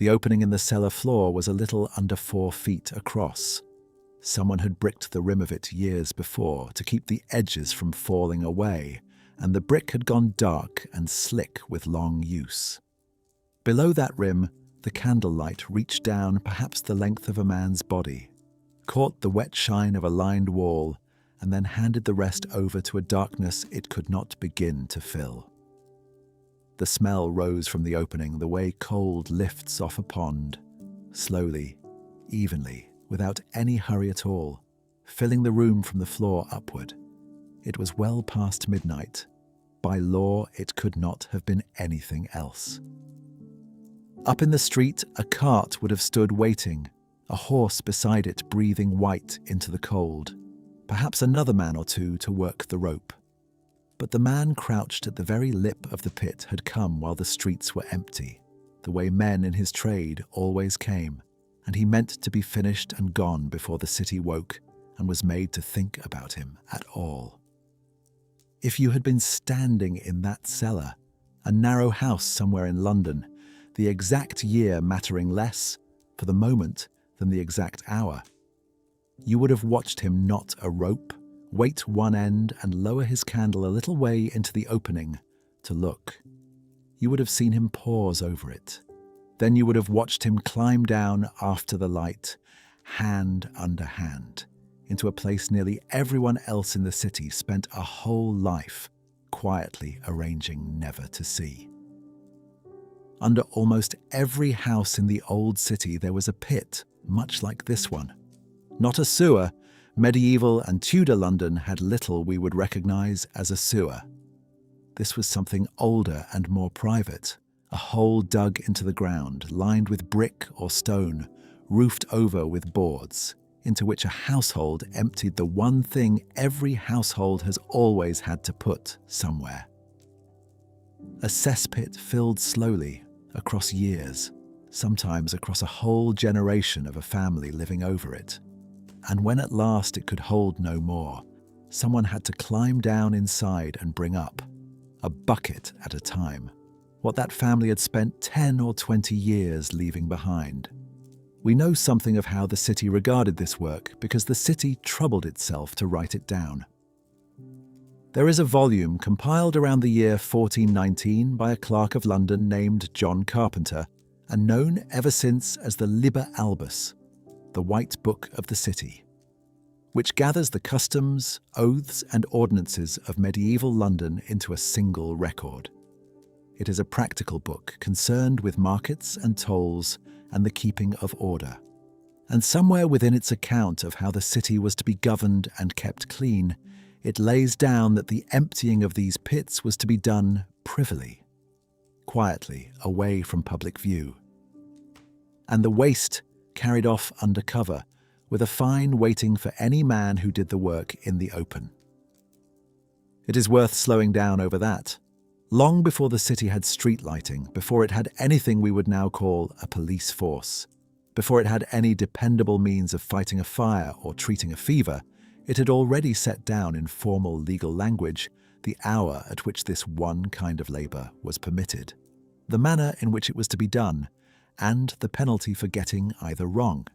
The opening in the cellar floor was a little under 4 feet across. Someone had bricked the rim of it years before to keep the edges from falling away, and the brick had gone dark and slick with long use. Below that rim, the candlelight reached down perhaps the length of a man's body, caught the wet shine of a lined wall, and then handed the rest over to a darkness it could not begin to fill. The smell rose from the opening the way cold lifts off a pond, slowly, evenly, without any hurry at all, filling the room from the floor upward. It was well past midnight. By law, it could not have been anything else. Up in the street, a cart would have stood waiting, a horse beside it breathing white into the cold, perhaps another man or two to work the rope. But the man crouched at the very lip of the pit had come while the streets were empty, the way men in his trade always came, and he meant to be finished and gone before the city woke and was made to think about him at all. If you had been standing in that cellar, a narrow house somewhere in London, the exact year mattering less, for the moment, than the exact hour, you would have watched him knot a rope, wait one end and lower his candle a little way into the opening to look. You would have seen him pause over it. Then you would have watched him climb down after the light, hand under hand, into a place nearly everyone else in the city spent a whole life quietly arranging never to see. Under almost every house in the old city there was a pit, much like this one. Not a sewer. Medieval and Tudor London had little we would recognize as a sewer. This was something older and more private, a hole dug into the ground, lined with brick or stone, roofed over with boards, into which a household emptied the one thing every household has always had to put somewhere. A cesspit filled slowly, across years, sometimes across a whole generation of a family living over it. And when at last it could hold no more, someone had to climb down inside and bring up, a bucket at a time, what that family had spent 10 or 20 years leaving behind. We know something of how the city regarded this work because the city troubled itself to write it down. There is a volume compiled around the year 1419 by a clerk of London named John Carpenter and known ever since as the Liber Albus, the White Book of the City, which gathers the customs, oaths and ordinances of medieval London into a single record. It is a practical book concerned with markets and tolls and the keeping of order. And somewhere within its account of how the city was to be governed and kept clean, it lays down that the emptying of these pits was to be done privily, quietly, away from public view. And the waste carried off under cover, with a fine waiting for any man who did the work in the open. It is worth slowing down over that. Long before the city had street lighting, before it had anything we would now call a police force, before it had any dependable means of fighting a fire or treating a fever, it had already set down in formal legal language the hour at which this one kind of labour was permitted, the manner in which it was to be done, and the penalty for getting either wrong.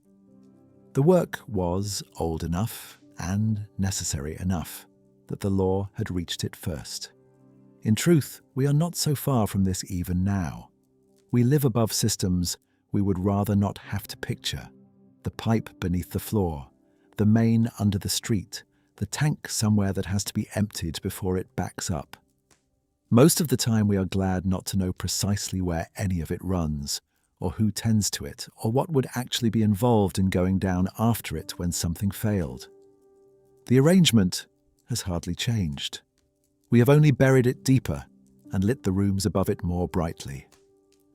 The work was old enough and necessary enough that the law had reached it first. In truth, we are not so far from this even now. We live above systems we would rather not have to picture: the pipe beneath the floor, the main under the street, the tank somewhere that has to be emptied before it backs up. Most of the time we are glad not to know precisely where any of it runs, or who tends to it, or what would actually be involved in going down after it when something failed. The arrangement has hardly changed. We have only buried it deeper and lit the rooms above it more brightly.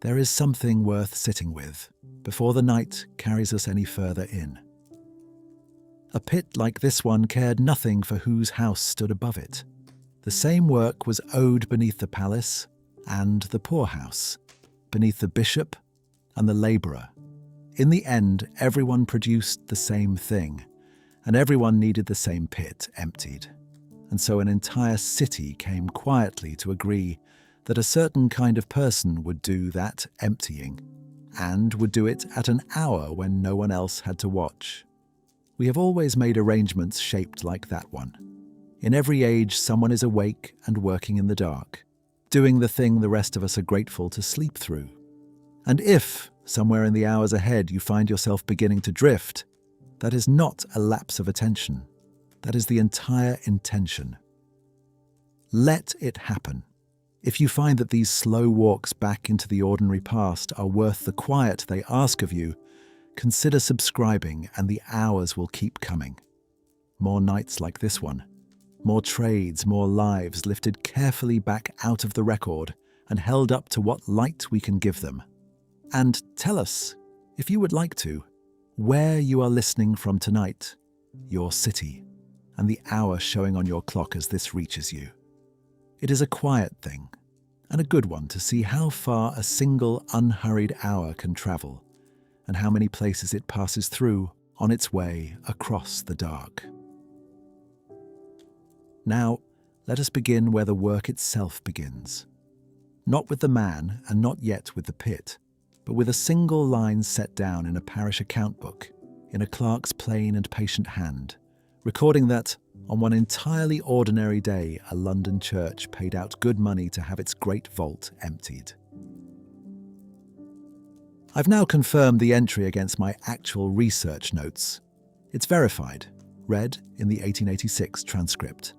There is something worth sitting with before the night carries us any further in. A pit like this one cared nothing for whose house stood above it. The same work was owed beneath the palace and the poorhouse, beneath the bishop and the labourer. In the end, everyone produced the same thing, and everyone needed the same pit emptied. And so an entire city came quietly to agree that a certain kind of person would do that emptying, and would do it at an hour when no one else had to watch. We have always made arrangements shaped like that one. In every age, someone is awake and working in the dark, doing the thing the rest of us are grateful to sleep through. And if, somewhere in the hours ahead, you find yourself beginning to drift, that is not a lapse of attention. That is the entire intention. Let it happen. If you find that these slow walks back into the ordinary past are worth the quiet they ask of you, consider subscribing and the hours will keep coming. More nights like this one. More trades, more lives lifted carefully back out of the record and held up to what light we can give them. And tell us, if you would like to, where you are listening from tonight, your city, and the hour showing on your clock as this reaches you. It is a quiet thing, and a good one to see how far a single unhurried hour can travel, and how many places it passes through on its way across the dark. Now, let us begin where the work itself begins. Not with the man, and not yet with the pit, but with a single line set down in a parish account book, in a clerk's plain and patient hand, recording that, on one entirely ordinary day, a London church paid out good money to have its great vault emptied. I've now confirmed the entry against my actual research notes. It's verified, read in the 1886 transcript.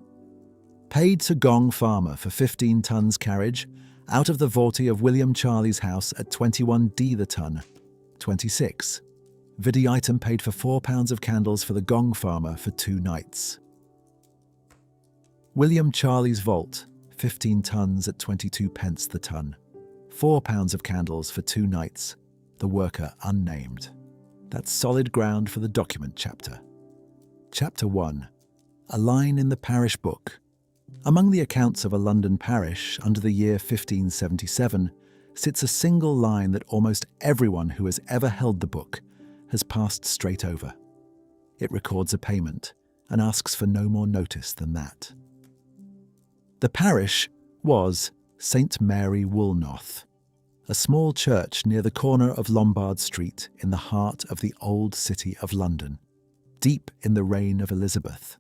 Paid to Gong farmer for 15 tons carriage, out of the vaulty of William Charley's house at 21d the ton, 26. Vidi item paid for £4 of candles for the Gong farmer for 2 nights. William Charley's vault, 15 tons at 22 pence the ton, £4 of candles for 2 nights, the worker unnamed. That's solid ground for the document chapter. Chapter 1. A line in the parish book. Among the accounts of a London parish under the year 1577 sits a single line that almost everyone who has ever held the book has passed straight over. It records a payment and asks for no more notice than that. The parish was St. Mary Woolnoth, a small church near the corner of Lombard Street in the heart of the old city of London, deep in the reign of Elizabeth.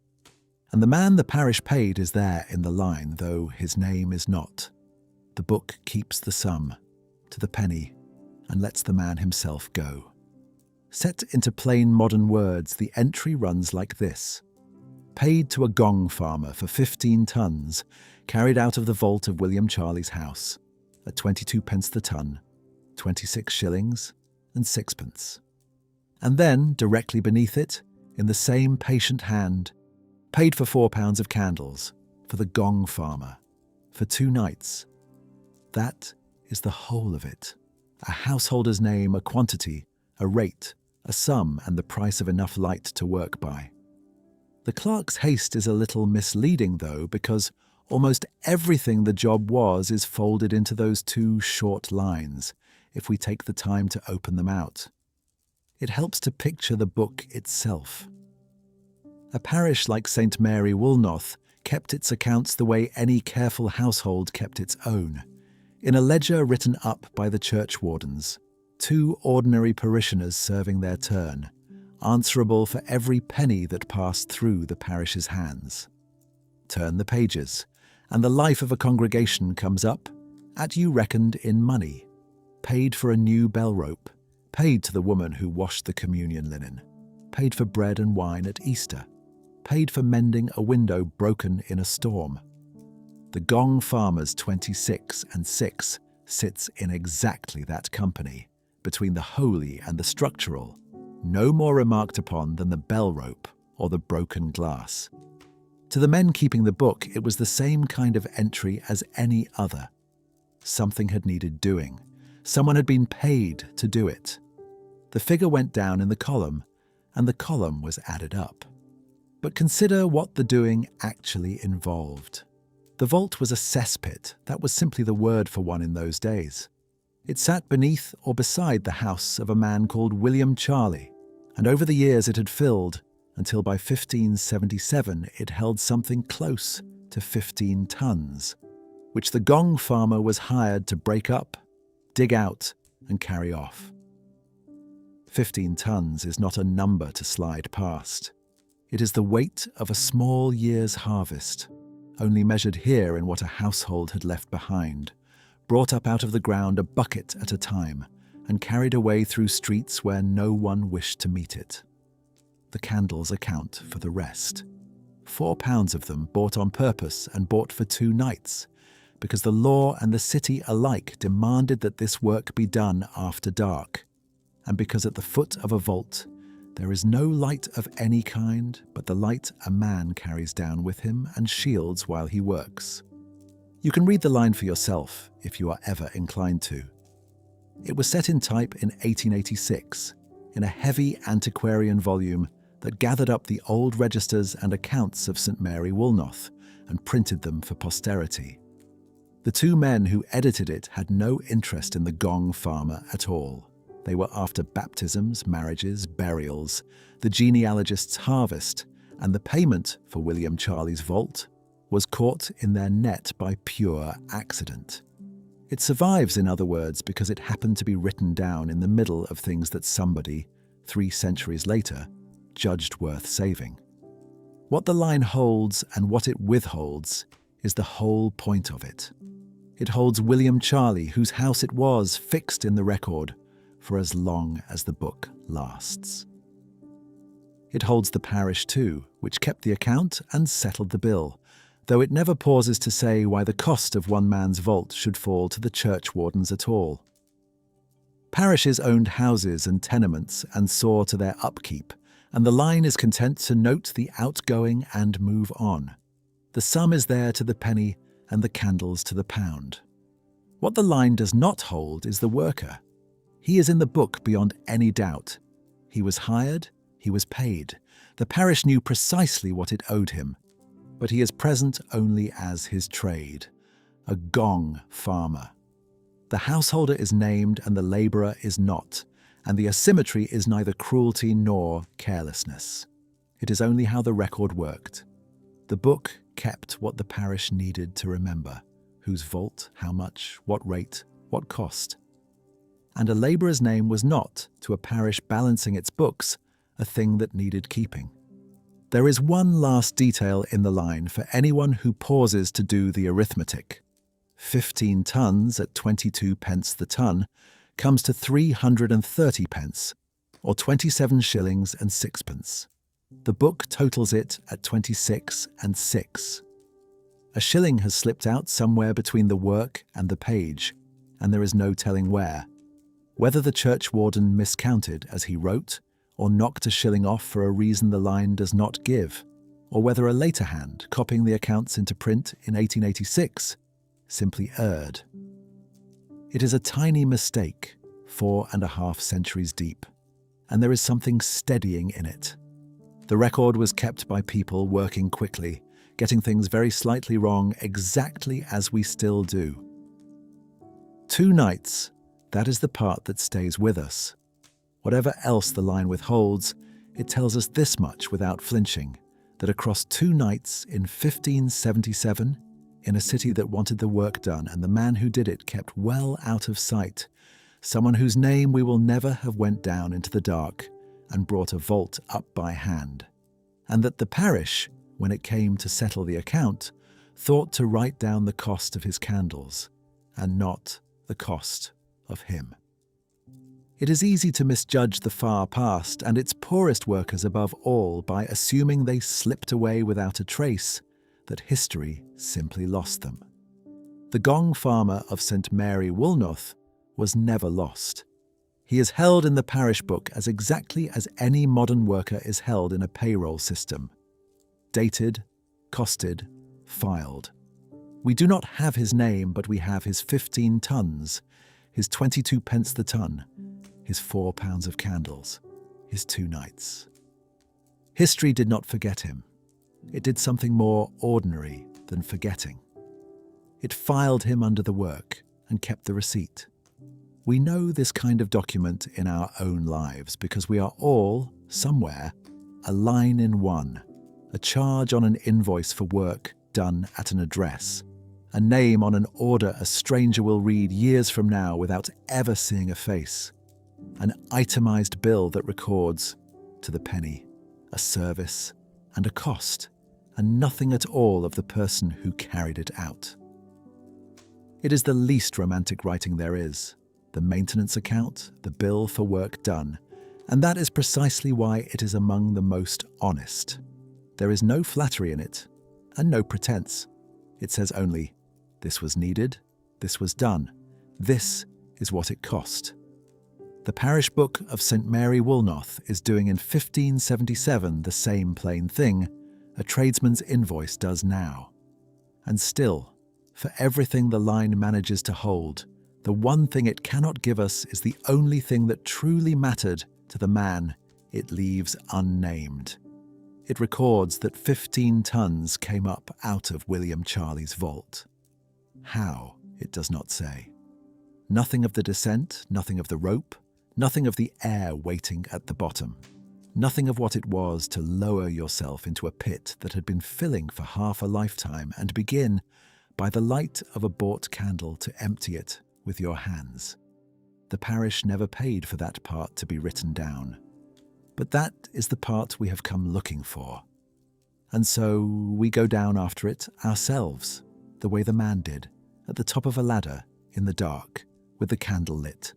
And the man the parish paid is there in the line, though his name is not. The book keeps the sum, to the penny, and lets the man himself go. Set into plain modern words, the entry runs like this. Paid to a Gong farmer for 15 tons, carried out of the vault of William Charley's house, at 22 pence the ton, 26 shillings and 6pence. And then, directly beneath it, in the same patient hand, paid for £4 of candles for the Gong farmer for 2 nights. That is the whole of it. A householder's name, a quantity, a rate, a sum, and the price of enough light to work by. The clerk's haste is a little misleading, though, because almost everything the job was is folded into those 2 short lines, if we take the time to open them out. It helps to picture the book itself. A parish like St. Mary Woolnoth kept its accounts the way any careful household kept its own, in a ledger written up by the churchwardens, 2 ordinary parishioners serving their turn, answerable for every penny that passed through the parish's hands. Turn the pages, and the life of a congregation comes up, at you reckoned in money, paid for a new bell rope, paid to the woman who washed the communion linen, paid for bread and wine at Easter, paid for mending a window broken in a storm. The Gong farmer's 26 and 6 sits in exactly that company, between the holy and the structural, no more remarked upon than the bell rope or the broken glass. To the men keeping the book, it was the same kind of entry as any other. Something had needed doing. Someone had been paid to do it. The figure went down in the column, and the column was added up. But consider what the doing actually involved. The vault was a cesspit. That was simply the word for one in those days. It sat beneath or beside the house of a man called William Charley, and over the years it had filled, until by 1577 it held something close to 15 tons, which the Gong farmer was hired to break up, dig out, and carry off. 15 tons is not a number to slide past. It is the weight of a small year's harvest, only measured here in what a household had left behind, brought up out of the ground a bucket at a time, and carried away through streets where no one wished to meet it. The candles account for the rest. 4 pounds of them bought on purpose and bought for 2 nights, because the law and the city alike demanded that this work be done after dark, and because at the foot of a vault there is no light of any kind but the light a man carries down with him and shields while he works. You can read the line for yourself if you are ever inclined to. It was set in type in 1886, in a heavy antiquarian volume that gathered up the old registers and accounts of St. Mary Woolnoth and printed them for posterity. The 2 men who edited it had no interest in the Gong farmer at all. They were after baptisms, marriages, burials, the genealogist's harvest, and the payment for William Charlie's vault was caught in their net by pure accident. It survives, in other words, because it happened to be written down in the middle of things that somebody, 3 centuries later, judged worth saving. What the line holds and what it withholds is the whole point of it. It holds William Charlie, whose house it was, fixed in the record for as long as the book lasts. It holds the parish too, which kept the account and settled the bill, though it never pauses to say why the cost of one man's vault should fall to the churchwardens at all. Parishes owned houses and tenements and saw to their upkeep, and the line is content to note the outgoing and move on. The sum is there to the penny and the candles to the pound. What the line does not hold is the worker. He is in the book beyond any doubt. He was hired, he was paid. The parish knew precisely what it owed him, but he is present only as his trade, a Gong farmer. The householder is named and the labourer is not, and the asymmetry is neither cruelty nor carelessness. It is only how the record worked. The book kept what the parish needed to remember: whose vault, how much, what rate, what cost. And a labourer's name was not, to a parish balancing its books, a thing that needed keeping. There is one last detail in the line for anyone who pauses to do the arithmetic. 15 tons at 22 pence the ton comes to 330 pence, or 27 shillings and 6pence. The book totals it at 26 and 6. A shilling has slipped out somewhere between the work and the page, and there is no telling where. Whether the churchwarden miscounted as he wrote, or knocked a shilling off for a reason the line does not give, or whether a later hand, copying the accounts into print in 1886, simply erred. It is a tiny mistake, 4.5 centuries deep, and there is something steadying in it. The record was kept by people working quickly, getting things very slightly wrong exactly as we still do. 2 nights, that is the part that stays with us. Whatever else the line withholds, it tells us this much without flinching, that across 2 nights in 1577, in a city that wanted the work done and the man who did it kept well out of sight, someone whose name we will never have went down into the dark and brought a vault up by hand, and that the parish, when it came to settle the account, thought to write down the cost of his candles, and not the cost of him. It is easy to misjudge the far past and its poorest workers above all by assuming they slipped away without a trace, that history simply lost them. The Gong farmer of St. Mary Woolnoth was never lost. He is held in the parish book as exactly as any modern worker is held in a payroll system. Dated, costed, filed. We do not have his name, but we have his 15 tons, his 22 pence the ton, his 4 pounds of candles, his 2 nights. History did not forget him. It did something more ordinary than forgetting. It filed him under the work and kept the receipt. We know this kind of document in our own lives because we are all, somewhere, a line in one, a charge on an invoice for work done at an address, a name on an order a stranger will read years from now without ever seeing a face, an itemized bill that records, to the penny, a service and a cost, and nothing at all of the person who carried it out. It is the least romantic writing there is, the maintenance account, the bill for work done, and that is precisely why it is among the most honest. There is no flattery in it, and no pretense. It says only, this was needed, this was done, this is what it cost. The parish book of St. Mary Woolnoth is doing in 1577 the same plain thing a tradesman's invoice does now. And still, for everything the line manages to hold, the one thing it cannot give us is the only thing that truly mattered to the man it leaves unnamed. It records that 15 tons came up out of William Charley's vault. How, it does not say. Nothing of the descent, nothing of the rope, nothing of the air waiting at the bottom. Nothing of what it was to lower yourself into a pit that had been filling for half a lifetime and begin, by the light of a bought candle, to empty it with your hands. The parish never paid for that part to be written down. But that is the part we have come looking for. And so we go down after it ourselves, the way the man did, at the top of a ladder, in the dark, with the candle lit.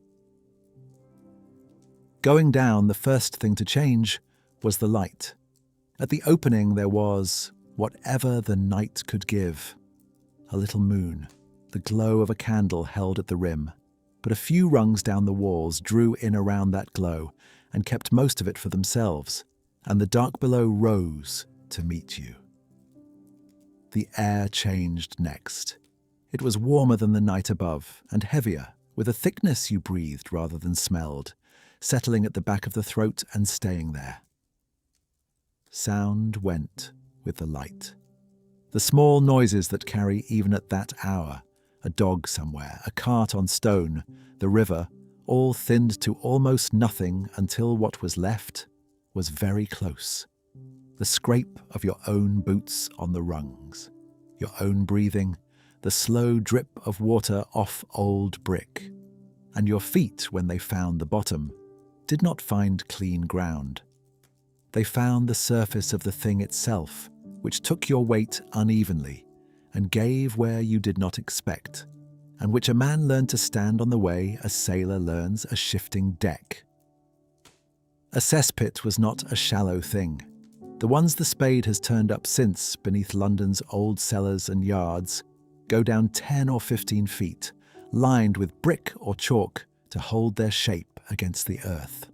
Going down, the first thing to change was the light. At the opening there was whatever the night could give. A little moon, the glow of a candle held at the rim, but a few rungs down the walls drew in around that glow and kept most of it for themselves, and the dark below rose to meet you. The air changed next. It was warmer than the night above, and heavier, with a thickness you breathed rather than smelled, settling at the back of the throat and staying there. Sound went with the light. The small noises that carry even at that hour, a dog somewhere, a cart on stone, the river, all thinned to almost nothing until what was left was very close. The scrape of your own boots on the rungs, your own breathing, the slow drip of water off old brick, and your feet, when they found the bottom, did not find clean ground. They found the surface of the thing itself, which took your weight unevenly and gave where you did not expect, and which a man learned to stand on the way a sailor learns a shifting deck. A cesspit was not a shallow thing. The ones the spade has turned up since beneath London's old cellars and yards go down 10 or 15 feet, lined with brick or chalk to hold their shape against the earth.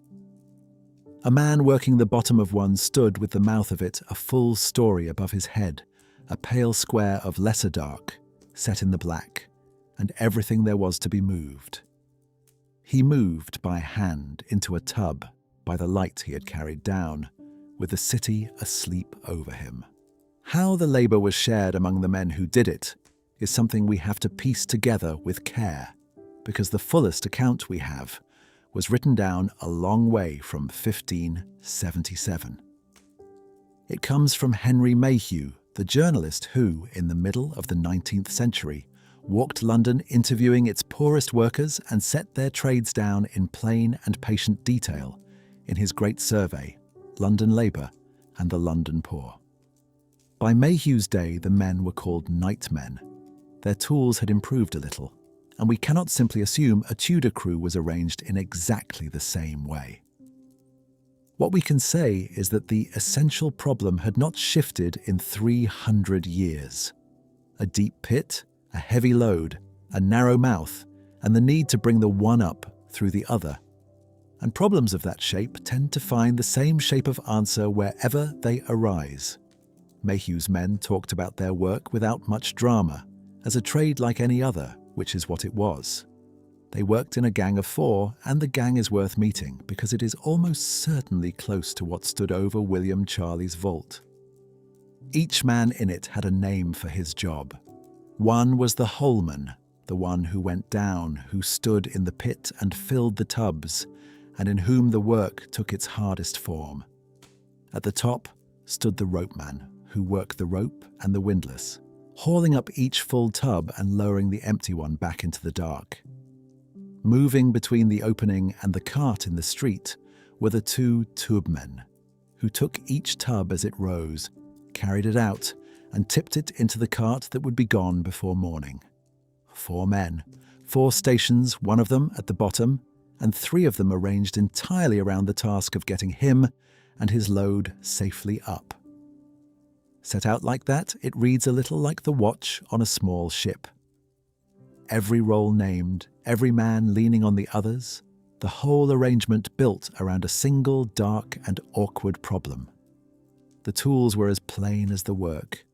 A man working the bottom of one stood with the mouth of it a full story above his head, a pale square of lesser dark, set in the black, and everything there was to be moved. He moved by hand into a tub by the light he had carried down, with the city asleep over him. How the labour was shared among the men who did it is something we have to piece together with care, because the fullest account we have was written down a long way from 1577. It comes from Henry Mayhew, the journalist who, in the middle of the 19th century, walked London interviewing its poorest workers and set their trades down in plain and patient detail in his great survey, London Labour and the London Poor. By Mayhew's day, the men were called nightmen. Their tools had improved a little, and we cannot simply assume a Tudor crew was arranged in exactly the same way. What we can say is that the essential problem had not shifted in 300 years. A deep pit, a heavy load, a narrow mouth, and the need to bring the one up through the other. And problems of that shape tend to find the same shape of answer wherever they arise. Mayhew's men talked about their work without much drama, as a trade like any other, which is what it was. They worked in a gang of 4, and the gang is worth meeting because it is almost certainly close to what stood over William Charley's vault. Each man in it had a name for his job. One was the holeman, the one who went down, who stood in the pit and filled the tubs, and in whom the work took its hardest form. At the top stood the ropeman, who worked the rope and the windlass, hauling up each full tub and lowering the empty one back into the dark. Moving between the opening and the cart in the street were the two tubmen, who took each tub as it rose, carried it out, and tipped it into the cart that would be gone before morning. 4 men, 4 stations, one of them at the bottom, and 3 of them arranged entirely around the task of getting him and his load safely up. Set out like that, it reads a little like the watch on a small ship. Every role named, every man leaning on the others, the whole arrangement built around a single dark and awkward problem. The tools were as plain as the work.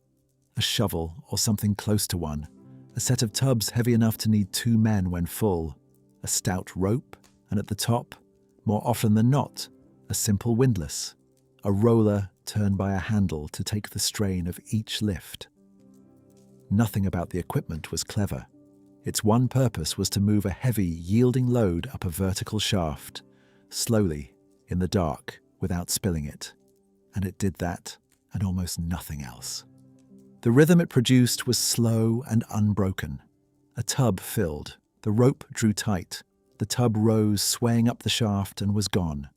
A shovel or something close to one, a set of tubs heavy enough to need 2 men when full, a stout rope, and at the top, more often than not, a simple windlass, a roller turned by a handle to take the strain of each lift. Nothing about the equipment was clever. Its one purpose was to move a heavy, yielding load up a vertical shaft, slowly, in the dark, without spilling it. And it did that, and almost nothing else. The rhythm it produced was slow and unbroken. A tub filled, the rope drew tight, the tub rose swaying up the shaft and was gone.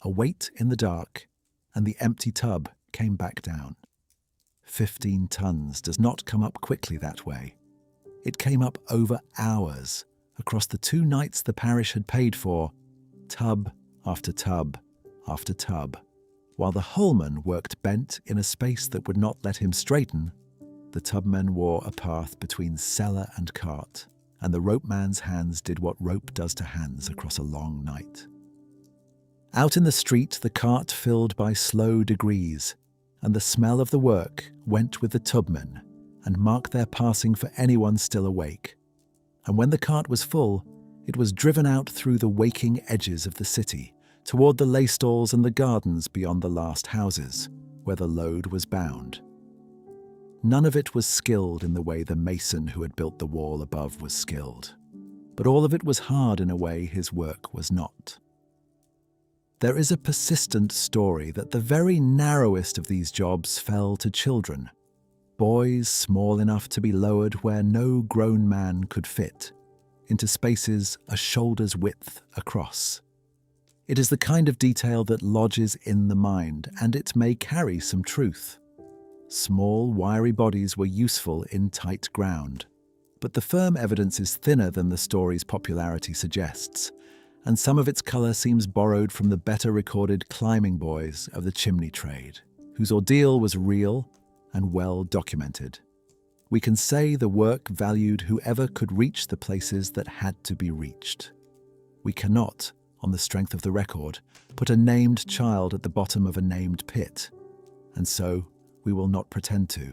A weight in the dark, and the empty tub came back down. 15 tons does not come up quickly that way. It came up over hours, across the 2 nights the parish had paid for, tub after tub after tub. While the holeman worked bent in a space that would not let him straighten, the tubmen wore a path between cellar and cart, and the ropeman's hands did what rope does to hands across a long night. Out in the street, the cart filled by slow degrees, and the smell of the work went with the tubmen and marked their passing for anyone still awake. And when the cart was full, it was driven out through the waking edges of the city, toward the lay stalls and the gardens beyond the last houses, where the load was bound. None of it was skilled in the way the mason who had built the wall above was skilled, but all of it was hard in a way his work was not. There is a persistent story that the very narrowest of these jobs fell to children, boys small enough to be lowered where no grown man could fit, into spaces a shoulder's width across. It is the kind of detail that lodges in the mind, and it may carry some truth. Small, wiry bodies were useful in tight ground, but the firm evidence is thinner than the story's popularity suggests, and some of its colour seems borrowed from the better recorded climbing boys of the chimney trade, whose ordeal was real and well documented. We can say the work valued whoever could reach the places that had to be reached. We cannot, on the strength of the record, put a named child at the bottom of a named pit, and so we will not pretend to.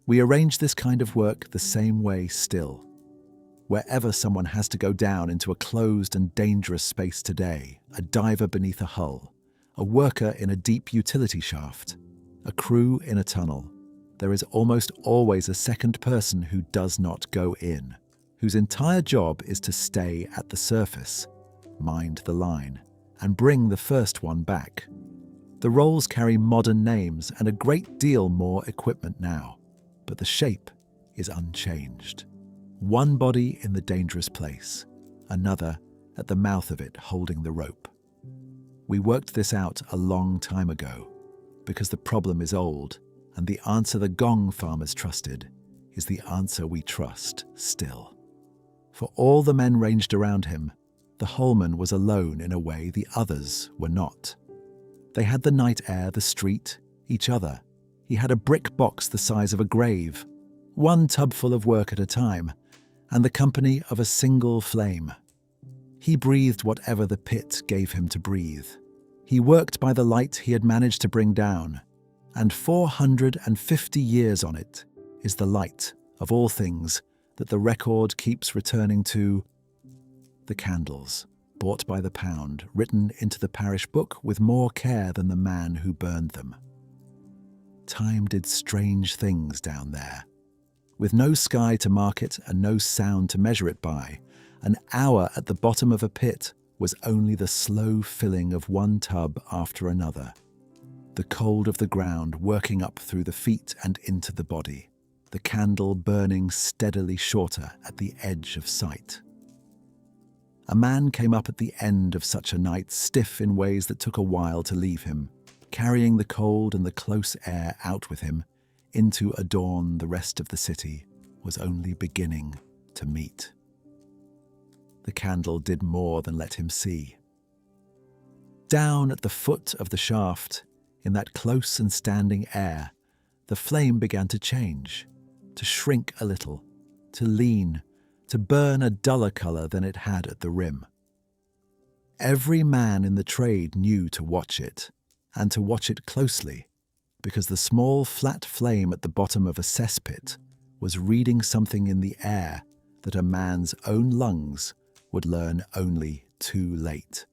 We arrange this kind of work the same way still. Wherever someone has to go down into a closed and dangerous space today, a diver beneath a hull, a worker in a deep utility shaft, a crew in a tunnel, there is almost always a second person who does not go in, whose entire job is to stay at the surface, mind the line, and bring the first one back. The roles carry modern names and a great deal more equipment now, but the shape is unchanged. One body in the dangerous place, another at the mouth of it holding the rope. We worked this out a long time ago, because the problem is old, and the answer the Gong farmers trusted is the answer we trust still. For all the men ranged around him, the holeman was alone in a way the others were not. They had the night air, the street, each other. He had a brick box the size of a grave, one tubful of work at a time, and the company of a single flame. He breathed whatever the pit gave him to breathe. He worked by the light he had managed to bring down, and 450 years on it is the light of all things that the record keeps returning to. The candles, bought by the pound, written into the parish book with more care than the man who burned them. Time did strange things down there. With no sky to mark it and no sound to measure it by, an hour at the bottom of a pit was only the slow filling of one tub after another. The cold of the ground working up through the feet and into the body, the candle burning steadily shorter at the edge of sight. A man came up at the end of such a night, stiff in ways that took a while to leave him, carrying the cold and the close air out with him into a dawn the rest of the city was only beginning to meet. The candle did more than let him see. Down at the foot of the shaft, in that close and standing air, the flame began to change, to shrink a little, to lean, to burn a duller colour than it had at the rim. Every man in the trade knew to watch it, and to watch it closely, because the small flat flame at the bottom of a cesspit was reading something in the air that a man's own lungs would learn only too late.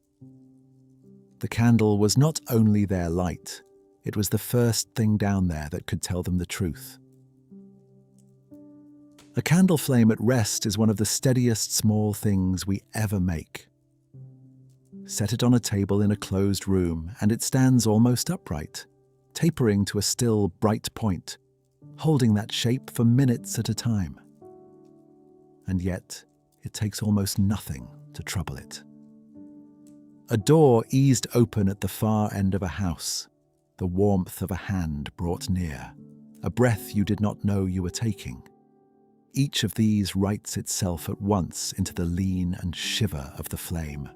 The candle was not only their light, it was the first thing down there that could tell them the truth. A candle flame at rest is one of the steadiest small things we ever make. Set it on a table in a closed room, and it stands almost upright, tapering to a still, bright point, holding that shape for minutes at a time. And yet, it takes almost nothing to trouble it. A door eased open at the far end of a house, the warmth of a hand brought near, a breath you did not know you were taking. Each of these writes itself at once into the lean and shiver of the flame.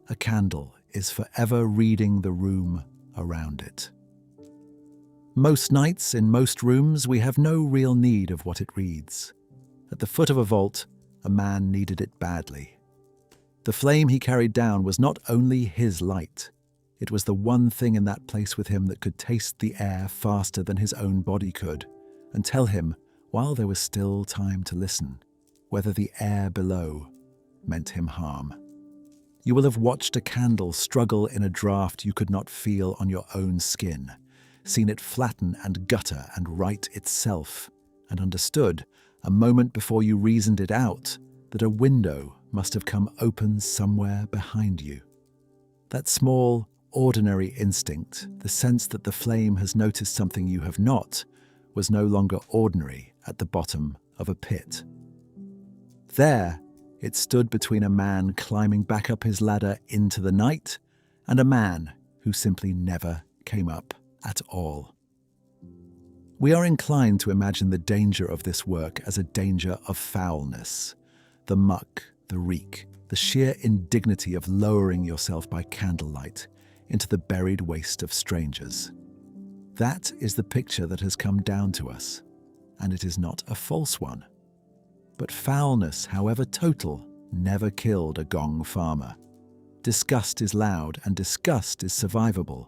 A candle is forever reading the room around it. Most nights, in most rooms, we have no real need of what it reads. At the foot of a vault, a man needed it badly. The flame he carried down was not only his light, it was the one thing in that place with him that could taste the air faster than his own body could, and tell him, while there was still time to listen, whether the air below meant him harm. You will have watched a candle struggle in a draught you could not feel on your own skin, seen it flatten and gutter and right itself, and understood, a moment before you reasoned it out, that a window must have come open somewhere behind you. That small, ordinary instinct, the sense that the flame has noticed something you have not, was no longer ordinary at the bottom of a pit. There, it stood between a man climbing back up his ladder into the night and a man who simply never came up at all. We are inclined to imagine the danger of this work as a danger of foulness, the muck, the reek, the sheer indignity of lowering yourself by candlelight into the buried waste of strangers. That is the picture that has come down to us, and it is not a false one. But foulness, however total, never killed a Gong farmer. Disgust is loud, and disgust is survivable.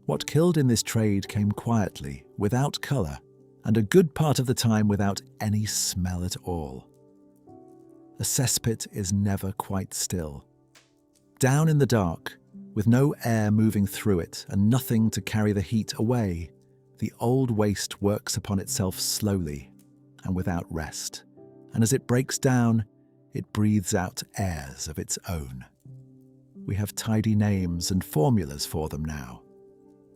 What killed in this trade came quietly, without colour, and a good part of the time without any smell at all. A cesspit is never quite still. Down in the dark, with no air moving through it and nothing to carry the heat away, the old waste works upon itself slowly and without rest, and as it breaks down, it breathes out airs of its own. We have tidy names and formulas for them now.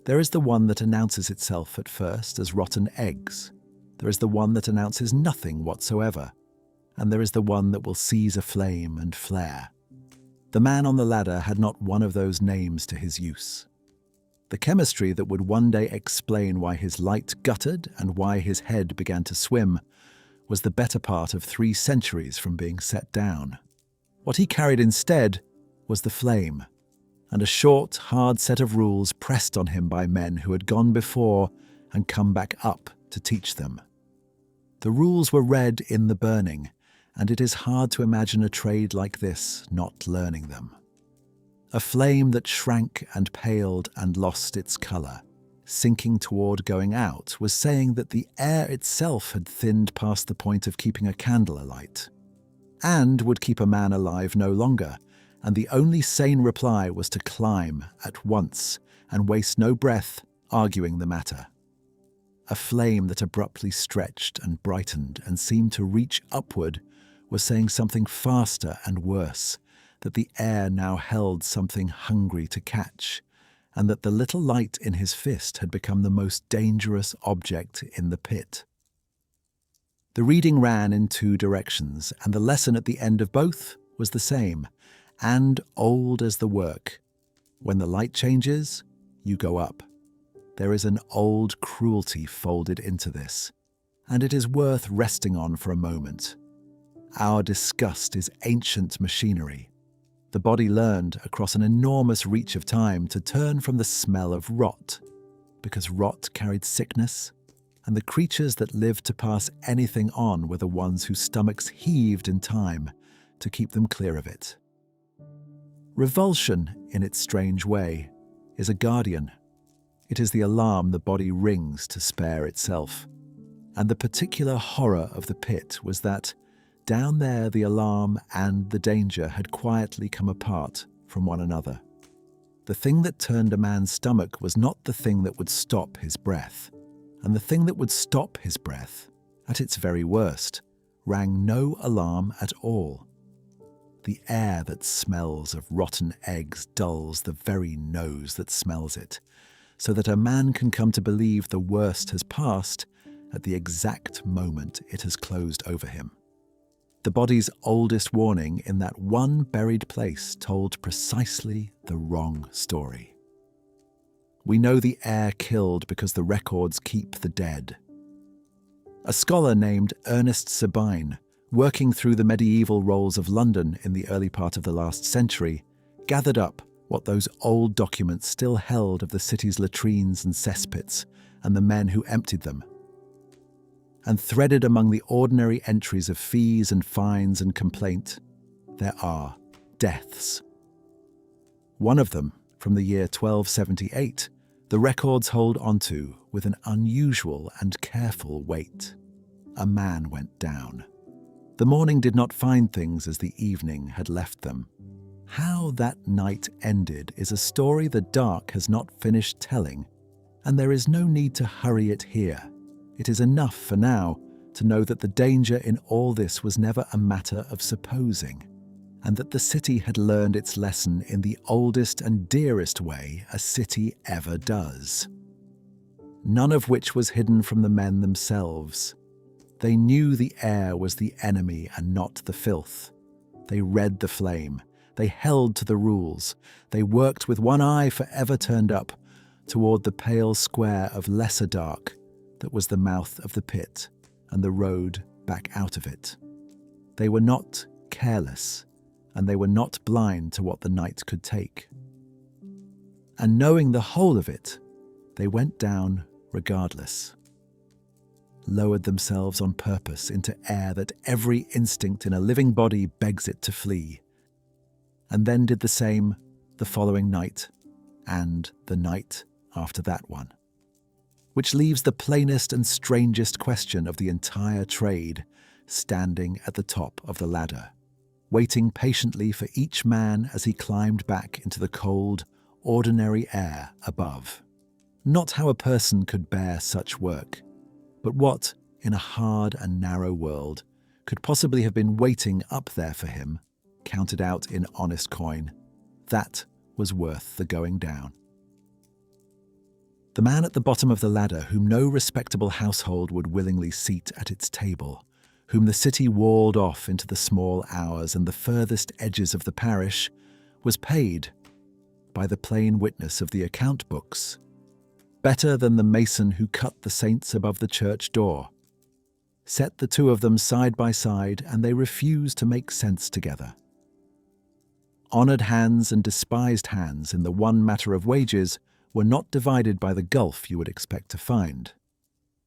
There is the one that announces itself at first as rotten eggs. There is the one that announces nothing whatsoever. And there is the one that will seize a flame and flare. The man on the ladder had not one of those names to his use. The chemistry that would one day explain why his light guttered and why his head began to swim was the better part of 3 centuries from being set down. What he carried instead was the flame, and a short, hard set of rules pressed on him by men who had gone before and come back up to teach them. The rules were read in the burning, and it is hard to imagine a trade like this not learning them. A flame that shrank and paled and lost its colour, sinking toward going out, was saying that the air itself had thinned past the point of keeping a candle alight, and would keep a man alive no longer, and the only sane reply was to climb at once and waste no breath arguing the matter. A flame that abruptly stretched and brightened and seemed to reach upward was saying something faster and worse, that the air now held something hungry to catch, and that the little light in his fist had become the most dangerous object in the pit. The reading ran in 2 directions, and the lesson at the end of both was the same, and old as the work. When the light changes, you go up. There is an old cruelty folded into this, and it is worth resting on for a moment. Our disgust is ancient machinery. The body learned across an enormous reach of time to turn from the smell of rot, because rot carried sickness, and the creatures that lived to pass anything on were the ones whose stomachs heaved in time to keep them clear of it. Revulsion, in its strange way, is a guardian. It is the alarm the body rings to spare itself. And the particular horror of the pit was that down there the alarm and the danger had quietly come apart from one another. The thing that turned a man's stomach was not the thing that would stop his breath, and the thing that would stop his breath, at its very worst, rang no alarm at all. The air that smells of rotten eggs dulls the very nose that smells it, so that a man can come to believe the worst has passed at the exact moment it has closed over him. The body's oldest warning in that one buried place told precisely the wrong story. We know the air killed because the records keep the dead. A scholar named Ernest Sabine, working through the medieval rolls of London in the early part of the last century, gathered up what those old documents still held of the city's latrines and cesspits and the men who emptied them, and threaded among the ordinary entries of fees and fines and complaint, there are deaths. One of them, from the year 1278, the records hold onto with an unusual and careful weight. A man went down. The morning did not find things as the evening had left them. How that night ended is a story the dark has not finished telling, and there is no need to hurry it here. It is enough for now to know that the danger in all this was never a matter of supposing, and that the city had learned its lesson in the oldest and dearest way a city ever does. None of which was hidden from the men themselves. They knew the air was the enemy and not the filth. They read the flame. They held to the rules. They worked with one eye forever turned up toward the pale square of lesser dark that was the mouth of the pit and the road back out of it. They were not careless, and they were not blind to what the night could take. And knowing the whole of it, they went down regardless, lowered themselves on purpose into air that every instinct in a living body begs it to flee, and then did the same the following night and the night after that one. Which leaves the plainest and strangest question of the entire trade standing at the top of the ladder, waiting patiently for each man as he climbed back into the cold, ordinary air above. Not how a person could bear such work, but what, in a hard and narrow world, could possibly have been waiting up there for him, counted out in honest coin. That was worth the going down. The man at the bottom of the ladder, whom no respectable household would willingly seat at its table, whom the city walled off into the small hours and the furthest edges of the parish, was paid, by the plain witness of the account books, better than the mason who cut the saints above the church door. Set the two of them side by side, and they refused to make sense together. Honoured hands and despised hands in the one matter of wages were not divided by the gulf you would expect to find.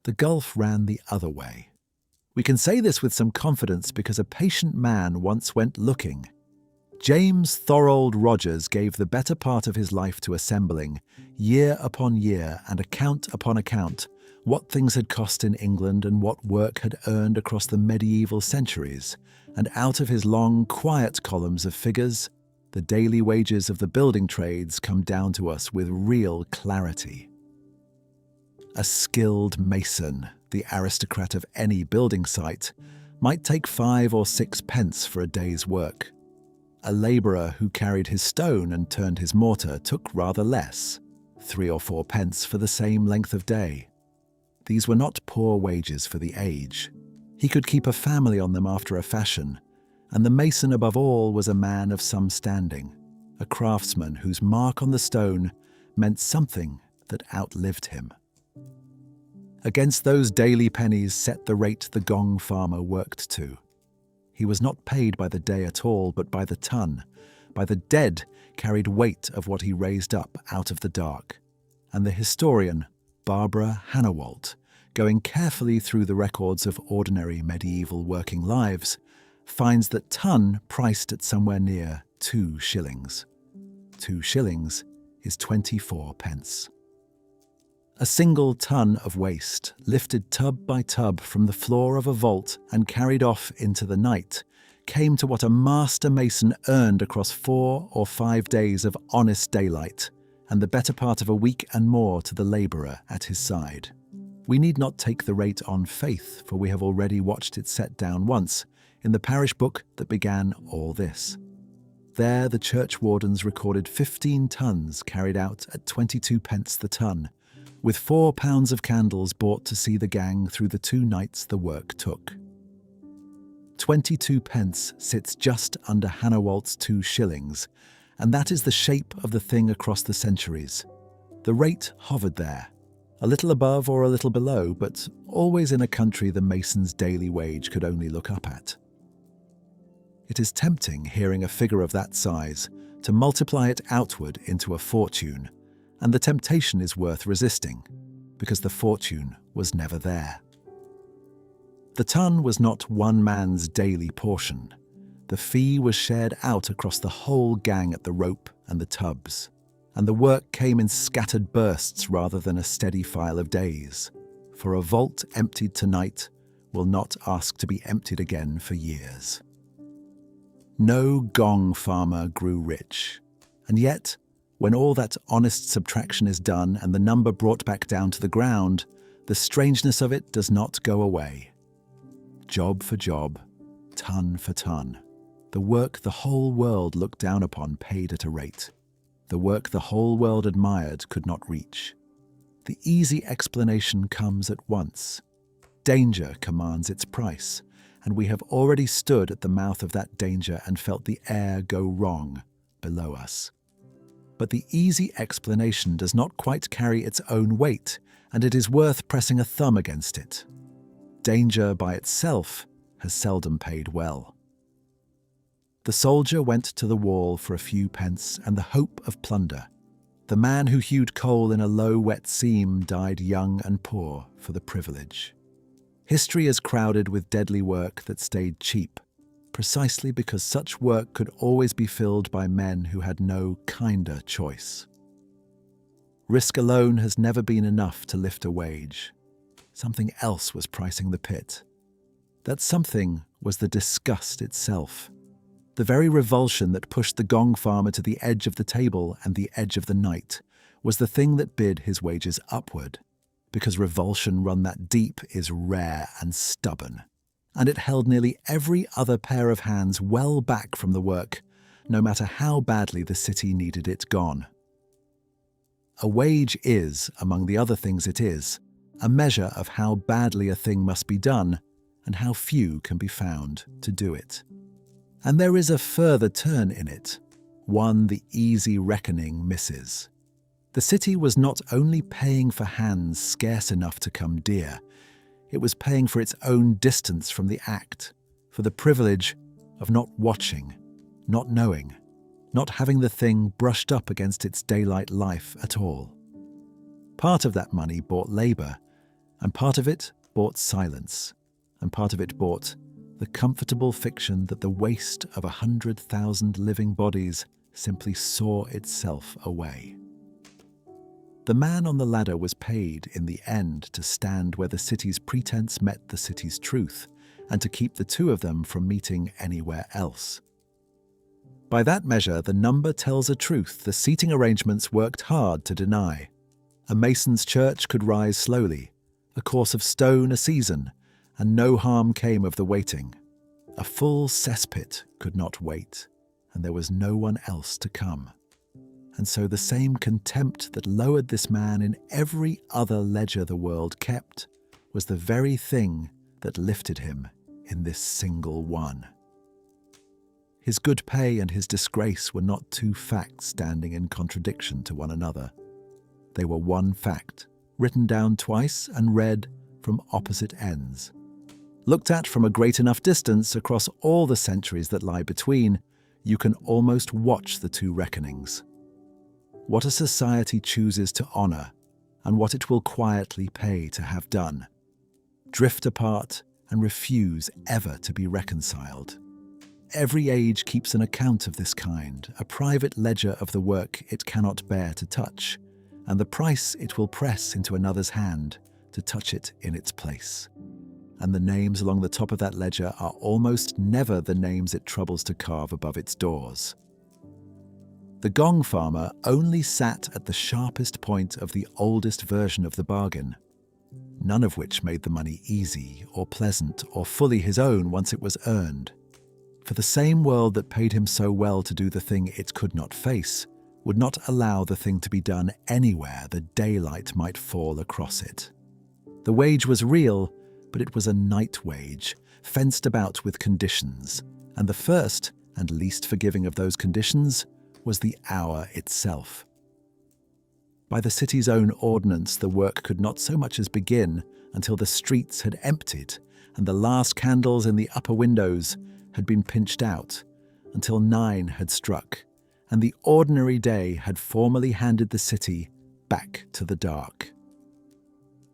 The gulf ran the other way. We can say this with some confidence because a patient man once went looking. James Thorold Rogers gave the better part of his life to assembling, year upon year and account upon account, what things had cost in England and what work had earned across the medieval centuries, and out of his long, quiet columns of figures, the daily wages of the building trades come down to us with real clarity. A skilled mason, the aristocrat of any building site, might take 5 or 6 pence for a day's work. A labourer who carried his stone and turned his mortar took rather less, 3 or 4 pence for the same length of day. These were not poor wages for the age. He could keep a family on them after a fashion, And the mason above all was a man of some standing, a craftsman whose mark on the stone meant something that outlived him. Against those daily pennies set the rate the Gong farmer worked to. He was not paid by the day at all, but by the ton, by the dead carried weight of what he raised up out of the dark. And the historian, Barbara Hannawalt, going carefully through the records of ordinary medieval working lives, finds that ton priced at somewhere near 2 shillings. 2 shillings is 24 pence. A single ton of waste, lifted tub by tub from the floor of a vault and carried off into the night, came to what a master mason earned across 4 or 5 days of honest daylight, and the better part of a week and more to the labourer at his side. We need not take the rate on faith, for we have already watched it set down once, in the parish book that began all this. There the church wardens recorded 15 tons carried out at 22 pence the ton, with 4 pounds of candles bought to see the gang through the 2 nights the work took. 22 pence sits just under Hannawalt's 2 shillings, and that is the shape of the thing across the centuries. The rate hovered there, a little above or a little below, but always in a country the mason's daily wage could only look up at. It is tempting, hearing a figure of that size, to multiply it outward into a fortune, and the temptation is worth resisting, because the fortune was never there. The ton was not one man's daily portion. The fee was shared out across the whole gang at the rope and the tubs, and the work came in scattered bursts rather than a steady file of days, for a vault emptied tonight will not ask to be emptied again for years. No Gong farmer grew rich, and yet, when all that honest subtraction is done and the number brought back down to the ground, the strangeness of it does not go away. Job for job, ton for ton, the work the whole world looked down upon paid at a rate. The work the whole world admired could not reach. The easy explanation comes at once. Danger commands its price, and we have already stood at the mouth of that danger and felt the air go wrong below us. But the easy explanation does not quite carry its own weight, and it is worth pressing a thumb against it. Danger by itself has seldom paid well. The soldier went to the wall for a few pence and the hope of plunder. The man who hewed coal in a low, wet seam died young and poor for the privilege. History is crowded with deadly work that stayed cheap, precisely because such work could always be filled by men who had no kinder choice. Risk alone has never been enough to lift a wage. Something else was pricing the pit. That something was the disgust itself. The very revulsion that pushed the Gong farmer to the edge of the table and the edge of the night was the thing that bid his wages upward, because revulsion run that deep is rare and stubborn, and it held nearly every other pair of hands well back from the work, no matter how badly the city needed it gone. A wage is, among the other things it is, a measure of how badly a thing must be done and how few can be found to do it. And there is a further turn in it, one the easy reckoning misses. The city was not only paying for hands scarce enough to come dear, it was paying for its own distance from the act, for the privilege of not watching, not knowing, not having the thing brushed up against its daylight life at all. Part of that money bought labour, and part of it bought silence, and part of it bought the comfortable fiction that the waste of 100,000 living bodies simply saw itself away. The man on the ladder was paid in the end to stand where the city's pretense met the city's truth, and to keep the two of them from meeting anywhere else. By that measure, the number tells a truth the seating arrangements worked hard to deny. A mason's church could rise slowly, a course of stone a season, and no harm came of the waiting. A full cesspit could not wait, and there was no one else to come. And so the same contempt that lowered this man in every other ledger the world kept was the very thing that lifted him in this single one. His good pay and his disgrace were not two facts standing in contradiction to one another. They were one fact, written down twice and read from opposite ends. Looked at from a great enough distance across all the centuries that lie between, you can almost watch the two reckonings. What a society chooses to honor and what it will quietly pay to have done. Drift apart and refuse ever to be reconciled. Every age keeps an account of this kind, a private ledger of the work it cannot bear to touch, and the price it will press into another's hand to touch it in its place. And the names along the top of that ledger are almost never the names it troubles to carve above its doors. The Gong farmer only sat at the sharpest point of the oldest version of the bargain, none of which made the money easy or pleasant or fully his own once it was earned. For the same world that paid him so well to do the thing it could not face would not allow the thing to be done anywhere the daylight might fall across it. The wage was real, but it was a night wage, fenced about with conditions, and the first and least forgiving of those conditions was the hour itself. By the city's own ordinance, the work could not so much as begin until the streets had emptied and the last candles in the upper windows had been pinched out, until 9 had struck, and the ordinary day had formally handed the city back to the dark.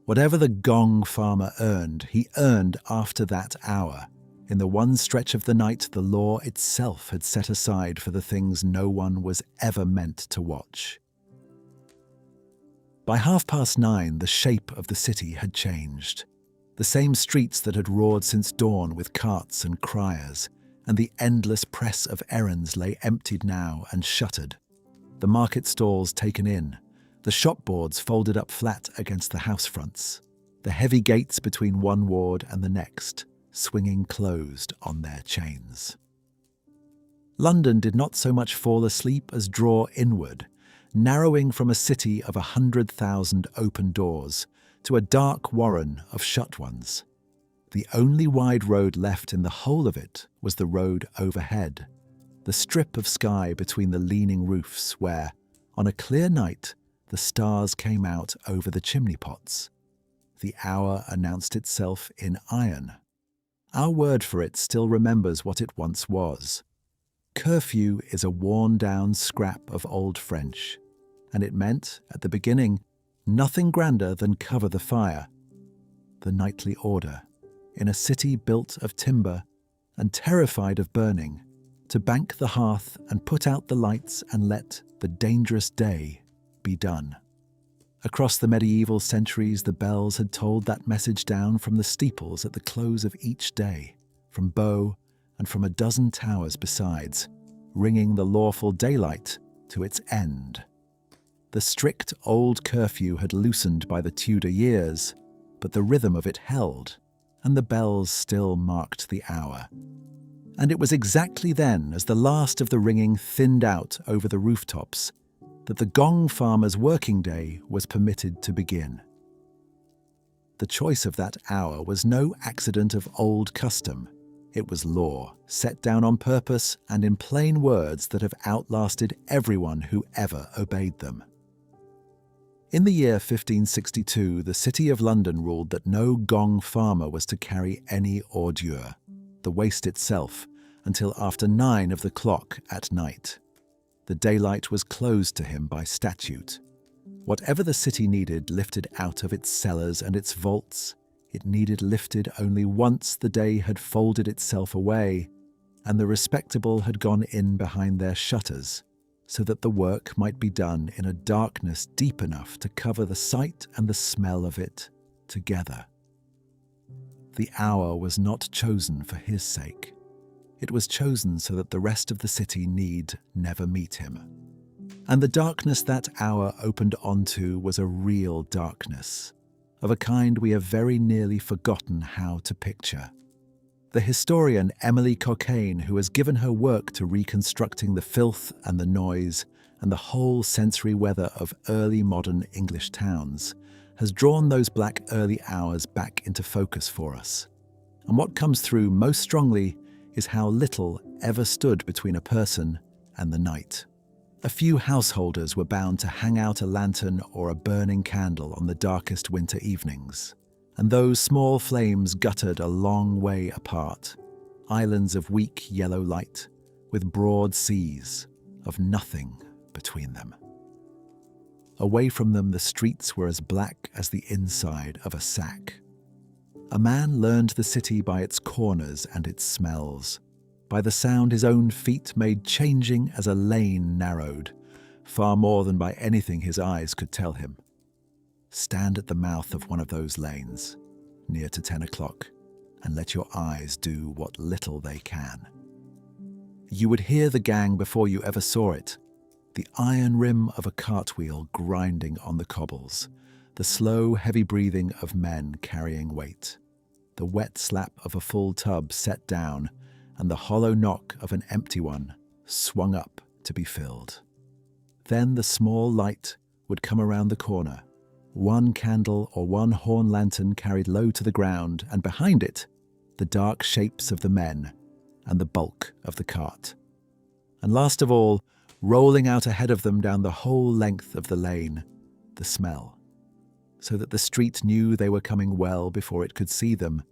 Whatever the Gong farmer earned, he earned after that hour, in the one stretch of the night the law itself had set aside for the things no one was ever meant to watch. By 9:30, the shape of the city had changed. The same streets that had roared since dawn with carts and criers, and the endless press of errands lay emptied now and shuttered, the market stalls taken in, the shop boards folded up flat against the house fronts, the heavy gates between one ward and the next, swinging closed on their chains. London did not so much fall asleep as draw inward, narrowing from a city of 100,000 open doors to a dark warren of shut ones. The only wide road left in the whole of it was the road overhead, the strip of sky between the leaning roofs where, on a clear night, the stars came out over the chimney pots. The hour announced itself in iron. Our word for it still remembers what it once was. Curfew is a worn-down scrap of Old French, and it meant, at the beginning, nothing grander than cover the fire. The nightly order, in a city built of timber and terrified of burning, to bank the hearth and put out the lights and let the dangerous day be done. Across the medieval centuries, the bells had tolled that message down from the steeples at the close of each day, from Bow and from a dozen towers besides, ringing the lawful daylight to its end. The strict old curfew had loosened by the Tudor years, but the rhythm of it held, and the bells still marked the hour. And it was exactly then, as the last of the ringing thinned out over the rooftops, that the Gong farmer's working day was permitted to begin. The choice of that hour was no accident of old custom. It was law, set down on purpose and in plain words that have outlasted everyone who ever obeyed them. In the year 1562, the City of London ruled that no Gong farmer was to carry any ordure, the waste itself, until after 9 of the clock at night. The daylight was closed to him by statute. Whatever the city needed lifted out of its cellars and its vaults, it needed lifted only once the day had folded itself away, and the respectable had gone in behind their shutters, so that the work might be done in a darkness deep enough to cover the sight and the smell of it together. The hour was not chosen for his sake. It was chosen so that the rest of the city need never meet him. And the darkness that hour opened onto was a real darkness, of a kind we have very nearly forgotten how to picture. The historian Emily Cockayne, who has given her work to reconstructing the filth and the noise and the whole sensory weather of early modern English towns, has drawn those black early hours back into focus for us. And what comes through most strongly is how little ever stood between a person and the night. A few householders were bound to hang out a lantern or a burning candle on the darkest winter evenings, and those small flames guttered a long way apart, islands of weak yellow light, with broad seas of nothing between them. Away from them, the streets were as black as the inside of a sack. A man learned the city by its corners and its smells, by the sound his own feet made changing as a lane narrowed, far more than by anything his eyes could tell him. Stand at the mouth of one of those lanes, near to 10 o'clock, and let your eyes do what little they can. You would hear the gang before you ever saw it, the iron rim of a cartwheel grinding on the cobbles, the slow, heavy breathing of men carrying weight, the wet slap of a full tub set down, and the hollow knock of an empty one swung up to be filled. Then the small light would come around the corner, one candle or one horn lantern carried low to the ground, and behind it, the dark shapes of the men and the bulk of the cart. And last of all, rolling out ahead of them down the whole length of the lane, the smell, so that the street knew they were coming well before it could see them,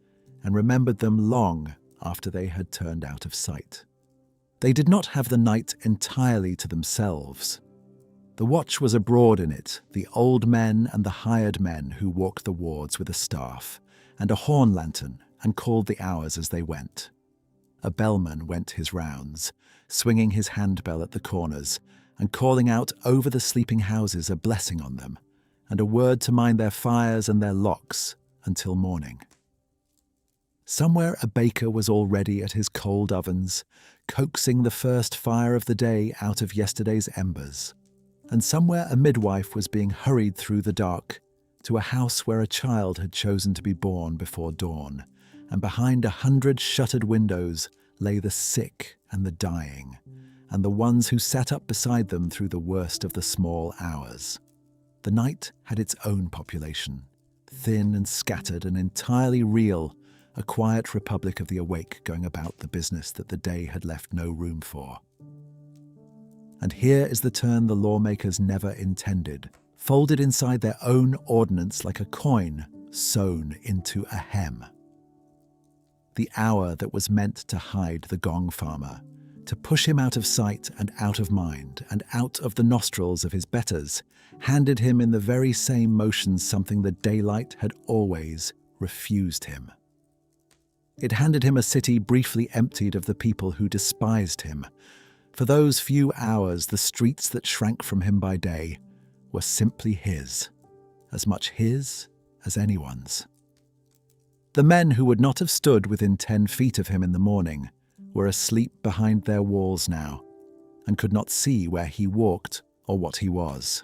and remembered them long after they had turned out of sight. They did not have the night entirely to themselves. The watch was abroad in it, the old men and the hired men who walked the wards with a staff, and a horn lantern, and called the hours as they went. A bellman went his rounds, swinging his handbell at the corners, and calling out over the sleeping houses a blessing on them, and a word to mind their fires and their locks until morning. Somewhere a baker was already at his cold ovens, coaxing the first fire of the day out of yesterday's embers, and somewhere a midwife was being hurried through the dark to a house where a child had chosen to be born before dawn, and behind 100 shuttered windows lay the sick and the dying, and the ones who sat up beside them through the worst of the small hours. The night had its own population, thin and scattered and entirely real, a quiet republic of the awake going about the business that the day had left no room for. And here is the turn the lawmakers never intended, folded inside their own ordinance like a coin sewn into a hem. The hour that was meant to hide the Gong farmer, to push him out of sight and out of mind and out of the nostrils of his betters, handed him in the very same motions something the daylight had always refused him. It handed him a city briefly emptied of the people who despised him. For those few hours, the streets that shrank from him by day were simply his, as much his as anyone's. The men who would not have stood within 10 feet of him in the morning were asleep behind their walls now, and could not see where he walked or what he was.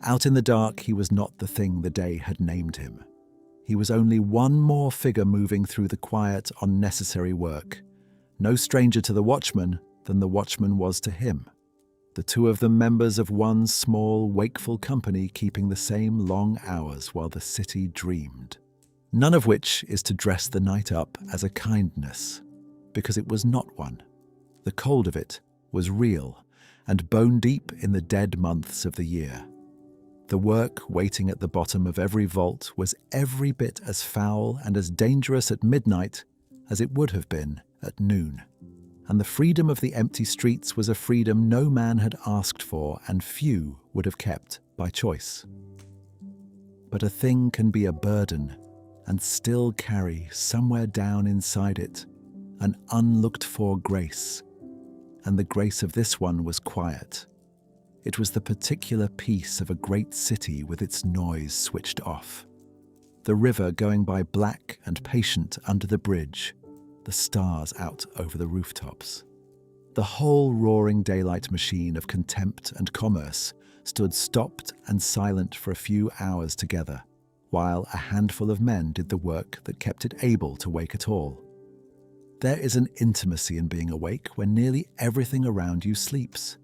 Out in the dark, he was not the thing the day had named him. He was only one more figure moving through the quiet, unnecessary work, no stranger to the watchman than the watchman was to him, the two of them members of one small, wakeful company keeping the same long hours while the city dreamed. None of which is to dress the night up as a kindness, because it was not one. The cold of it was real and bone deep in the dead months of the year. The work waiting at the bottom of every vault was every bit as foul and as dangerous at midnight as it would have been at noon. And the freedom of the empty streets was a freedom no man had asked for and few would have kept by choice. But a thing can be a burden and still carry somewhere down inside it an unlooked-for grace, and the grace of this one was quiet. It was the particular peace of a great city with its noise switched off. The river going by black and patient under the bridge, the stars out over the rooftops. The whole roaring daylight machine of contempt and commerce stood stopped and silent for a few hours together, while a handful of men did the work that kept it able to wake at all. There is an intimacy in being awake when nearly everything around you sleeps,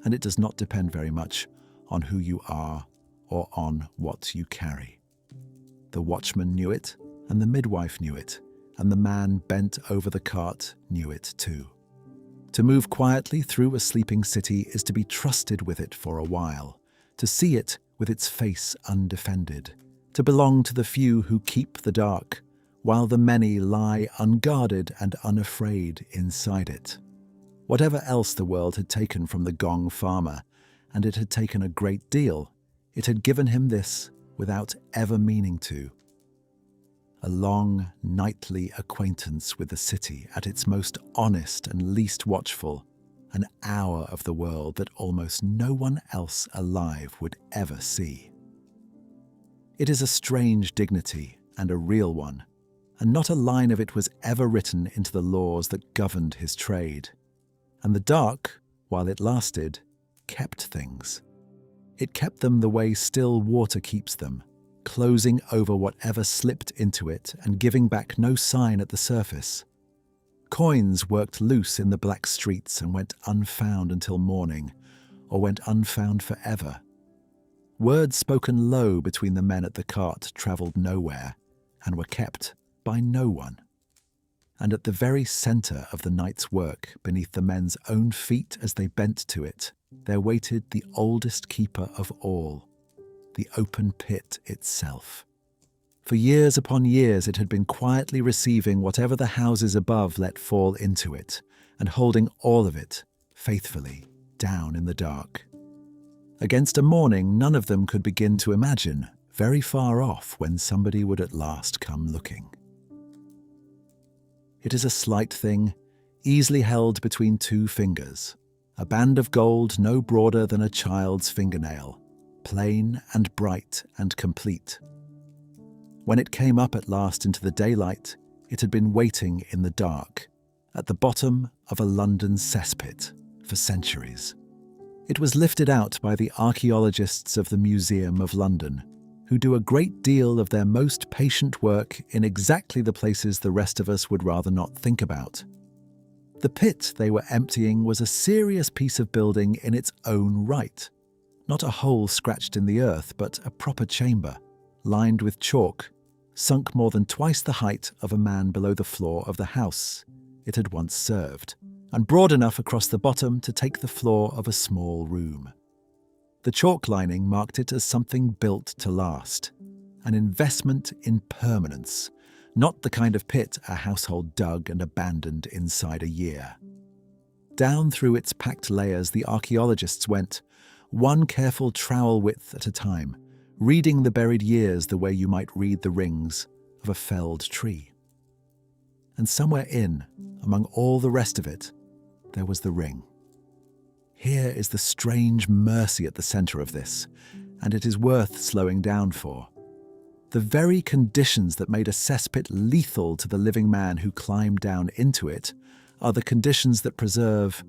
and it does not depend very much on who you are or on what you carry. The watchman knew it, and the midwife knew it, and the man bent over the cart knew it too. To move quietly through a sleeping city is to be trusted with it for a while, to see it with its face undefended, to belong to the few who keep the dark, while the many lie unguarded and unafraid inside it. Whatever else the world had taken from the Gong farmer, and it had taken a great deal, it had given him this without ever meaning to. A long, nightly acquaintance with the city at its most honest and least watchful, an hour of the world that almost no one else alive would ever see. It is a strange dignity and a real one, and not a line of it was ever written into the laws that governed his trade. And the dark, while it lasted, kept things. It kept them the way still water keeps them, closing over whatever slipped into it and giving back no sign at the surface. Coins worked loose in the black streets and went unfound until morning, or went unfound forever. Words spoken low between the men at the cart travelled nowhere and were kept by no one. And at the very centre of the night's work, beneath the men's own feet as they bent to it, there waited the oldest keeper of all, the open pit itself. For years upon years it had been quietly receiving whatever the houses above let fall into it, and holding all of it, faithfully, down in the dark. Against a morning none of them could begin to imagine, very far off, when somebody would at last come looking. It is a slight thing, easily held between two fingers, a band of gold no broader than a child's fingernail, plain and bright and complete. When it came up at last into the daylight, it had been waiting in the dark, at the bottom of a London cesspit, for centuries. It was lifted out by the archaeologists of the Museum of London, who do a great deal of their most patient work in exactly the places the rest of us would rather not think about. The pit they were emptying was a serious piece of building in its own right. Not a hole scratched in the earth, but a proper chamber, lined with chalk, sunk more than twice the height of a man below the floor of the house it had once served, and broad enough across the bottom to take the floor of a small room. The chalk lining marked it as something built to last, an investment in permanence, not the kind of pit a household dug and abandoned inside a year. Down through its packed layers the archaeologists went, one careful trowel width at a time, reading the buried years the way you might read the rings of a felled tree. And somewhere in, among all the rest of it, there was the ring. Here is the strange mercy at the centre of this, and it is worth slowing down for. The very conditions that made a cesspit lethal to the living man who climbed down into it are the conditions that preserve,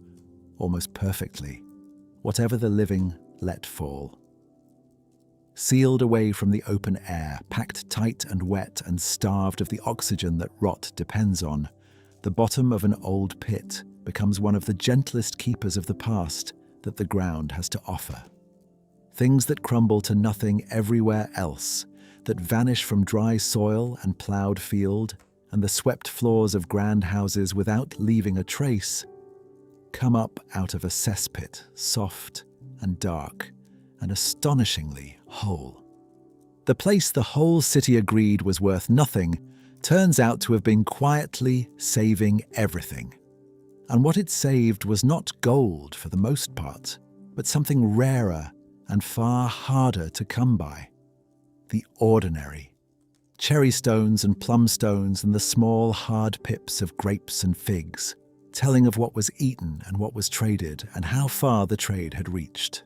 almost perfectly, whatever the living let fall. Sealed away from the open air, packed tight and wet and starved of the oxygen that rot depends on, the bottom of an old pit becomes one of the gentlest keepers of the past that the ground has to offer. Things that crumble to nothing everywhere else, that vanish from dry soil and ploughed field and the swept floors of grand houses without leaving a trace, come up out of a cesspit, soft and dark and astonishingly whole. The place the whole city agreed was worth nothing turns out to have been quietly saving everything. And what it saved was not gold for the most part, but something rarer and far harder to come by. The ordinary. Cherry stones and plum stones and the small hard pips of grapes and figs, telling of what was eaten and what was traded and how far the trade had reached.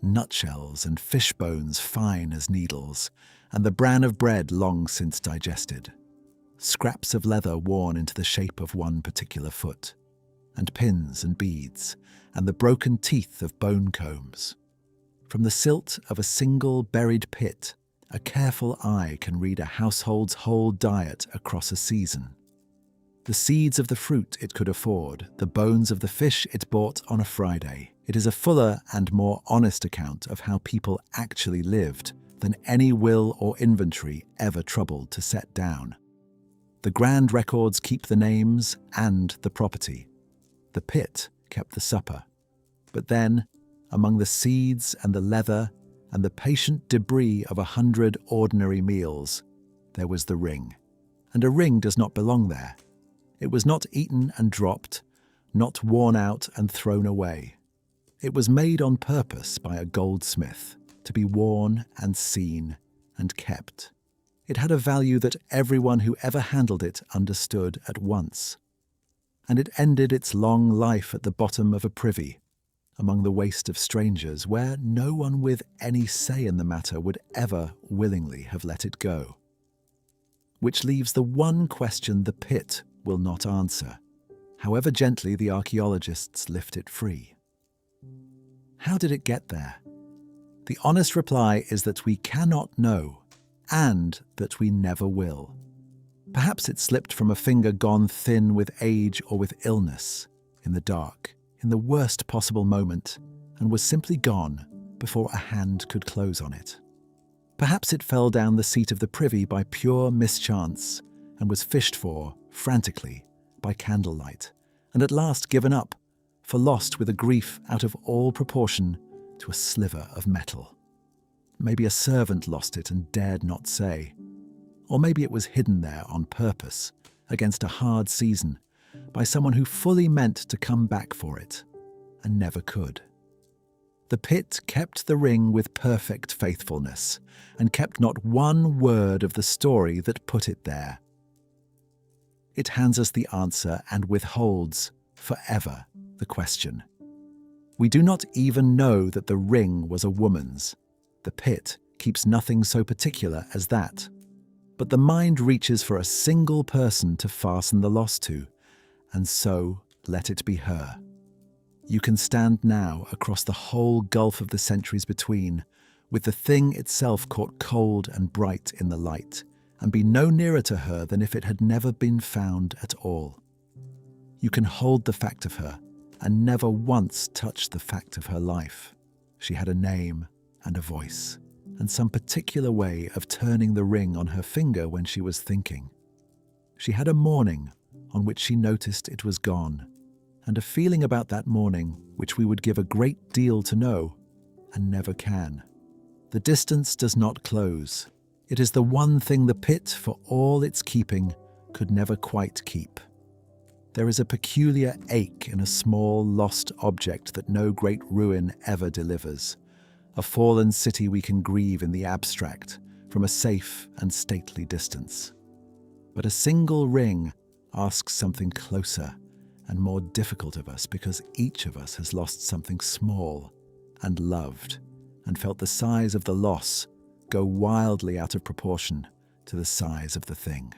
Nutshells and fish bones fine as needles, and the bran of bread long since digested. Scraps of leather worn into the shape of one particular foot, and pins and beads, and the broken teeth of bone combs. From the silt of a single buried pit, a careful eye can read a household's whole diet across a season. The seeds of the fruit it could afford, the bones of the fish it bought on a Friday. It is a fuller and more honest account of how people actually lived than any will or inventory ever troubled to set down. The grand records keep the names and the property. The pit kept the supper. But then, among the seeds and the leather and the patient debris of 100 ordinary meals, there was the ring. And a ring does not belong there. It was not eaten and dropped, not worn out and thrown away. It was made on purpose by a goldsmith to be worn and seen and kept. It had a value that everyone who ever handled it understood at once. And it ended its long life at the bottom of a privy, among the waste of strangers, where no one with any say in the matter would ever willingly have let it go. Which leaves the one question the pit will not answer, however gently the archaeologists lift it free. How did it get there? The honest reply is that we cannot know, and that we never will. Perhaps it slipped from a finger gone thin with age or with illness, in the dark, in the worst possible moment, and was simply gone before a hand could close on it. Perhaps it fell down the seat of the privy by pure mischance and was fished for, frantically, by candlelight, and at last given up, for lost with a grief out of all proportion to a sliver of metal. Maybe a servant lost it and dared not say. Or maybe it was hidden there on purpose, against a hard season, by someone who fully meant to come back for it, and never could. The pit kept the ring with perfect faithfulness, and kept not one word of the story that put it there. It hands us the answer and withholds, forever, the question. We do not even know that the ring was a woman's. The pit keeps nothing so particular as that. But the mind reaches for a single person to fasten the loss to, and so let it be her. You can stand now across the whole gulf of the centuries between, with the thing itself caught cold and bright in the light, and be no nearer to her than if it had never been found at all. You can hold the fact of her, and never once touch the fact of her life. She had a name and a voice, and some particular way of turning the ring on her finger when she was thinking. She had a morning on which she noticed it was gone, and a feeling about that morning which we would give a great deal to know, and never can. The distance does not close. It is the one thing the pit, for all its keeping, could never quite keep. There is a peculiar ache in a small, lost object that no great ruin ever delivers. A fallen city we can grieve in the abstract, from a safe and stately distance. But a single ring asks something closer and more difficult of us, because each of us has lost something small and loved, and felt the size of the loss go wildly out of proportion to the size of the thing.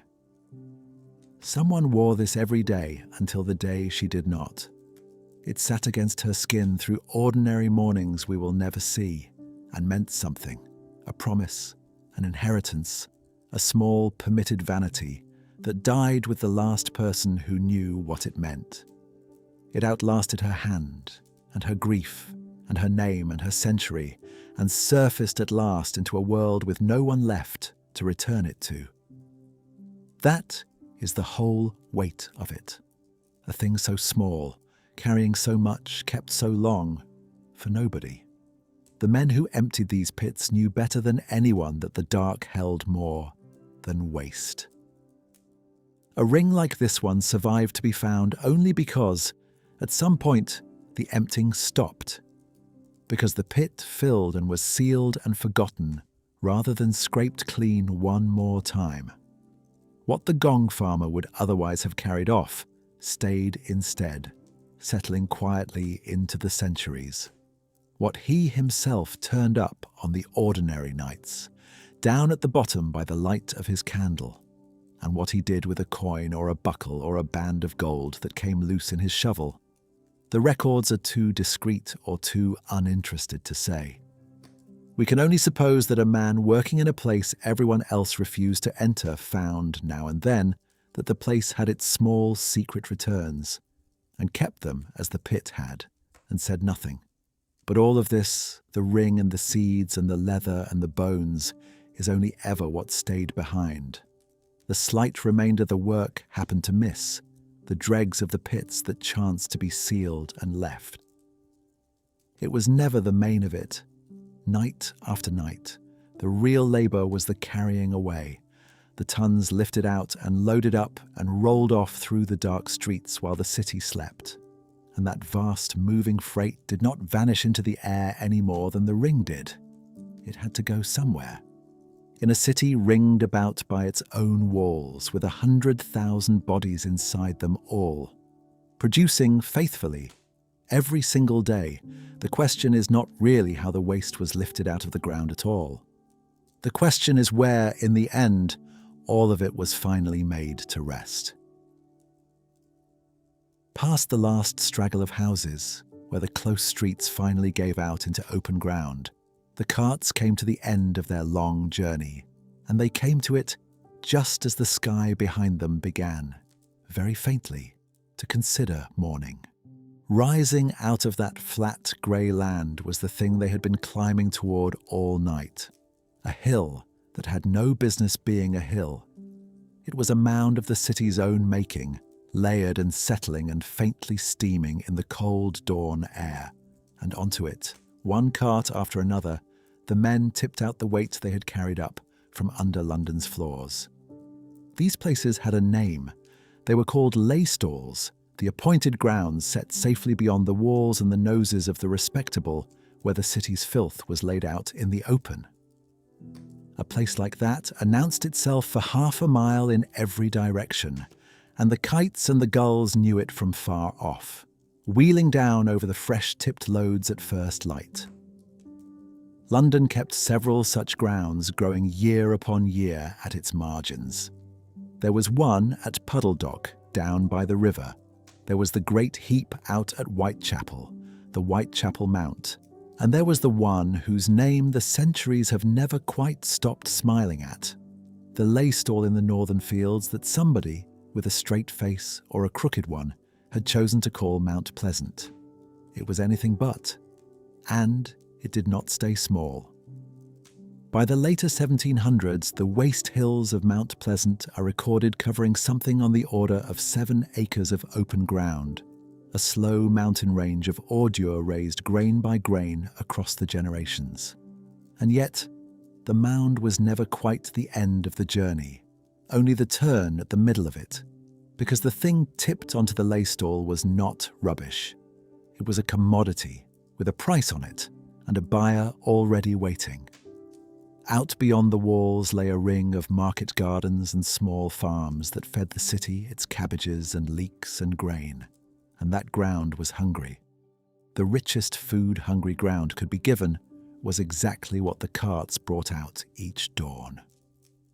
Someone wore this every day until the day she did not. It sat against her skin through ordinary mornings we will never see, and meant something, a promise, an inheritance, a small permitted vanity that died with the last person who knew what it meant. It outlasted her hand, and her grief, and her name, and her century, and surfaced at last into a world with no one left to return it to. That is the whole weight of it. A thing so small, carrying so much, kept so long, for nobody. The men who emptied these pits knew better than anyone that the dark held more than waste. A ring like this one survived to be found only because, at some point, the emptying stopped. Because the pit filled and was sealed and forgotten, rather than scraped clean one more time. What the Gong farmer would otherwise have carried off stayed instead, settling quietly into the centuries. What he himself turned up on the ordinary nights, down at the bottom by the light of his candle, and what he did with a coin or a buckle or a band of gold that came loose in his shovel, the records are too discreet or too uninterested to say. We can only suppose that a man working in a place everyone else refused to enter found, now and then, that the place had its small secret returns, and kept them as the pit had, and said nothing. But all of this, the ring and the seeds and the leather and the bones, is only ever what stayed behind. The slight remainder the work happened to miss, the dregs of the pits that chanced to be sealed and left. It was never the main of it. Night after night, the real labor was the carrying away, the tons lifted out and loaded up and rolled off through the dark streets while the city slept. And that vast moving freight did not vanish into the air any more than the ring did. It had to go somewhere. In a city ringed about by its own walls, with 100,000 bodies inside them all, producing faithfully every single day, the question is not really how the waste was lifted out of the ground at all. The question is where, in the end, all of it was finally made to rest. Past the last straggle of houses, where the close streets finally gave out into open ground, the carts came to the end of their long journey, and they came to it just as the sky behind them began, very faintly, to consider morning. Rising out of that flat grey land was the thing they had been climbing toward all night, a hill that had no business being a hill. It was a mound of the city's own making, layered and settling and faintly steaming in the cold dawn air, and onto it, one cart after another, the men tipped out the weight they had carried up from under London's floors. These places had a name. They were called lay stalls, the appointed grounds set safely beyond the walls and the noses of the respectable, where the city's filth was laid out in the open. A place like that announced itself for half a mile in every direction, and the kites and the gulls knew it from far off, wheeling down over the fresh-tipped loads at first light. London kept several such grounds growing year upon year at its margins. There was one at Puddledock, down by the river. There was the great heap out at Whitechapel, the Whitechapel Mount, and there was the one whose name the centuries have never quite stopped smiling at, the lay stall in the northern fields that somebody, with a straight face or a crooked one, had chosen to call Mount Pleasant. It was anything but, and it did not stay small. By the later 1700s, the waste hills of Mount Pleasant are recorded covering something on the order of 7 acres of open ground, a slow mountain range of ordure raised grain by grain across the generations. And yet, the mound was never quite the end of the journey, only the turn at the middle of it, because the thing tipped onto the lay stall was not rubbish. It was a commodity, with a price on it, and a buyer already waiting. Out beyond the walls lay a ring of market gardens and small farms that fed the city its cabbages and leeks and grain, and that ground was hungry. The richest food hungry ground could be given was exactly what the carts brought out each dawn.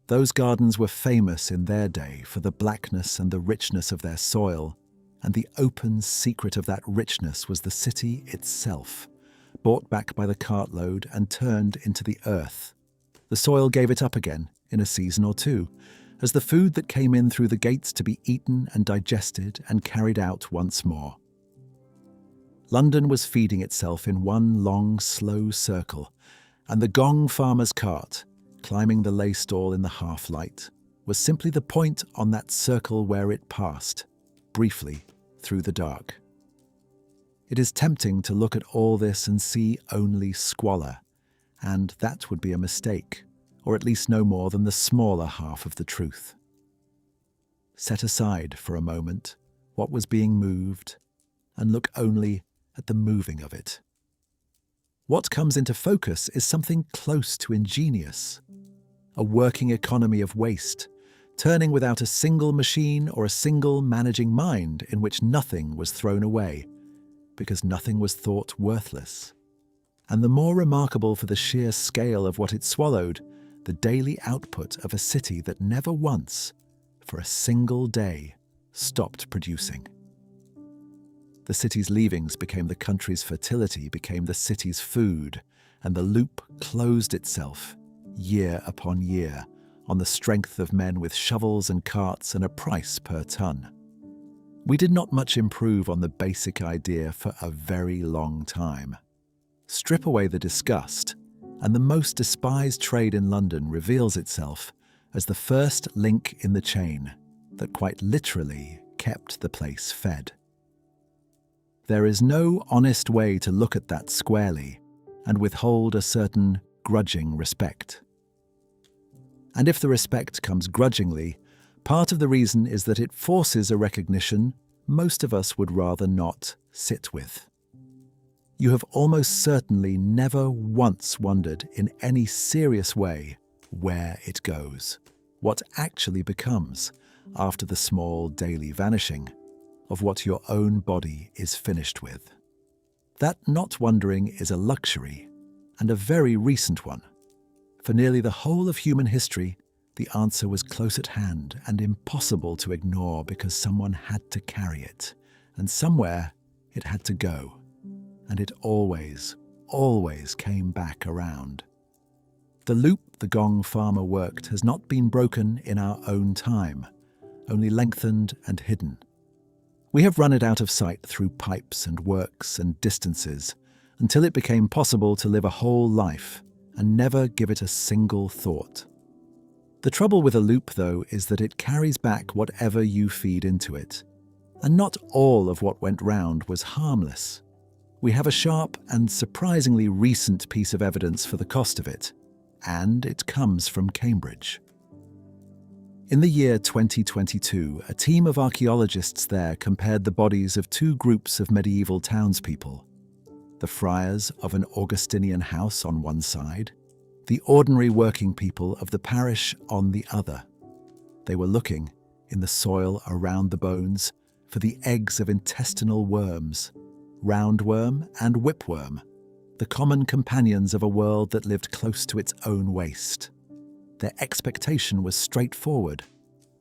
Those gardens were famous in their day for the blackness and the richness of their soil, and the open secret of that richness was the city itself, bought back by the cartload and turned into the earth. The soil gave it up again in a season or two, as the food that came in through the gates to be eaten and digested and carried out once more. London was feeding itself in one long, slow circle, and the Gong farmer's cart, climbing the lay stall in the half-light, was simply the point on that circle where it passed, briefly, through the dark. It is tempting to look at all this and see only squalor, and that would be a mistake, or at least no more than the smaller half of the truth. Set aside for a moment what was being moved, and look only at the moving of it. What comes into focus is something close to ingenious, a working economy of waste, turning without a single machine or a single managing mind in which nothing was thrown away, because nothing was thought worthless. And the more remarkable for the sheer scale of what it swallowed, the daily output of a city that never once, for a single day, stopped producing. The city's leavings became the country's fertility, became the city's food, and the loop closed itself, year upon year, on the strength of men with shovels and carts and a price per ton. We did not much improve on the basic idea for a very long time. Strip away the disgust, and the most despised trade in London reveals itself, as the first link in the chain that quite literally kept the place fed. There is no honest way to look at that squarely and withhold a certain grudging respect. And if the respect comes grudgingly, part of the reason is that it forces a recognition most of us would rather not sit with. You have almost certainly never once wondered in any serious way where it goes, what actually becomes after the small daily vanishing of what your own body is finished with. That not wondering is a luxury, and a very recent one. For nearly the whole of human history, the answer was close at hand and impossible to ignore because someone had to carry it, and somewhere it had to go. And it always, always came back around. The loop the Gong farmer worked has not been broken in our own time, only lengthened and hidden. We have run it out of sight through pipes and works and distances until it became possible to live a whole life and never give it a single thought. The trouble with a loop, though, is that it carries back whatever you feed into it. And not all of what went round was harmless. We have a sharp and surprisingly recent piece of evidence for the cost of it, and it comes from Cambridge. In the year 2022, a team of archaeologists there compared the bodies of two groups of medieval townspeople: the friars of an Augustinian house on one side, the ordinary working people of the parish on the other. They were looking, in the soil around the bones, for the eggs of intestinal worms, roundworm and whipworm, the common companions of a world that lived close to its own waste. Their expectation was straightforward.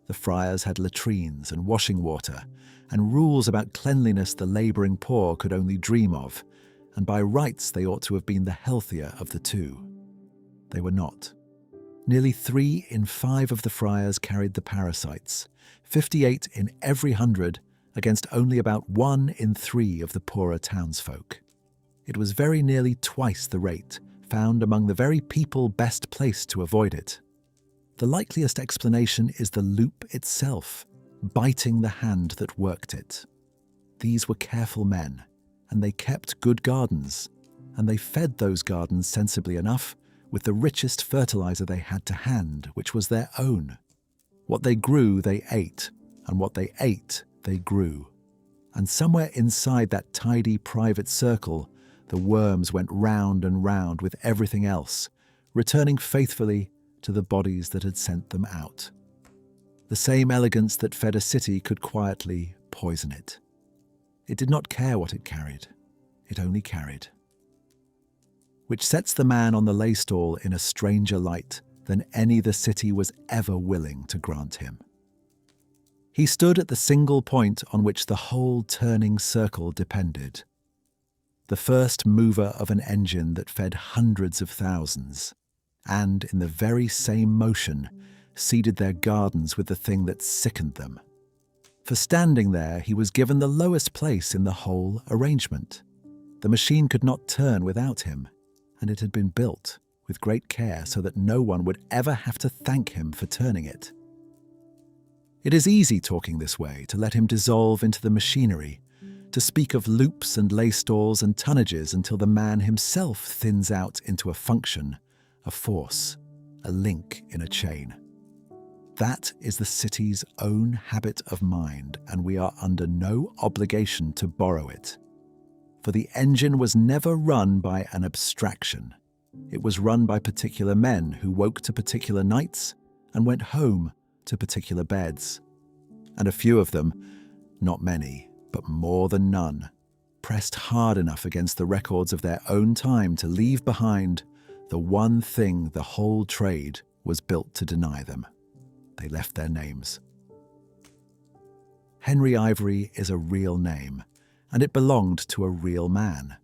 The friars had latrines and washing water, and rules about cleanliness the labouring poor could only dream of, and by rights they ought to have been the healthier of the two. They were not. Nearly 3 in 5 of the friars carried the parasites, 58 in every 100, against only about 1 in 3 of the poorer townsfolk. It was very nearly twice the rate found among the very people best placed to avoid it. The likeliest explanation is the loop itself, biting the hand that worked it. These were careful men, and they kept good gardens, and they fed those gardens sensibly enough with the richest fertilizer they had to hand, which was their own. What they grew, they ate, and what they ate, they grew. And somewhere inside that tidy private circle, the worms went round and round with everything else, returning faithfully to the bodies that had sent them out. The same elegance that fed a city could quietly poison it. It did not care what it carried. It only carried. Which sets the man on the lay stall in a stranger light than any the city was ever willing to grant him. He stood at the single point on which the whole turning circle depended. The first mover of an engine that fed hundreds of thousands, and in the very same motion seeded their gardens with the thing that sickened them. For standing there, he was given the lowest place in the whole arrangement. The machine could not turn without him, and it had been built with great care so that no one would ever have to thank him for turning it. It is easy talking this way to let him dissolve into the machinery, to speak of loops and lay stalls and tonnages until the man himself thins out into a function, a force, a link in a chain. That is the city's own habit of mind, and we are under no obligation to borrow it. For the engine was never run by an abstraction. It was run by particular men who woke to particular nights and went home to particular beds. And a few of them, not many, but more than none, pressed hard enough against the records of their own time to leave behind the one thing the whole trade was built to deny them. They left their names. Henry Ivory is a real name, and it belonged to a real man.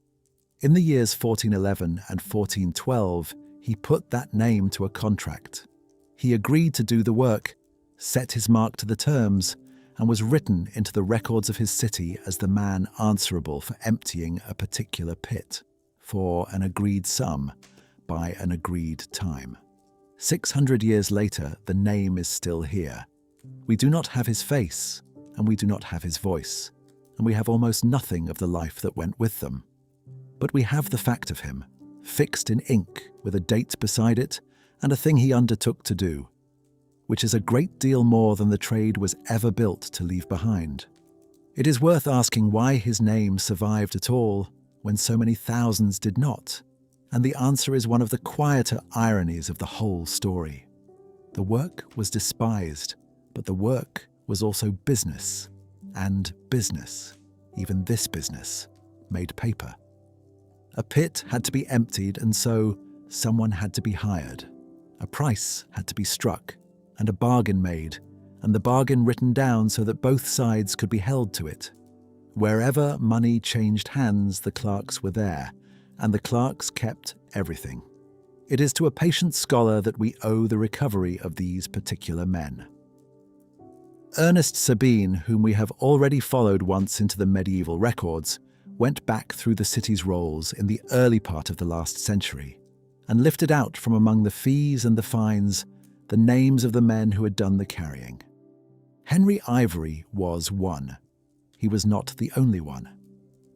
In the years 1411 and 1412, he put that name to a contract. He agreed to do the work, set his mark to the terms, and was written into the records of his city as the man answerable for emptying a particular pit, for an agreed sum, by an agreed time. 600 years later, the name is still here. We do not have his face, and we do not have his voice, and we have almost nothing of the life that went with them. But we have the fact of him, fixed in ink with a date beside it and a thing he undertook to do, which is a great deal more than the trade was ever built to leave behind. It is worth asking why his name survived at all when so many thousands did not, and the answer is one of the quieter ironies of the whole story. The work was despised, but the work was also business, and business, even this business, made paper. A pit had to be emptied, and so someone had to be hired. A price had to be struck, and a bargain made, and the bargain written down so that both sides could be held to it. Wherever money changed hands, the clerks were there, and the clerks kept everything. It is to a patient scholar that we owe the recovery of these particular men. Ernest Sabine, whom we have already followed once into the medieval records, went back through the city's rolls in the early part of the last century and lifted out from among the fees and the fines the names of the men who had done the carrying. Henry Ivory was one. He was not the only one.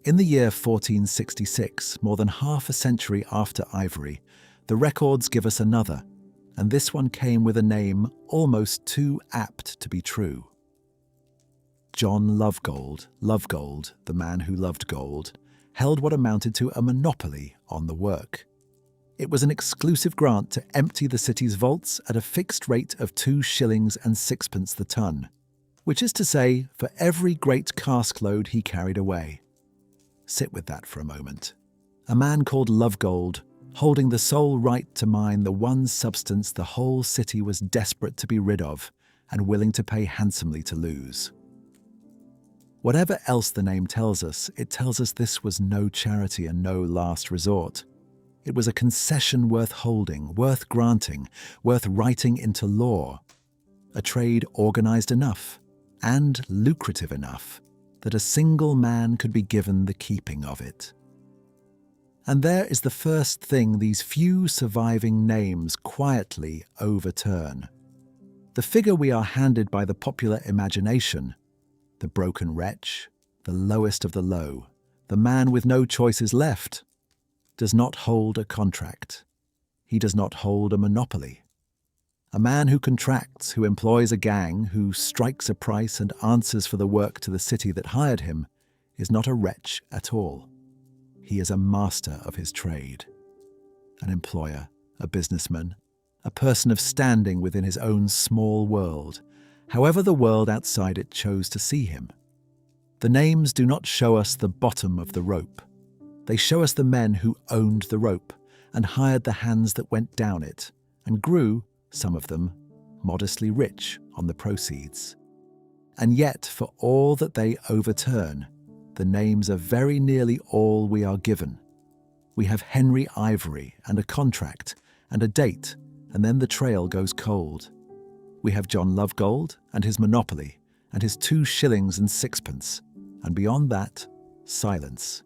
In the year 1466, more than half a century after Ivory, the records give us another, and this one came with a name almost too apt to be true. John Lovegold, the man who loved gold, held what amounted to a monopoly on the work. It was an exclusive grant to empty the city's vaults at a fixed rate of 2 shillings and 6pence the ton, which is to say, for every great cask load he carried away. Sit with that for a moment. A man called Lovegold, holding the sole right to mine the one substance the whole city was desperate to be rid of and willing to pay handsomely to lose. Whatever else the name tells us, it tells us this was no charity and no last resort. It was a concession worth holding, worth granting, worth writing into law. A trade organized enough and lucrative enough that a single man could be given the keeping of it. And there is the first thing these few surviving names quietly overturn. The figure we are handed by the popular imagination, the broken wretch, the lowest of the low, the man with no choices left, does not hold a contract. He does not hold a monopoly. A man who contracts, who employs a gang, who strikes a price and answers for the work to the city that hired him, is not a wretch at all. He is a master of his trade. An employer, a businessman, a person of standing within his own small world, however the world outside it chose to see him. The names do not show us the bottom of the rope. They show us the men who owned the rope and hired the hands that went down it and grew, some of them, modestly rich on the proceeds. And yet, for all that they overturn, the names are very nearly all we are given. We have Henry Ivory and a contract and a date, and then the trail goes cold. We have John Lovegold and his monopoly and his 2 shillings and 6pence, and beyond that, silence.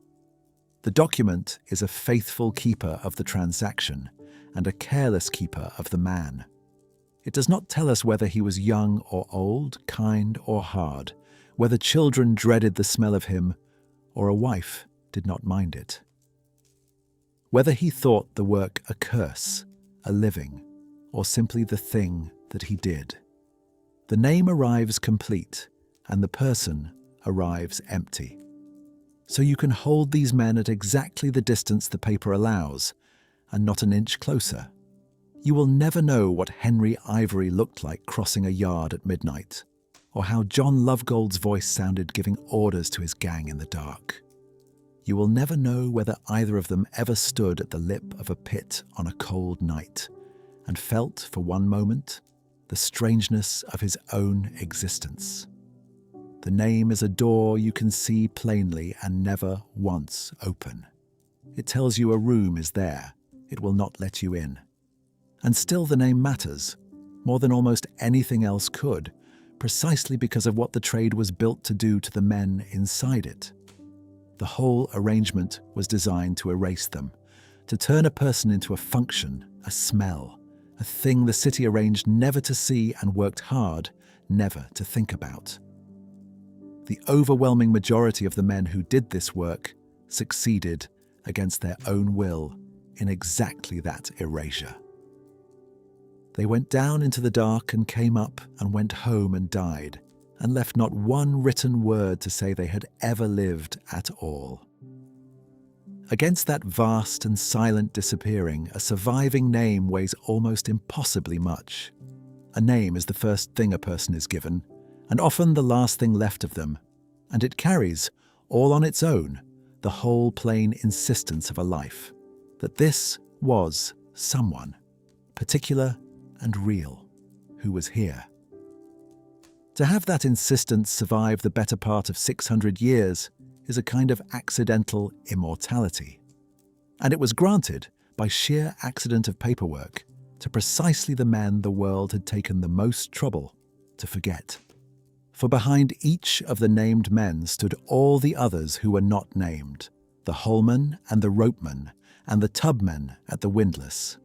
The document is a faithful keeper of the transaction and a careless keeper of the man. It does not tell us whether he was young or old, kind or hard, whether children dreaded the smell of him or a wife did not mind it. Whether he thought the work a curse, a living, or simply the thing that he did. The name arrives complete and the person arrives empty. So you can hold these men at exactly the distance the paper allows, and not an inch closer. You will never know what Henry Ivory looked like crossing a yard at midnight, or how John Lovegold's voice sounded giving orders to his gang in the dark. You will never know whether either of them ever stood at the lip of a pit on a cold night, and felt for one moment the strangeness of his own existence. The name is a door you can see plainly and never once open. It tells you a room is there. It will not let you in. And still the name matters, more than almost anything else could, precisely because of what the trade was built to do to the men inside it. The whole arrangement was designed to erase them, to turn a person into a function, a smell, a thing the city arranged never to see and worked hard never to think about. The overwhelming majority of the men who did this work succeeded against their own will in exactly that erasure. They went down into the dark and came up and went home and died, and left not one written word to say they had ever lived at all. Against that vast and silent disappearing, a surviving name weighs almost impossibly much. A name is the first thing a person is given, and often the last thing left of them, and it carries, all on its own, the whole plain insistence of a life, that this was someone, particular and real, who was here. To have that insistence survive the better part of 600 years is a kind of accidental immortality. And it was granted, by sheer accident of paperwork, to precisely the men the world had taken the most trouble to forget. For behind each of the named men stood all the others who were not named, the holemen and the ropemen and the tubmen at the windlass.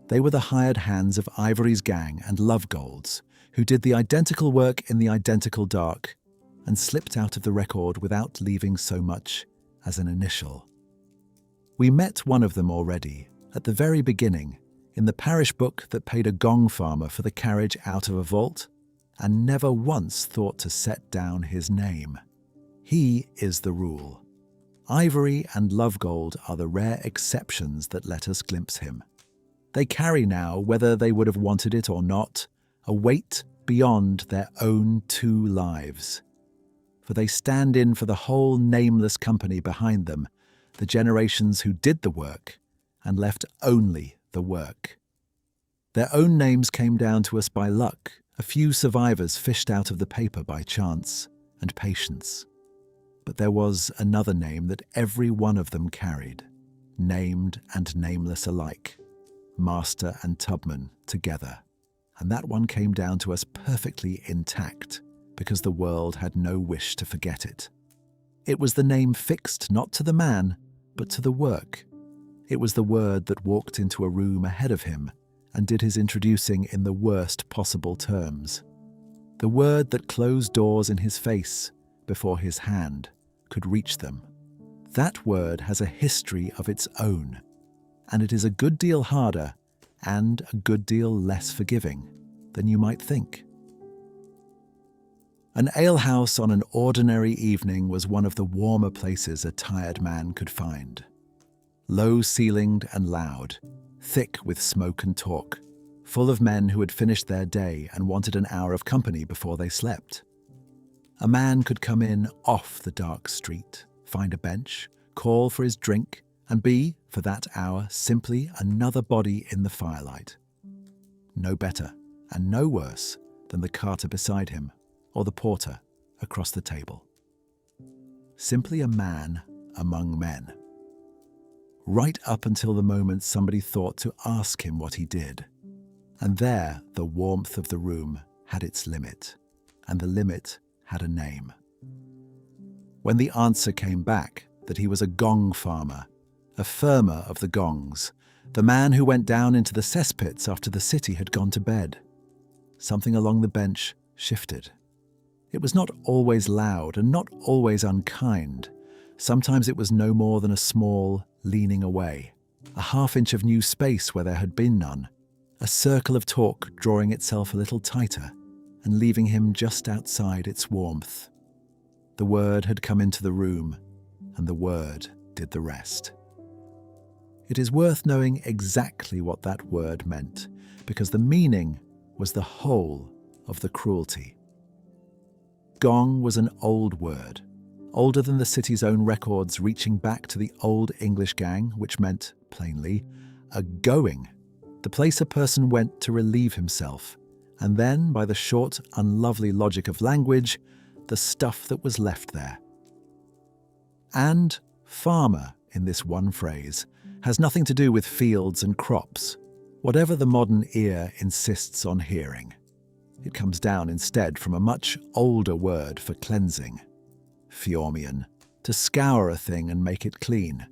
They were the hired hands of Ivory's gang and Lovegold's, who did the identical work in the identical dark and slipped out of the record without leaving so much as an initial. We met one of them already, at the very beginning, in the parish book that paid a Gong farmer for the carriage out of a vault, and never once thought to set down his name. He is the rule. Ivory and Lovegold are the rare exceptions that let us glimpse him. They carry now, whether they would have wanted it or not, a weight beyond their own two lives. For they stand in for the whole nameless company behind them, the generations who did the work and left only the work. Their own names came down to us by luck, a few survivors fished out of the paper by chance and patience. But there was another name that every one of them carried, named and nameless alike, master and tubman together. And that one came down to us perfectly intact, because the world had no wish to forget it. It was the name fixed not to the man, but to the work. It was the word that walked into a room ahead of him and did his introducing in the worst possible terms. The word that closed doors in his face before his hand could reach them. That word has a history of its own, and it is a good deal harder and a good deal less forgiving than you might think. An alehouse on an ordinary evening was one of the warmer places a tired man could find. Low-ceilinged and loud, thick with smoke and talk, full of men who had finished their day and wanted an hour of company before they slept. A man could come in off the dark street, find a bench, call for his drink, and be, for that hour, simply another body in the firelight. No better and no worse than the carter beside him or the porter across the table. Simply a man among men. Right up until the moment somebody thought to ask him what he did. And there the warmth of the room had its limit, and the limit had a name. When the answer came back that he was a Gong farmer, a firmer of the gongs, the man who went down into the cesspits after the city had gone to bed, something along the bench shifted. It was not always loud and not always unkind. Sometimes it was no more than a small leaning away, a half-inch of new space where there had been none, a circle of talk drawing itself a little tighter and leaving him just outside its warmth. The word had come into the room, and the word did the rest. It is worth knowing exactly what that word meant, because the meaning was the whole of the cruelty. Gong was an old word, older than the city's own records, reaching back to the old English gang, which meant, plainly, a going, the place a person went to relieve himself, and then, by the short, unlovely logic of language, the stuff that was left there. And farmer, in this one phrase, has nothing to do with fields and crops, whatever the modern ear insists on hearing. It comes down instead from a much older word for cleansing, Fiormian, to scour a thing and make it clean.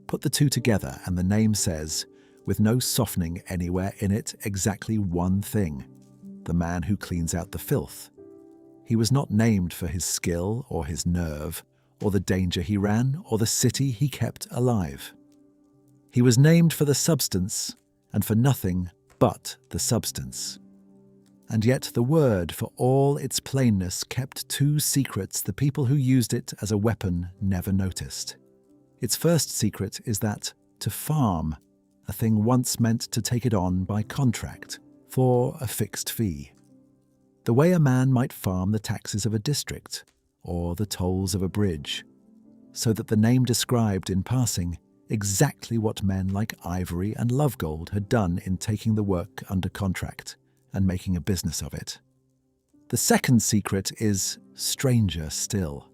Put the two together and the name says, with no softening anywhere in it, exactly one thing: the man who cleans out the filth. He was not named for his skill or his nerve, or the danger he ran, or the city he kept alive. He was named for the substance, and for nothing but the substance. And yet the word, for all its plainness, kept two secrets the people who used it as a weapon never noticed. Its first secret is that to farm, a thing once meant to take it on by contract, for a fixed fee. The way a man might farm the taxes of a district, or the tolls of a bridge, so that the name described in passing exactly what men like Ivory and Lovegold had done in taking the work under contract and making a business of it. The second secret is stranger still.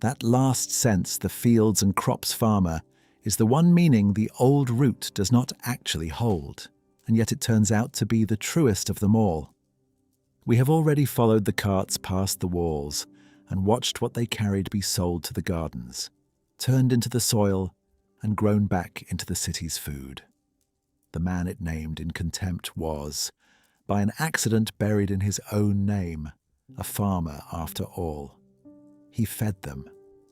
That last sense, the fields and crops farmer, is the one meaning the old root does not actually hold, and yet it turns out to be the truest of them all. We have already followed the carts past the walls and watched what they carried be sold to the gardens, turned into the soil, and grown back into the city's food. The man it named in contempt was, by an accident buried in his own name, a farmer after all. He fed them,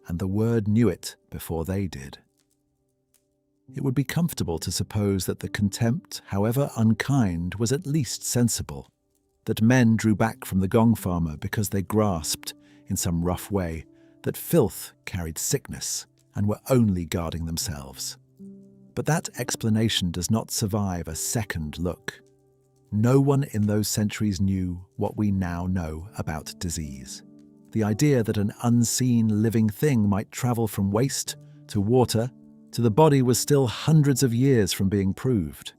and the word knew it before they did. It would be comfortable to suppose that the contempt, however unkind, was at least sensible, that men drew back from the Gong farmer because they grasped, in some rough way, that filth carried sickness and were only guarding themselves. But that explanation does not survive a second look. No one in those centuries knew what we now know about disease. The idea that an unseen living thing might travel from waste to water to the body was still hundreds of years from being proved.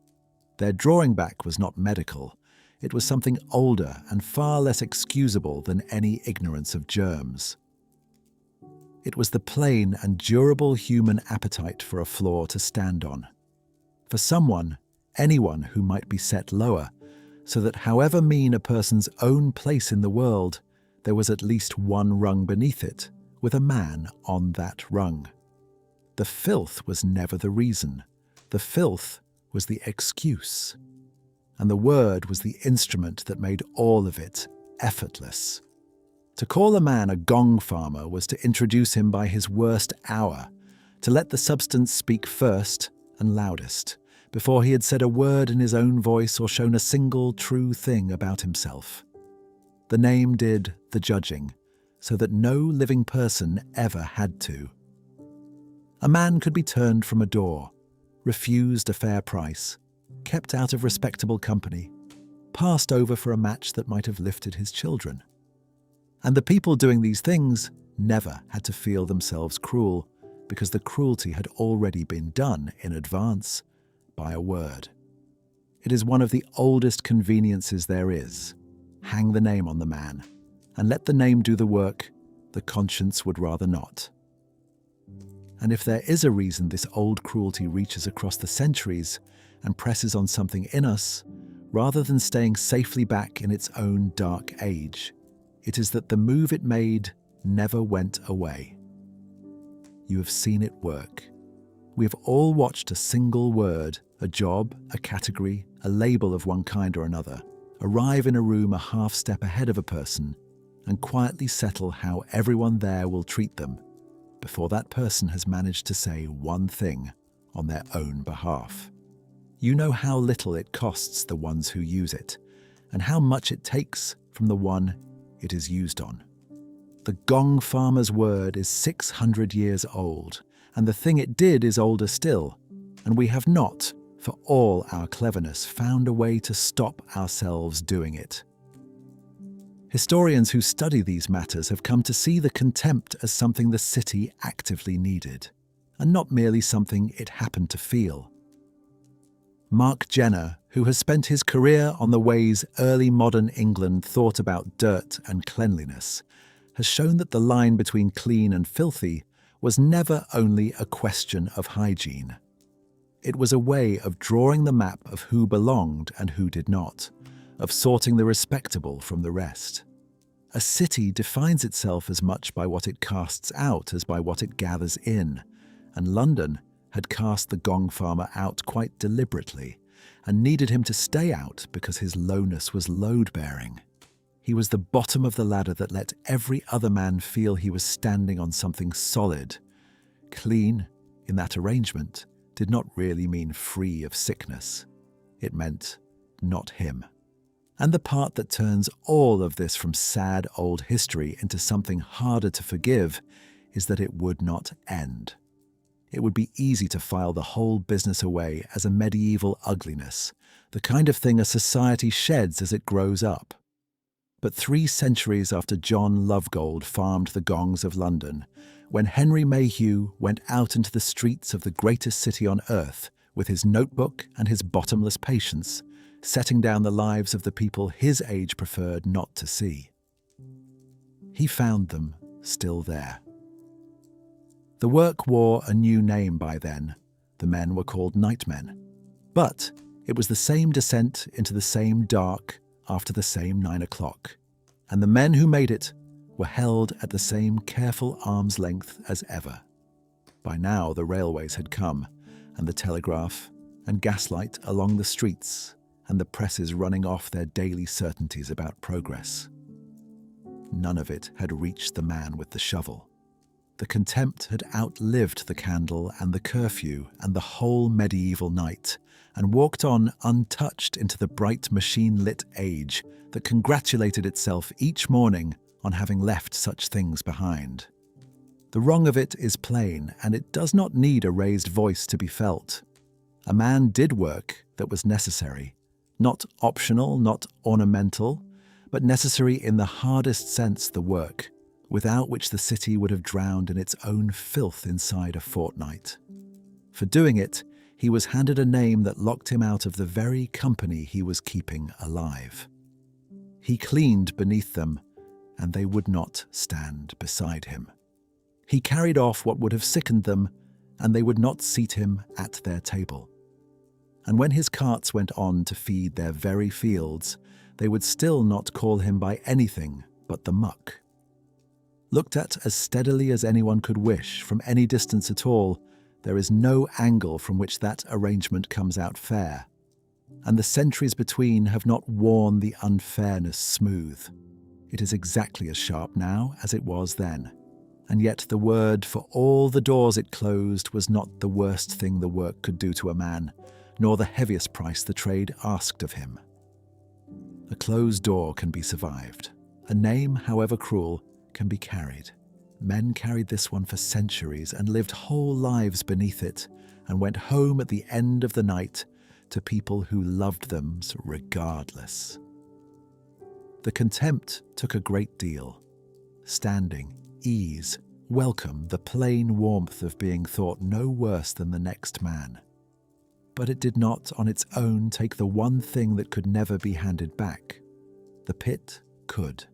Their drawing back was not medical. It was something older and far less excusable than any ignorance of germs. It was the plain and durable human appetite for a floor to stand on. For someone, anyone who might be set lower, so that however mean a person's own place in the world, there was at least one rung beneath it, with a man on that rung. The filth was never the reason. The filth was the excuse. And the word was the instrument that made all of it effortless. To call a man a Gong farmer was to introduce him by his worst hour, to let the substance speak first and loudest, before he had said a word in his own voice or shown a single true thing about himself. The name did the judging, so that no living person ever had to. A man could be turned from a door, refused a fair price, kept out of respectable company, passed over for a match that might have lifted his children. And the people doing these things never had to feel themselves cruel, because the cruelty had already been done in advance by a word. It is one of the oldest conveniences there is. Hang the name on the man, and let the name do the work the conscience would rather not. And if there is a reason this old cruelty reaches across the centuries and presses on something in us, rather than staying safely back in its own dark age, it is that the move it made never went away. You have seen it work. We have all watched a single word, a job, a category, a label of one kind or another, arrive in a room a half step ahead of a person and quietly settle how everyone there will treat them before that person has managed to say one thing on their own behalf. You know how little it costs the ones who use it, and how much it takes from the one it is used on. The Gong farmer's word is 600 years old, and the thing it did is older still, and we have not, for all our cleverness, found a way to stop ourselves doing it. Historians who study these matters have come to see the contempt as something the city actively needed, and not merely something it happened to feel. Mark Jenner, who has spent his career on the ways early modern England thought about dirt and cleanliness, has shown that the line between clean and filthy was never only a question of hygiene. It was a way of drawing the map of who belonged and who did not, of sorting the respectable from the rest. A city defines itself as much by what it casts out as by what it gathers in, and London, had cast the Gong farmer out quite deliberately and needed him to stay out because his lowness was load-bearing. He was the bottom of the ladder that let every other man feel he was standing on something solid. Clean, in that arrangement, did not really mean free of sickness. It meant not him. And the part that turns all of this from sad old history into something harder to forgive is that it would not end. It would be easy to file the whole business away as a medieval ugliness, the kind of thing a society sheds as it grows up. But 3 centuries after John Lovegold farmed the Gongs of London, when Henry Mayhew went out into the streets of the greatest city on earth with his notebook and his bottomless patience, setting down the lives of the people his age preferred not to see, he found them still there. The work wore a new name by then. The men were called nightmen. But it was the same descent into the same dark after the same 9 o'clock, and the men who made it were held at the same careful arm's length as ever. By now the railways had come, and the telegraph, and gaslight along the streets, and the presses running off their daily certainties about progress. None of it had reached the man with the shovel. The contempt had outlived the candle and the curfew and the whole medieval night, and walked on untouched into the bright machine-lit age that congratulated itself each morning on having left such things behind. The wrong of it is plain, and it does not need a raised voice to be felt. A man did work that was necessary, not optional, not ornamental, but necessary in the hardest sense, the work, without which the city would have drowned in its own filth inside a fortnight. For doing it, he was handed a name that locked him out of the very company he was keeping alive. He cleaned beneath them, and they would not stand beside him. He carried off what would have sickened them, and they would not seat him at their table. And when his carts went on to feed their very fields, they would still not call him by anything but the muck. Looked at as steadily as anyone could wish, from any distance at all, there is no angle from which that arrangement comes out fair, and the centuries between have not worn the unfairness smooth. It is exactly as sharp now as it was then, and yet the word for all the doors it closed was not the worst thing the work could do to a man, nor the heaviest price the trade asked of him. A closed door can be survived. A name, however cruel, can be carried. Men carried this one for centuries and lived whole lives beneath it, and went home at the end of the night to people who loved them regardless. The contempt took a great deal. Standing, ease, welcome, the plain warmth of being thought no worse than the next man. But it did not on its own take the one thing that could never be handed back. The pit could.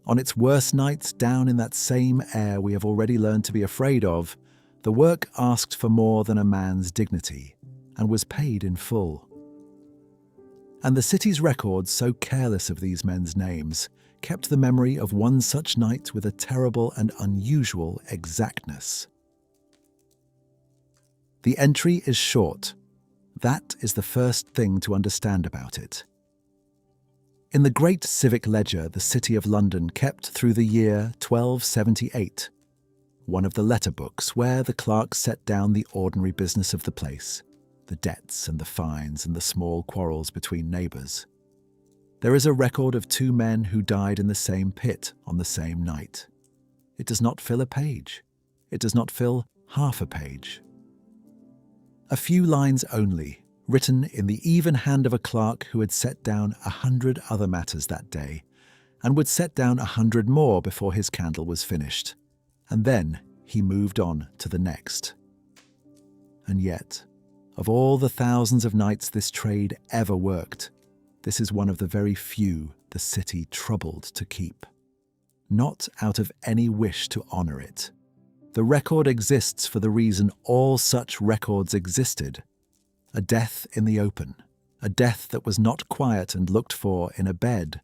On its worst nights, down in that same air we have already learned to be afraid of, the work asked for more than a man's dignity, and was paid in full. And the city's records, so careless of these men's names, kept the memory of one such night with a terrible and unusual exactness. The entry is short. That is the first thing to understand about it. In the great civic ledger the City of London kept through the year 1278, one of the letter books where the clerks set down the ordinary business of the place, the debts and the fines and the small quarrels between neighbours, there is a record of 2 men who died in the same pit on the same night. It does not fill a page. It does not fill half a page. A few lines only, written in the even hand of a clerk who had set down 100 other matters that day, and would set down 100 more before his candle was finished, and then he moved on to the next. And yet, of all the thousands of nights this trade ever worked, this is one of the very few the city troubled to keep. Not out of any wish to honour it. The record exists for the reason all such records existed. A death in the open, a death that was not quiet and looked for in a bed,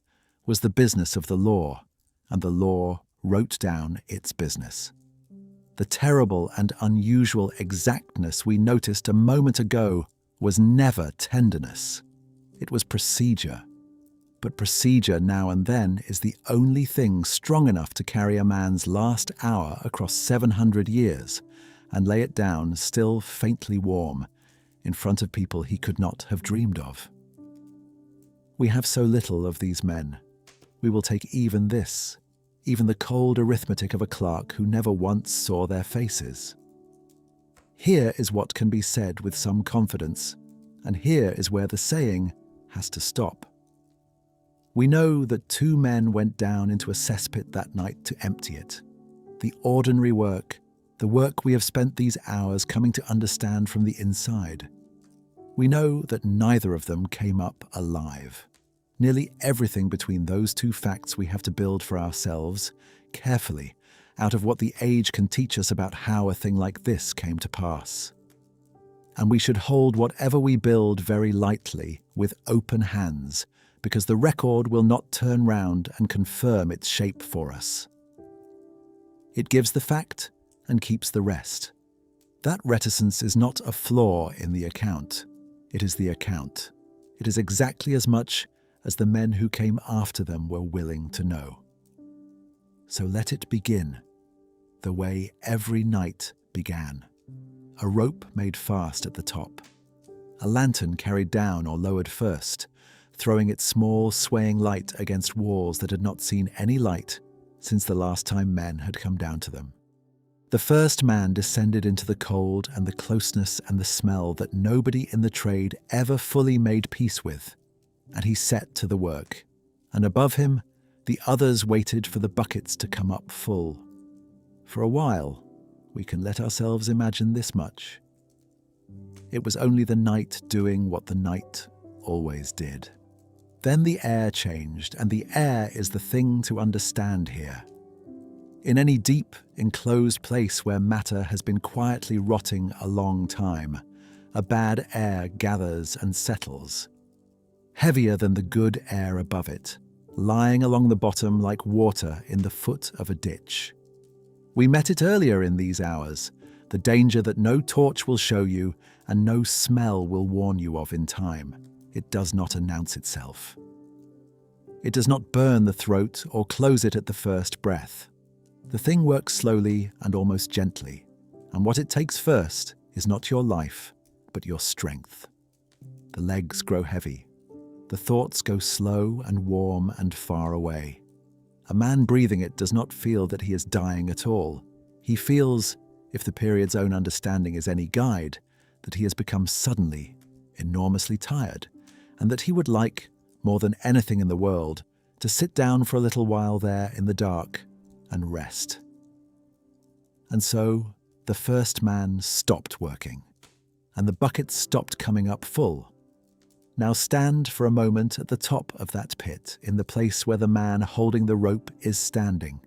was the business of the law, and the law wrote down its business. The terrible and unusual exactness we noticed a moment ago was never tenderness. It was procedure. But procedure now and then is the only thing strong enough to carry a man's last hour across 700 years and lay it down still faintly warm in front of people he could not have dreamed of. We have so little of these men. We will take even this, even the cold arithmetic of a clerk who never once saw their faces. Here is what can be said with some confidence, and here is where the saying has to stop. We know that 2 men went down into a cesspit that night to empty it. The ordinary work, the work we have spent these hours coming to understand from the inside. We know that neither of them came up alive. Nearly everything between those 2 facts we have to build for ourselves, carefully, out of what the age can teach us about how a thing like this came to pass. And we should hold whatever we build very lightly, with open hands, because the record will not turn round and confirm its shape for us. It gives the fact and keeps the rest. That reticence is not a flaw in the account. It is the account. It is exactly as much as the men who came after them were willing to know. So let it begin, the way every night began. A rope made fast at the top. A lantern carried down or lowered first, throwing its small, swaying light against walls that had not seen any light since the last time men had come down to them. The first man descended into the cold and the closeness and the smell that nobody in the trade ever fully made peace with, and he set to the work, and above him the others waited for the buckets to come up full. For a while, we can let ourselves imagine this much. It was only the night doing what the night always did. Then the air changed, and the air is the thing to understand here. In any deep, enclosed place where matter has been quietly rotting a long time, a bad air gathers and settles, heavier than the good air above it, lying along the bottom like water in the foot of a ditch. We met it earlier in these hours, the danger that no torch will show you and no smell will warn you of in time. It does not announce itself. It does not burn the throat or close it at the first breath. The thing works slowly and almost gently, and what it takes first is not your life, but your strength. The legs grow heavy. The thoughts go slow and warm and far away. A man breathing it does not feel that he is dying at all. He feels, if the period's own understanding is any guide, that he has become suddenly enormously tired, and that he would like, more than anything in the world, to sit down for a little while there in the dark and rest. And so the first man stopped working, and the buckets stopped coming up full. Now stand for a moment at the top of that pit, in the place where the man holding the rope is standing.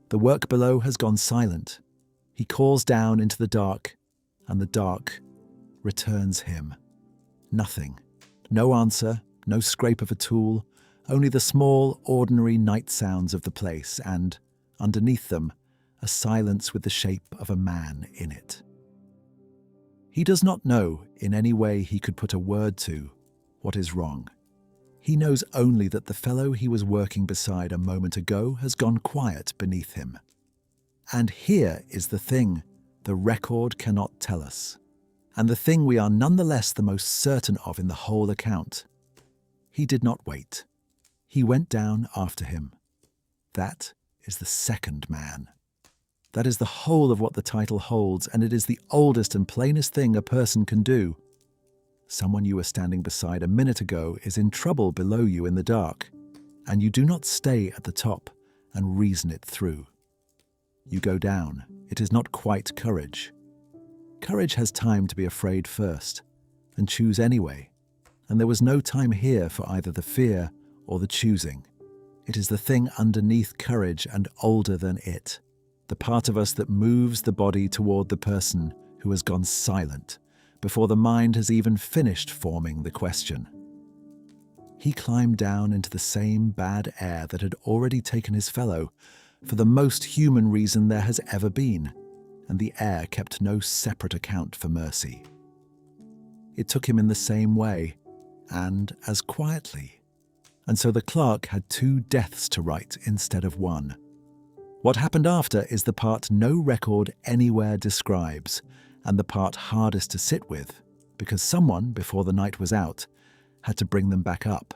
The work below has gone silent. He calls down into the dark, and the dark returns him. Nothing. No answer, no scrape of a tool, only the small, ordinary night sounds of the place, and, underneath them, a silence with the shape of a man in it. He does not know, in any way he could put a word to, what is wrong. He knows only that the fellow he was working beside a moment ago has gone quiet beneath him. And here is the thing the record cannot tell us, and the thing we are nonetheless the most certain of in the whole account. He did not wait. He went down after him. That is the second man. That is the whole of what the title holds, and it is the oldest and plainest thing a person can do. Someone you were standing beside a minute ago is in trouble below you in the dark, and you do not stay at the top and reason it through. You go down. It is not quite courage. Courage has time to be afraid first, and choose anyway, and there was no time here for either the fear or the choosing. It is the thing underneath courage and older than it, the part of us that moves the body toward the person who has gone silent before the mind has even finished forming the question. He climbed down into the same bad air that had already taken his fellow, for the most human reason there has ever been. and the heir kept no separate account for mercy. It took him in the same way, and as quietly. And so the clerk had 2 deaths to write instead of 1. What happened after is the part no record anywhere describes, and the part hardest to sit with, because someone, before the night was out, had to bring them back up.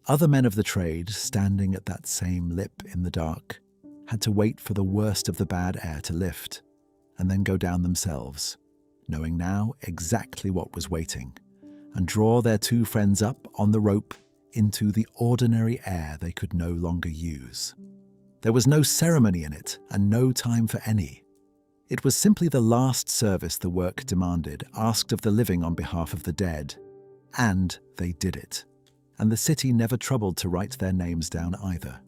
Other men of the trade, standing at that same lip in the dark, had to wait for the worst of the bad air to lift, and then go down themselves, knowing now exactly what was waiting, and draw their 2 friends up on the rope into the ordinary air they could no longer use. There was no ceremony in it, and no time for any. It was simply the last service the work demanded, asked of the living on behalf of the dead. And they did it. And the city never troubled to write their names down either.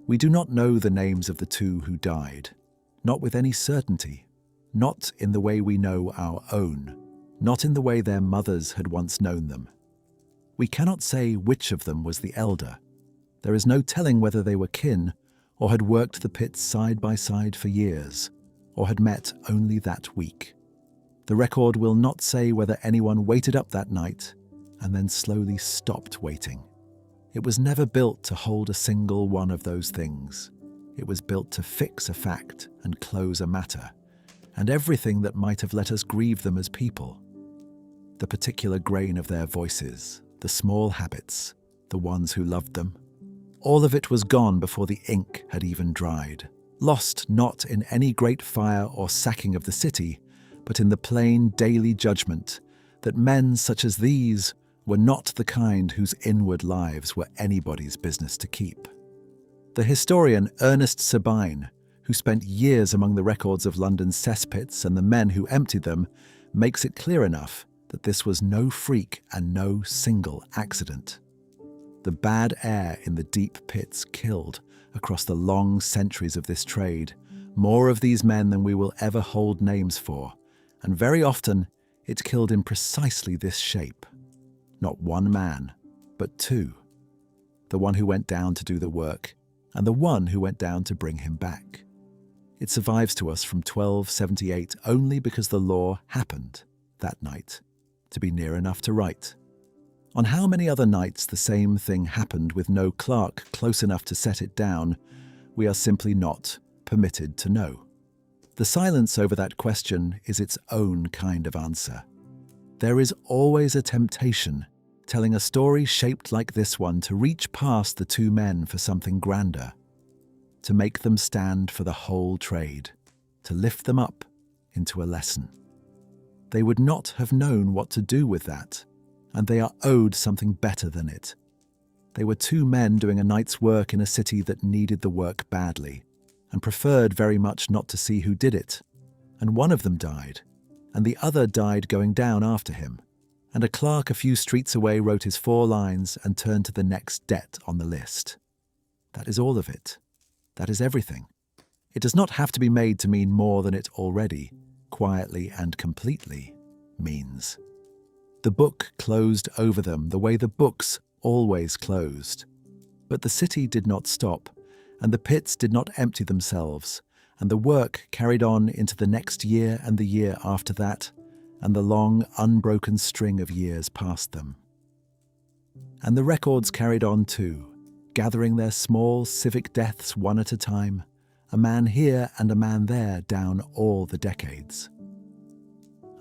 We do not know the names of the 2 who died, not with any certainty, not in the way we know our own, not in the way their mothers had once known them. We cannot say which of them was the elder. There is no telling whether they were kin, or had worked the pits side by side for years, or had met only that week. The record will not say whether anyone waited up that night and then slowly stopped waiting. It was never built to hold a single one of those things. It was built to fix a fact and close a matter, and everything that might have let us grieve them as people. The particular grain of their voices, the small habits, the ones who loved them, all of it was gone before the ink had even dried, lost not in any great fire or sacking of the city, but in the plain daily judgment that men such as these were not the kind whose inward lives were anybody's business to keep. The historian Ernest Sabine, who spent years among the records of London's cesspits and the men who emptied them, makes it clear enough that this was no freak and no single accident. The bad air in the deep pits killed, across the long centuries of this trade, more of these men than we will ever hold names for, and very often it killed in precisely this shape. Not 1 man, but 2. The one who went down to do the work, and the one who went down to bring him back. It survives to us from 1278 only because the law happened, that night, to be near enough to write. On how many other nights the same thing happened with no clerk close enough to set it down, we are simply not permitted to know. The silence over that question is its own kind of answer. There is always a temptation, telling a story shaped like this one, to reach past the 2 men for something grander, to make them stand for the whole trade, to lift them up into a lesson. They would not have known what to do with that, and they are owed something better than it. They were 2 men doing a night's work in a city that needed the work badly, and preferred very much not to see who did it, and one of them died, and the other died going down after him, and a clerk a few streets away wrote his 4 lines and turned to the next debt on the list. That is all of it. That is everything. It does not have to be made to mean more than it already, quietly and completely, means. The book closed over them the way the books always closed. But the city did not stop, and the pits did not empty themselves, and the work carried on into the next year and the year after that, and the long, unbroken string of years past them. And the records carried on too, gathering their small civic deaths one at a time, a man here and a man there down all the decades,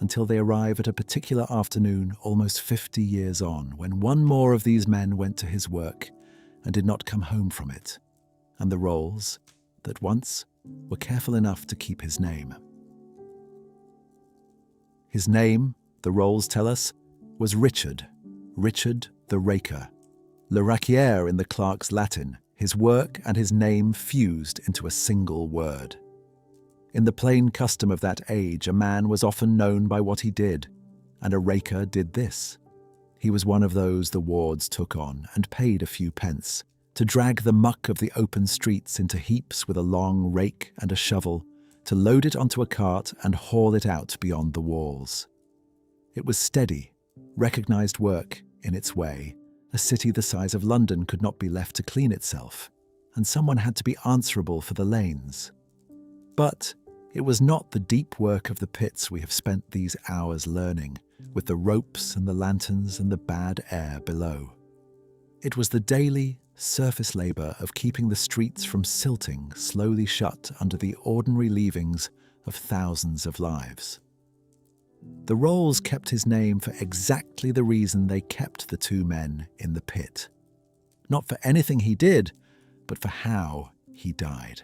until they arrive at a particular afternoon almost 50 years on, when one more of these men went to his work and did not come home from it, and the rolls, that once were careful enough to keep his name. His name, the rolls tell us, was Richard the Raker. Le Raquier in the clerk's Latin, his work and his name fused into a single word. In the plain custom of that age, a man was often known by what he did, and a raker did this. He was one of those the wards took on and paid a few pence, to drag the muck of the open streets into heaps with a long rake and a shovel, to load it onto a cart and haul it out beyond the walls. It was steady, recognized work in its way. A city the size of London could not be left to clean itself, and someone had to be answerable for the lanes. But It was not the deep work of the pits we have spent these hours learning, with the ropes and the lanterns and the bad air below. It was the daily, surface labour of keeping the streets from silting slowly shut under the ordinary leavings of thousands of lives. The Rolls kept his name for exactly the reason they kept the two men in the pit. Not for anything he did, but for how he died.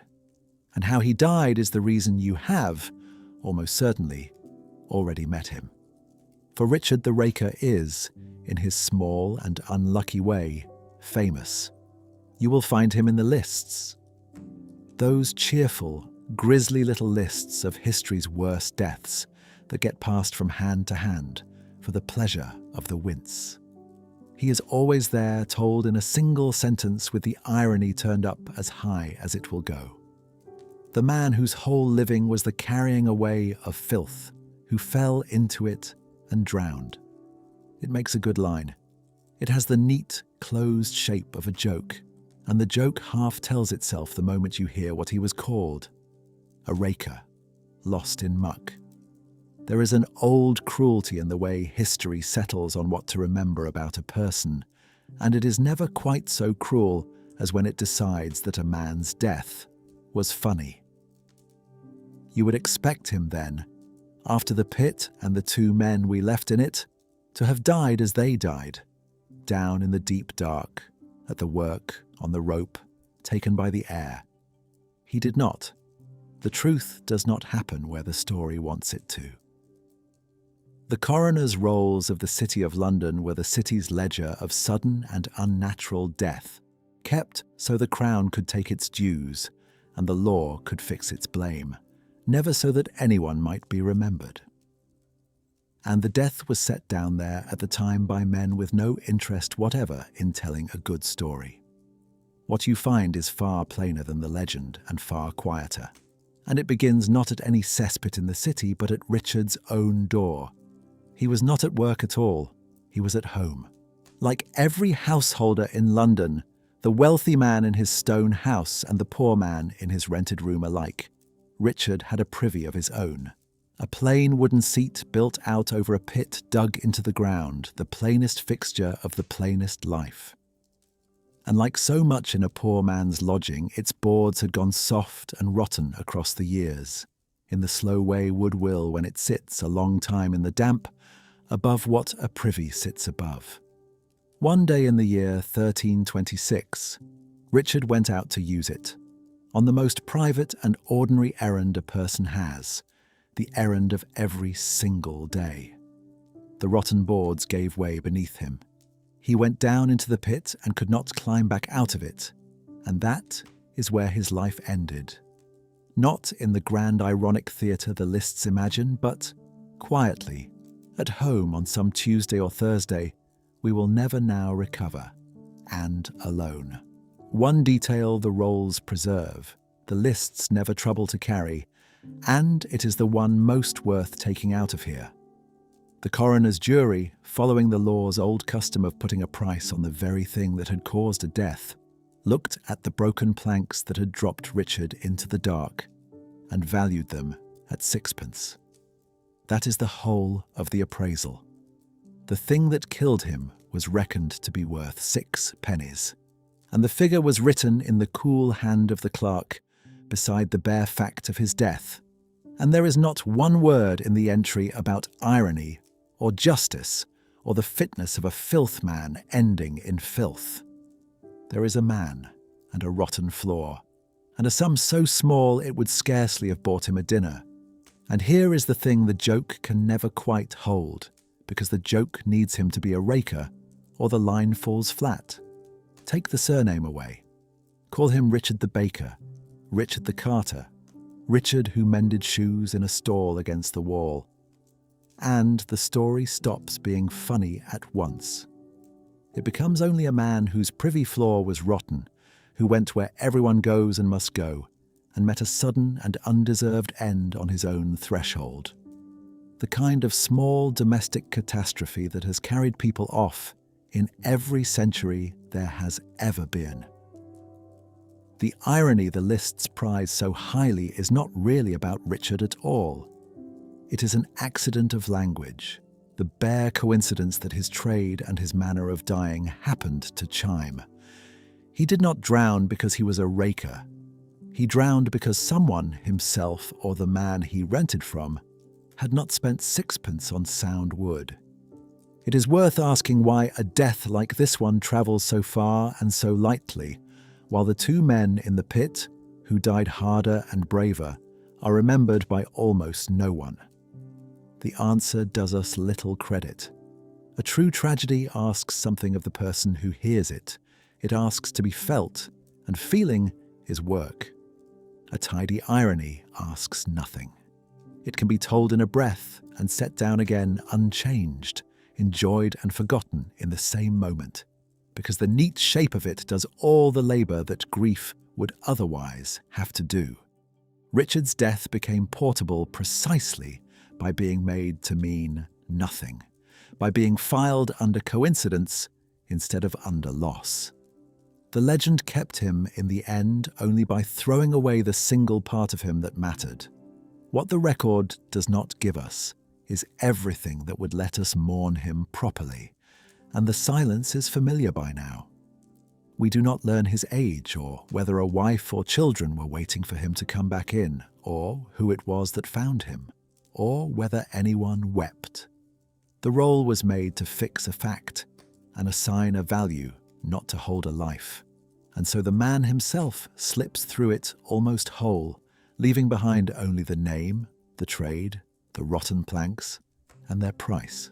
And how he died is the reason you have, almost certainly, already met him. For Richard the Raker is, in his small and unlucky way, famous. You will find him in the lists. Those cheerful, grisly little lists of history's worst deaths that get passed from hand to hand for the pleasure of the wince. He is always there, told in a single sentence with the irony turned up as high as it will go. The man whose whole living was the carrying away of filth, who fell into it and drowned. It makes a good line. It has the neat, closed shape of a joke, and the joke half tells itself the moment you hear what he was called. A raker, lost in muck. There is an old cruelty in the way history settles on what to remember about a person, and it is never quite so cruel as when it decides that a man's death was funny. You would expect him then, after the pit and the two men we left in it, to have died as they died, down in the deep dark, at the work, on the rope, taken by the air. He did not. The truth does not happen where the story wants it to. The coroner's rolls of the City of London were the city's ledger of sudden and unnatural death, kept so the Crown could take its dues and the law could fix its blame, never so that anyone might be remembered. And the death was set down there at the time by men with no interest whatever in telling a good story. What you find is far plainer than the legend and far quieter, and it begins not at any cesspit in the city but at Richard's own door. He was not at work at all, he was at home. Like every householder in London, the wealthy man in his stone house and the poor man in his rented room alike, Richard had a privy of his own. A plain wooden seat built out over a pit dug into the ground, the plainest fixture of the plainest life. And like so much in a poor man's lodging, its boards had gone soft and rotten across the years, in the slow way wood will when it sits a long time in the damp, above what a privy sits above. One day in the year 1326, Richard went out to use it, on the most private and ordinary errand a person has, the errand of every single day. The rotten boards gave way beneath him. He went down into the pit and could not climb back out of it, and that is where his life ended. Not in the grand ironic theatre the lists imagine, but quietly, at home on some Tuesday or Thursday, we will never now recover, and alone. One detail the rolls preserve, the lists never trouble to carry, and it is the one most worth taking out of here. The coroner's jury, following the law's old custom of putting a price on the very thing that had caused a death, looked at the broken planks that had dropped Richard into the dark and valued them at sixpence. That is the whole of the appraisal. The thing that killed him was reckoned to be worth 6 pennies, and the figure was written in the cool hand of the clerk beside the bare fact of his death, and there is not one word in the entry about irony or justice or the fitness of a filth man ending in filth. There is a man and a rotten floor, and a sum so small it would scarcely have bought him a dinner. And here is the thing the joke can never quite hold, because the joke needs him to be a raker, or the line falls flat. Take the surname away. Call him Richard the Baker, Richard the Carter, Richard who mended shoes in a stall against the wall. And the story stops being funny at once. It becomes only a man whose privy floor was rotten, who went where everyone goes and must go, and met a sudden and undeserved end on his own threshold. The kind of small domestic catastrophe that has carried people off in every century there has ever been. The irony the lists prize so highly is not really about Richard at all. It is an accident of language, the bare coincidence that his trade and his manner of dying happened to chime. He did not drown because he was a raker. He drowned because someone, himself or the man he rented from, had not spent sixpence on sound wood. It is worth asking why a death like this one travels so far and so lightly, while the two men in the pit, who died harder and braver, are remembered by almost no one. The answer does us little credit. A true tragedy asks something of the person who hears it. It asks to be felt, and feeling is work. A tidy irony asks nothing. It can be told in a breath and set down again unchanged, enjoyed and forgotten in the same moment, because the neat shape of it does all the labour that grief would otherwise have to do. Richard's death became portable precisely by being made to mean nothing, by being filed under coincidence instead of under loss. The legend kept him in the end only by throwing away the single part of him that mattered. What the record does not give us is everything that would let us mourn him properly, and the silence is familiar by now. We do not learn his age, or whether a wife or children were waiting for him to come back in, or who it was that found him, or whether anyone wept. The roll was made to fix a fact and assign a value, not to hold a life. And so the man himself slips through it almost whole, leaving behind only the name, the trade, the rotten planks, and their price.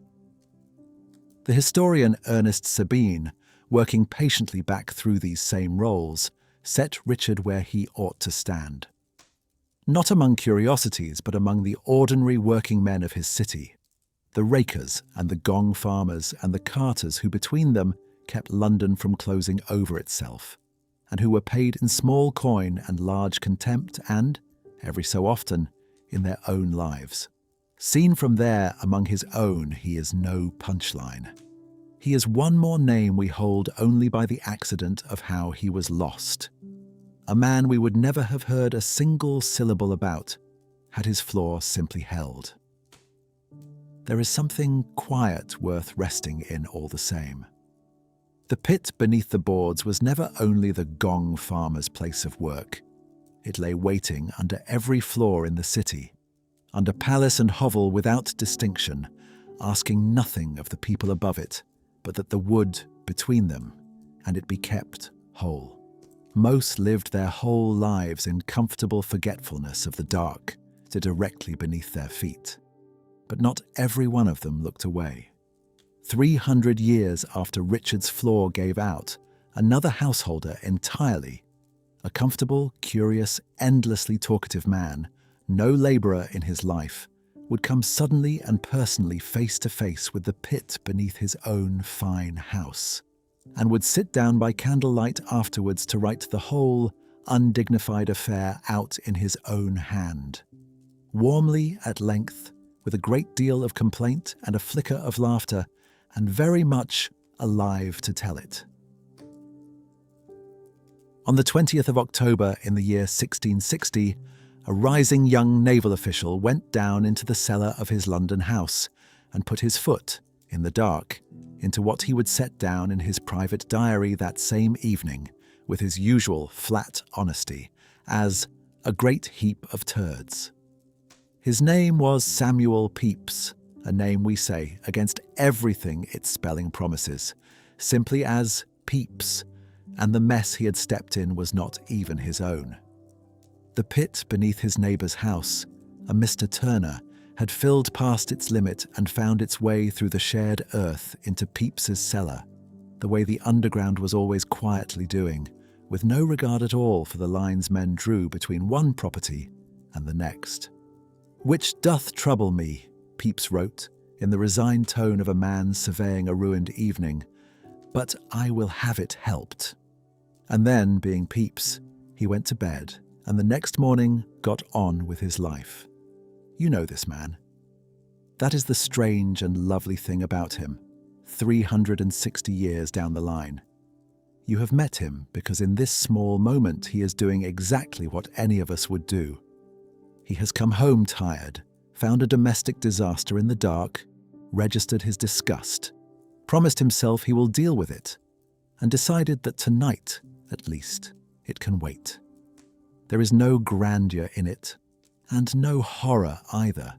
The historian Ernest Sabine, working patiently back through these same rolls, set Richard where he ought to stand. Not among curiosities, but among the ordinary working men of his city, the Rakers and the Gong farmers and the carters who between them kept London from closing over itself, and who were paid in small coin and large contempt and, every so often, in their own lives. Seen from there among his own, he is no punchline. He is one more name we hold only by the accident of how he was lost. A man we would never have heard a single syllable about had his floor simply held. There is something quiet worth resting in all the same. The pit beneath the boards was never only the Gong farmer's place of work. It lay waiting under every floor in the city, under palace and hovel without distinction, asking nothing of the people above it, but that the wood between them, and it be kept whole. Most lived their whole lives in comfortable forgetfulness of the dark to directly beneath their feet. But not every one of them looked away. 300 years after Richard's floor gave out, another householder entirely, a comfortable, curious, endlessly talkative man, no labourer in his life, would come suddenly and personally face to face with the pit beneath his own fine house, and would sit down by candlelight afterwards to write the whole undignified affair out in his own hand. Warmly at length, with a great deal of complaint and a flicker of laughter, and very much alive to tell it. On the 20th of October in the year 1660, a rising young naval official went down into the cellar of his London house and put his foot, in the dark, into what he would set down in his private diary that same evening, with his usual flat honesty, as a great heap of turds. His name was Samuel Pepys, a name we say against everything its spelling promises, simply as Pepys, and the mess he had stepped in was not even his own. The pit beneath his neighbour's house, a Mr. Turner, had filled past its limit and found its way through the shared earth into Pepys's cellar, the way the underground was always quietly doing, with no regard at all for the lines men drew between one property and the next. "Which doth trouble me," Pepys wrote, in the resigned tone of a man surveying a ruined evening, "but I will have it helped." And then, being Pepys, he went to bed, and the next morning got on with his life. You know this man. That is the strange and lovely thing about him, 360 years down the line. You have met him because in this small moment he is doing exactly what any of us would do. He has come home tired, found a domestic disaster in the dark, registered his disgust, promised himself he will deal with it, and decided that tonight, at least, it can wait. There is no grandeur in it, and no horror either.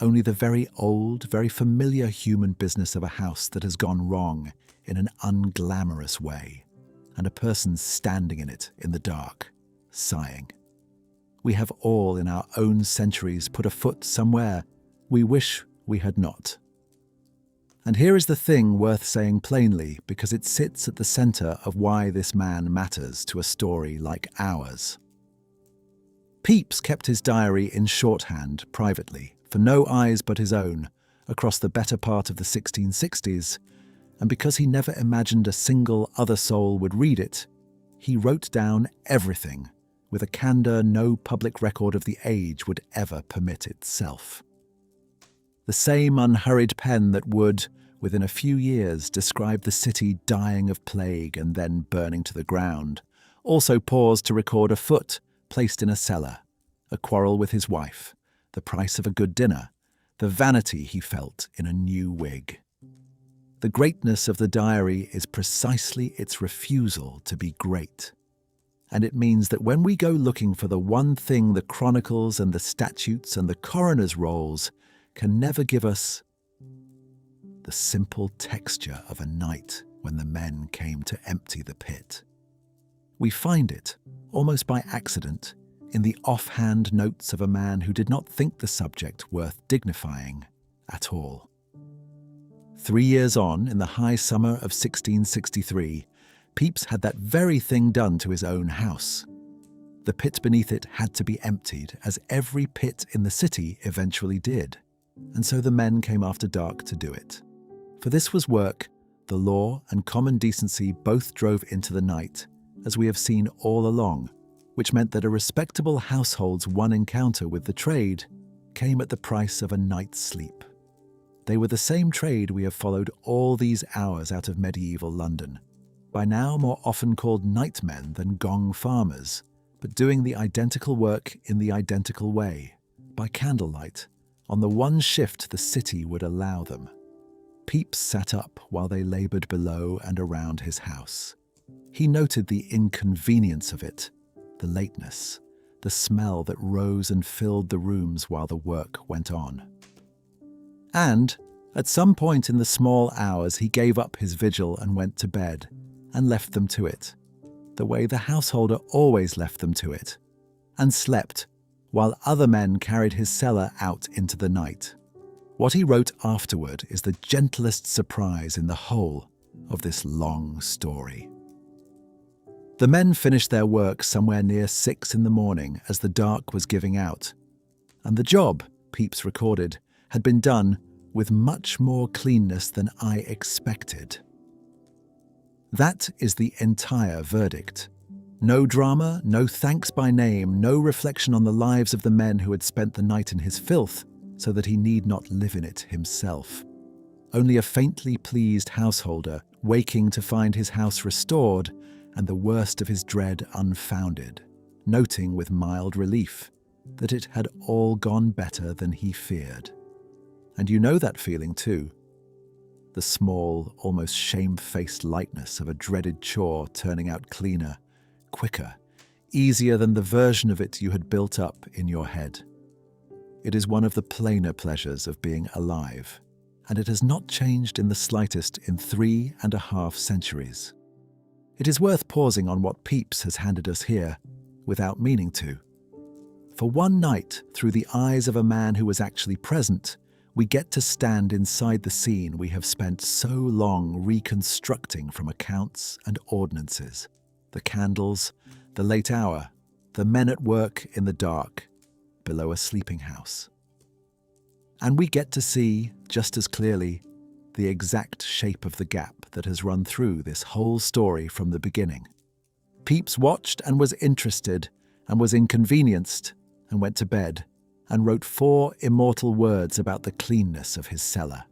Only the very old, very familiar human business of a house that has gone wrong in an unglamorous way, and a person standing in it in the dark, sighing. We have all in our own centuries put a foot somewhere we wish we had not. And here is the thing worth saying plainly, because it sits at the center of why this man matters to a story like ours. Pepys kept his diary in shorthand, privately, for no eyes but his own, across the better part of the 1660s, and because he never imagined a single other soul would read it, he wrote down everything with a candour no public record of the age would ever permit itself. The same unhurried pen that would, within a few years, describe the city dying of plague and then burning to the ground, also paused to record a foot placed in a cellar, a quarrel with his wife, the price of a good dinner, the vanity he felt in a new wig. The greatness of the diary is precisely its refusal to be great. And it means that when we go looking for the one thing the chronicles and the statutes and the coroners' rolls can never give us, the simple texture of a night when the men came to empty the pit, we find it, almost by accident, in the offhand notes of a man who did not think the subject worth dignifying at all. 3 years on, in the high summer of 1663, Pepys had that very thing done to his own house. The pit beneath it had to be emptied, as every pit in the city eventually did, and so the men came after dark to do it. For this was work the law and common decency both drove into the night, as we have seen all along, which meant that a respectable household's one encounter with the trade came at the price of a night's sleep. They were the same trade we have followed all these hours out of medieval London, by now more often called nightmen than Gong farmers, but doing the identical work in the identical way, by candlelight, on the one shift the city would allow them. Pepys sat up while they laboured below and around his house. He noted the inconvenience of it, the lateness, the smell that rose and filled the rooms while the work went on. And, at some point in the small hours, he gave up his vigil and went to bed, and left them to it, the way the householder always left them to it, and slept, while other men carried his cellar out into the night. What he wrote afterward is the gentlest surprise in the whole of this long story. The men finished their work somewhere near 6 in the morning as the dark was giving out, and the job, Pepys recorded, had been done with much more cleanness than I expected. That is the entire verdict. No drama, no thanks by name, no reflection on the lives of the men who had spent the night in his filth, so that he need not live in it himself. Only a faintly pleased householder, waking to find his house restored and the worst of his dread unfounded, noting with mild relief that it had all gone better than he feared. And you know that feeling too. The small, almost shame-faced lightness of a dreaded chore turning out cleaner, quicker, easier than the version of it you had built up in your head. It is one of the plainer pleasures of being alive, and it has not changed in the slightest in 3.5 centuries. It is worth pausing on what Pepys has handed us here, without meaning to. For one night, through the eyes of a man who was actually present, we get to stand inside the scene we have spent so long reconstructing from accounts and ordinances. The candles, the late hour, the men at work in the dark, below a sleeping house. And we get to see, just as clearly, the exact shape of the gap that has run through this whole story from the beginning. Pepys watched and was interested, and was inconvenienced, and went to bed, and wrote 4 immortal words about the cleanness of his cellar.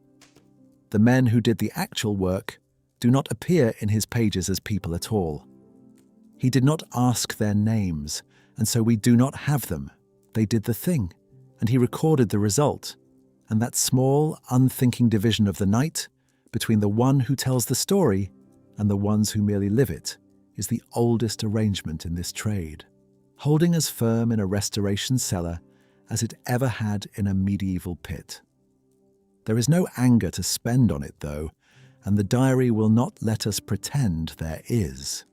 The men who did the actual work do not appear in his pages as people at all. He did not ask their names, and so we do not have them. They did the thing, and he recorded the result. And that small, unthinking division of the night between the one who tells the story and the ones who merely live it is the oldest arrangement in this trade, holding as firm in a restoration cellar as it ever had in a medieval pit. There is no anger to spend on it, though, and the diary will not let us pretend there is.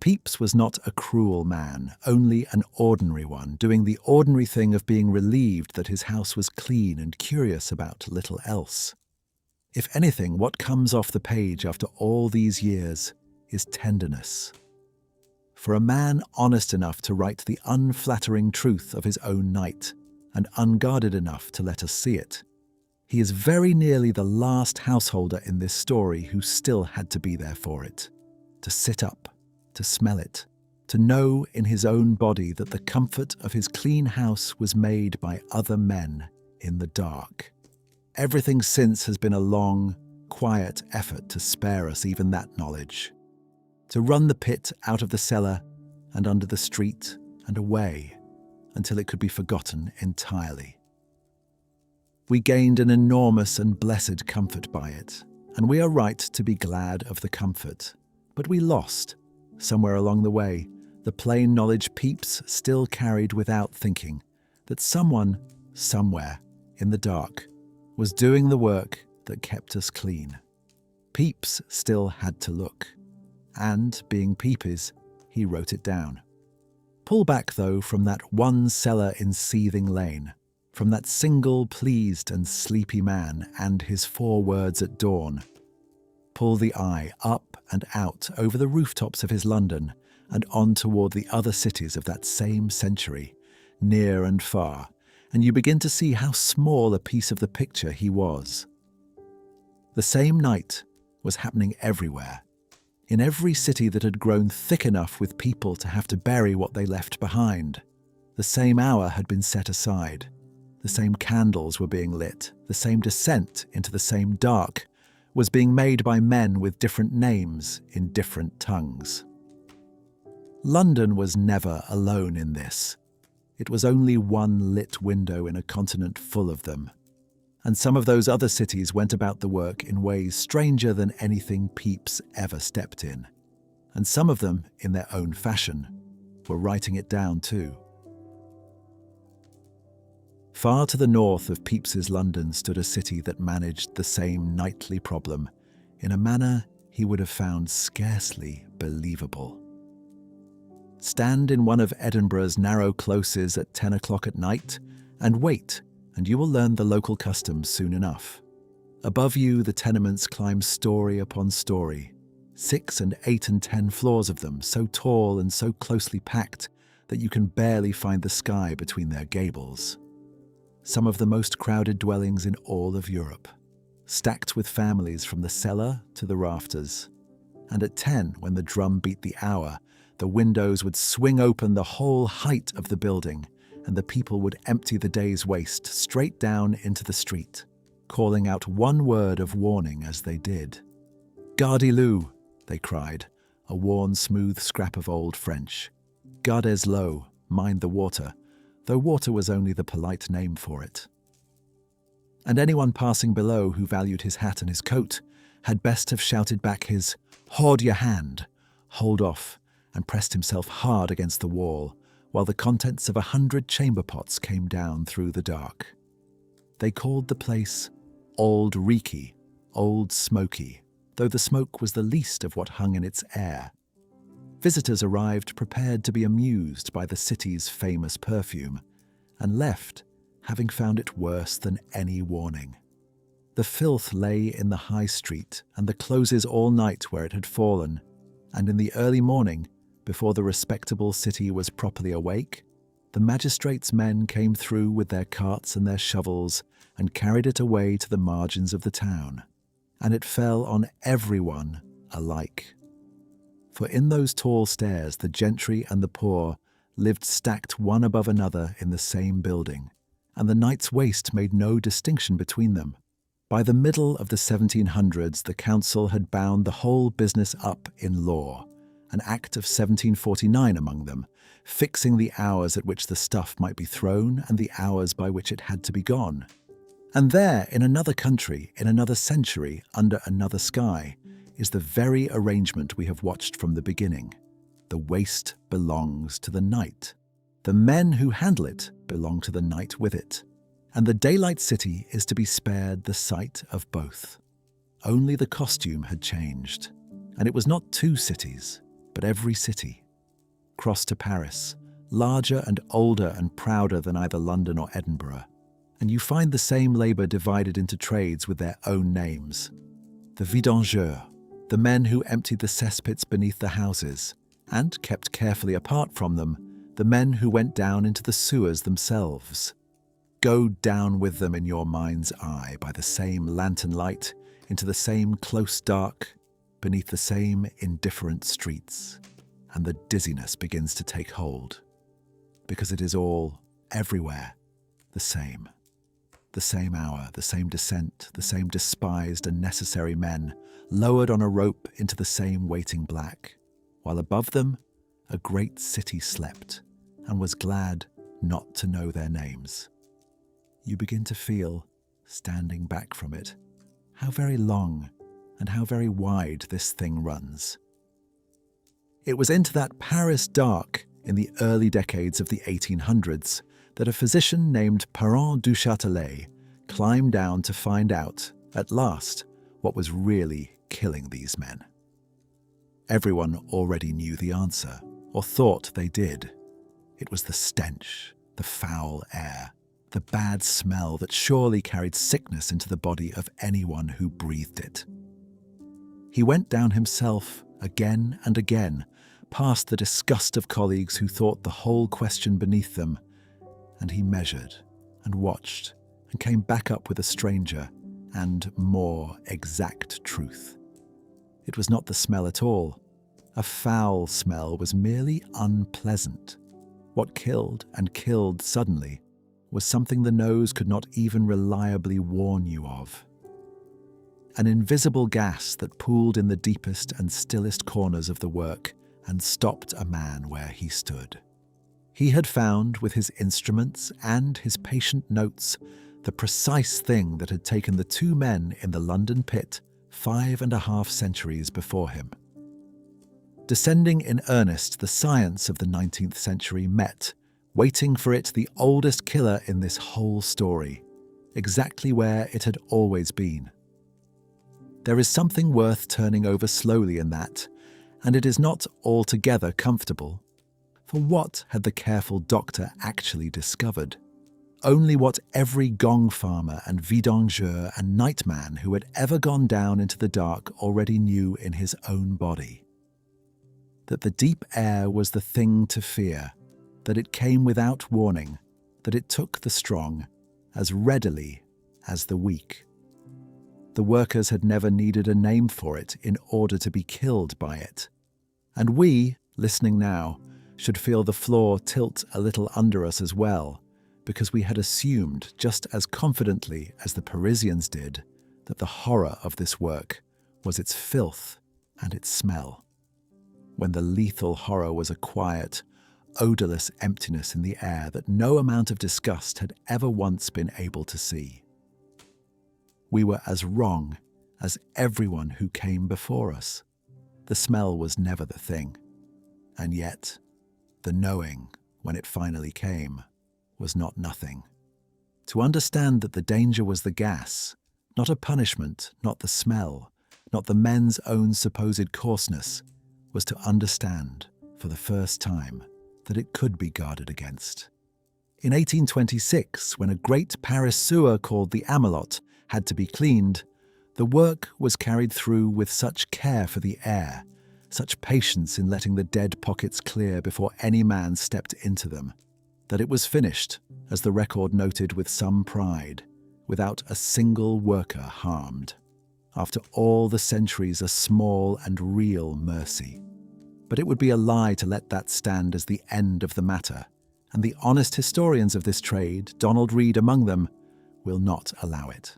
Pepys was not a cruel man, only an ordinary one, doing the ordinary thing of being relieved that his house was clean and curious about little else. If anything, what comes off the page after all these years is tenderness. For a man honest enough to write the unflattering truth of his own night, and unguarded enough to let us see it, he is very nearly the last householder in this story who still had to be there for it, to sit up, to smell it, to know in his own body that the comfort of his clean house was made by other men in the dark. Everything since has been a long, quiet effort to spare us even that knowledge, to run the pit out of the cellar and under the street and away until it could be forgotten entirely. We gained an enormous and blessed comfort by it, and we are right to be glad of the comfort, but we lost, somewhere along the way, the plain knowledge Pepys still carried without thinking, that someone, somewhere, in the dark, was doing the work that kept us clean. Pepys still had to look, and, being Pepys, he wrote it down. Pull back, though, from that one cellar in Seething Lane, from that single pleased and sleepy man and his 4 words at dawn. Pull the eye up and out over the rooftops of his London and on toward the other cities of that same century, near and far, and you begin to see how small a piece of the picture he was. The same night was happening everywhere, in every city that had grown thick enough with people to have to bury what they left behind. The same hour had been set aside. The same candles were being lit. The same descent into the same dark was being made by men with different names in different tongues. London was never alone in this. It was only one lit window in a continent full of them. And some of those other cities went about the work in ways stranger than anything Pepys ever stepped in. And some of them, in their own fashion, were writing it down too. Far to the north of Pepys's London stood a city that managed the same nightly problem in a manner he would have found scarcely believable. Stand in one of Edinburgh's narrow closes at 10 o'clock at night and wait, and you will learn the local customs soon enough. Above you, the tenements climb story upon story, 6 and 8 and 10 floors of them, so tall and so closely packed that you can barely find the sky between their gables. Some of the most crowded dwellings in all of Europe, stacked with families from the cellar to the rafters. And at 10, when the drum beat the hour, the windows would swing open the whole height of the building, and the people would empty the day's waste straight down into the street, calling out one word of warning as they did. "Gardez-lou," they cried, a worn, smooth scrap of old French. "Gardez-l'eau," mind the water, though water was only the polite name for it. And anyone passing below who valued his hat and his coat had best have shouted back his "Hold your hand," hold off, and pressed himself hard against the wall, while the contents of 100 chamber pots came down through the dark. They called the place Old Reeky, Old Smoky, though the smoke was the least of what hung in its air. Visitors arrived prepared to be amused by the city's famous perfume, and left, having found it worse than any warning. The filth lay in the high street and the closes all night where it had fallen, and in the early morning, before the respectable city was properly awake, the magistrates' men came through with their carts and their shovels and carried it away to the margins of the town, and it fell on everyone alike. For in those tall stairs the gentry and the poor lived stacked one above another in the same building, and the night's waste made no distinction between them. By the middle of the 1700s, the council had bound the whole business up in law, an Act of 1749 among them, fixing the hours at which the stuff might be thrown and the hours by which it had to be gone. And there, in another country, in another century, under another sky, is the very arrangement we have watched from the beginning. The waste belongs to the night. The men who handle it belong to the night with it. And the daylight city is to be spared the sight of both. Only the costume had changed, and it was not two cities, but every city. Cross to Paris, larger and older and prouder than either London or Edinburgh, and you find the same labour divided into trades with their own names. The vidangeurs, the men who emptied the cesspits beneath the houses, and kept carefully apart from them, the men who went down into the sewers themselves. Go down with them in your mind's eye by the same lantern light, into the same close dark, beneath the same indifferent streets, and the dizziness begins to take hold, because it is all, everywhere, the same. The same hour, the same descent, the same despised and necessary men, lowered on a rope into the same waiting black, while above them a great city slept, and was glad not to know their names. You begin to feel, standing back from it, how very long and how very wide this thing runs. It was into that Paris dark in the early decades of the 1800s that a physician named Parent du Châtelet climbed down to find out, at last, what was really killing these men. Everyone already knew the answer, or thought they did. It was the stench, the foul air, the bad smell that surely carried sickness into the body of anyone who breathed it. He went down himself again and again, past the disgust of colleagues who thought the whole question beneath them, and he measured and watched and came back up with a stranger and more exact truth. It was not the smell at all. A foul smell was merely unpleasant. What killed and killed suddenly was something the nose could not even reliably warn you of. An invisible gas that pooled in the deepest and stillest corners of the work and stopped a man where he stood. He had found, with his instruments and his patient notes, the precise thing that had taken the two men in the London pit 5.5 centuries before him. Descending in earnest, the science of the 19th century met, waiting for it the oldest killer in this whole story, exactly where it had always been. There is something worth turning over slowly in that, and it is not altogether comfortable. For what had the careful doctor actually discovered? Only what every Gong farmer and vidangeur and nightman who had ever gone down into the dark already knew in his own body. That the deep air was the thing to fear, that it came without warning, that it took the strong as readily as the weak. The workers had never needed a name for it in order to be killed by it. And we, listening now, should feel the floor tilt a little under us as well, because we had assumed just as confidently as the Parisians did that the horror of this work was its filth and its smell, when the lethal horror was a quiet, odourless emptiness in the air that no amount of disgust had ever once been able to see. We were as wrong as everyone who came before us. The smell was never the thing, and yet the knowing, when it finally came, was not nothing. To understand that the danger was the gas, not a punishment, not the smell, not the men's own supposed coarseness, was to understand, for the first time, that it could be guarded against. In 1826, when a great Paris sewer called the Amelot had to be cleaned, the work was carried through with such care for the air, such patience in letting the dead pockets clear before any man stepped into them, that it was finished, as the record noted with some pride, without a single worker harmed. After all the centuries, a small and real mercy. But it would be a lie to let that stand as the end of the matter, and the honest historians of this trade, Donald Reid among them, will not allow it.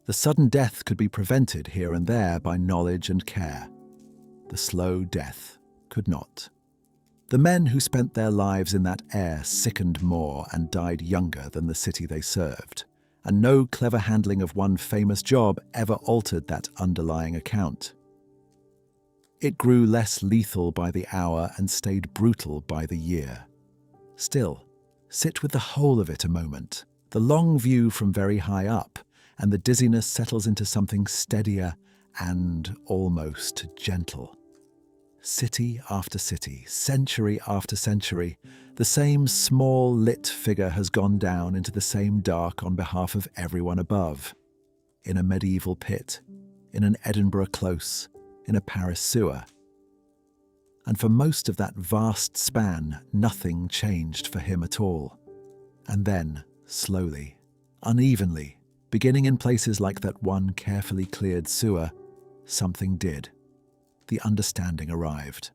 The sudden death could be prevented here and there by knowledge and care. The slow death could not. The men who spent their lives in that air sickened more and died younger than the city they served, and no clever handling of one famous job ever altered that underlying account. It grew less lethal by the hour and stayed brutal by the year. Still, sit with the whole of it a moment, the long view from very high up, and the dizziness settles into something steadier and almost gentle. City after city, century after century, the same small lit figure has gone down into the same dark on behalf of everyone above. In a medieval pit, in an Edinburgh close, in a Paris sewer. And for most of that vast span, nothing changed for him at all. And then, slowly, unevenly, beginning in places like that one carefully cleared sewer, something did. The understanding arrived.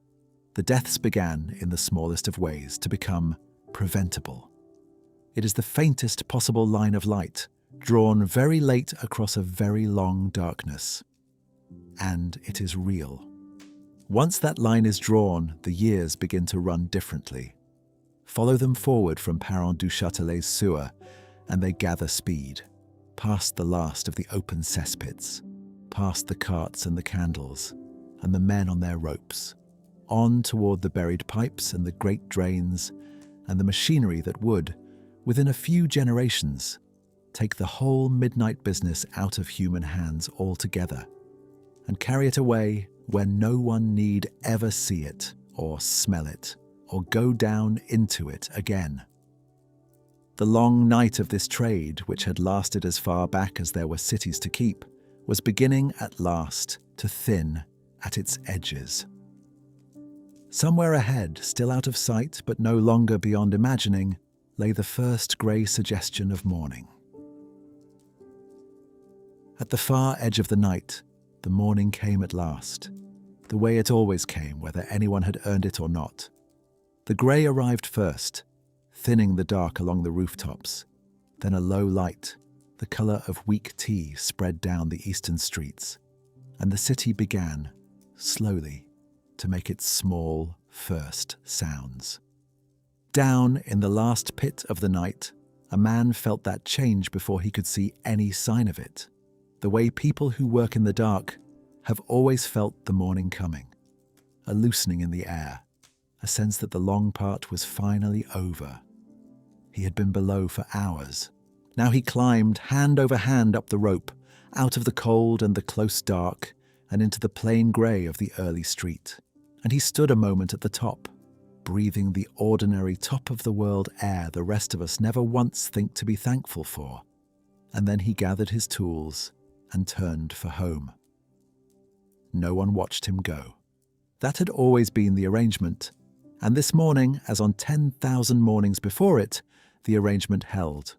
The deaths began, in the smallest of ways, to become preventable. It is the faintest possible line of light, drawn very late across a very long darkness. And it is real. Once that line is drawn, the years begin to run differently. Follow them forward from Paron-du-Châtelet's sewer, and they gather speed, past the last of the open cesspits, past the carts and the candles, and the men on their ropes, on toward the buried pipes and the great drains, and the machinery that would, within a few generations, take the whole midnight business out of human hands altogether, and carry it away where no one need ever see it, or smell it, or go down into it again. The long night of this trade, which had lasted as far back as there were cities to keep, was beginning at last to thin at its edges. Somewhere ahead, still out of sight but no longer beyond imagining, lay the first grey suggestion of morning. At the far edge of the night, the morning came at last, the way it always came, whether anyone had earned it or not. The grey arrived first, thinning the dark along the rooftops. Then a low light, the colour of weak tea, spread down the eastern streets, and the city began, slowly, to make its small first sounds. Down in the last pit of the night, a man felt that change before he could see any sign of it, the way people who work in the dark have always felt the morning coming, a loosening in the air, a sense that the long part was finally over. He had been below for hours. Now he climbed hand over hand up the rope, out of the cold and the close dark, and into the plain grey of the early street. And he stood a moment at the top, breathing the ordinary top-of-the-world air the rest of us never once think to be thankful for. And then he gathered his tools and turned for home. No one watched him go. That had always been the arrangement, and this morning, as on 10,000 mornings before it, the arrangement held.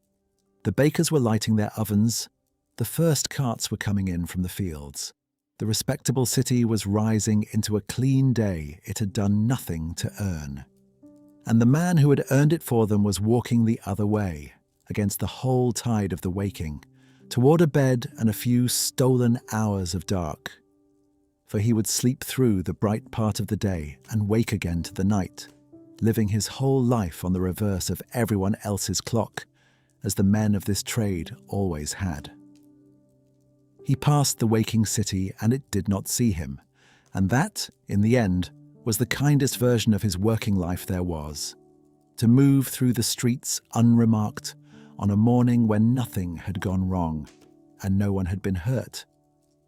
The bakers were lighting their ovens, the first carts were coming in from the fields. The respectable city was rising into a clean day it had done nothing to earn. And the man who had earned it for them was walking the other way, against the whole tide of the waking, toward a bed and a few stolen hours of dark. For he would sleep through the bright part of the day and wake again to the night, living his whole life on the reverse of everyone else's clock, as the men of this trade always had. He passed the waking city and it did not see him, and that, in the end, was the kindest version of his working life there was. To move through the streets unremarked on a morning when nothing had gone wrong and no one had been hurt,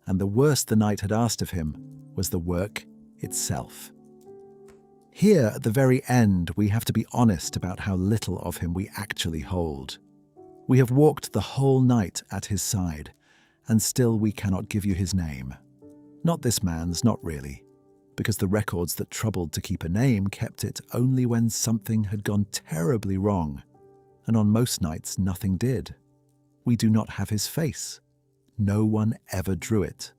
and the worst the night had asked of him was the work itself. Here, at the very end, we have to be honest about how little of him we actually hold. We have walked the whole night at his side, and still we cannot give you his name. Not this man's, not really, because the records that troubled to keep a name kept it only when something had gone terribly wrong, and on most nights nothing did. We do not have his face. No one ever drew it.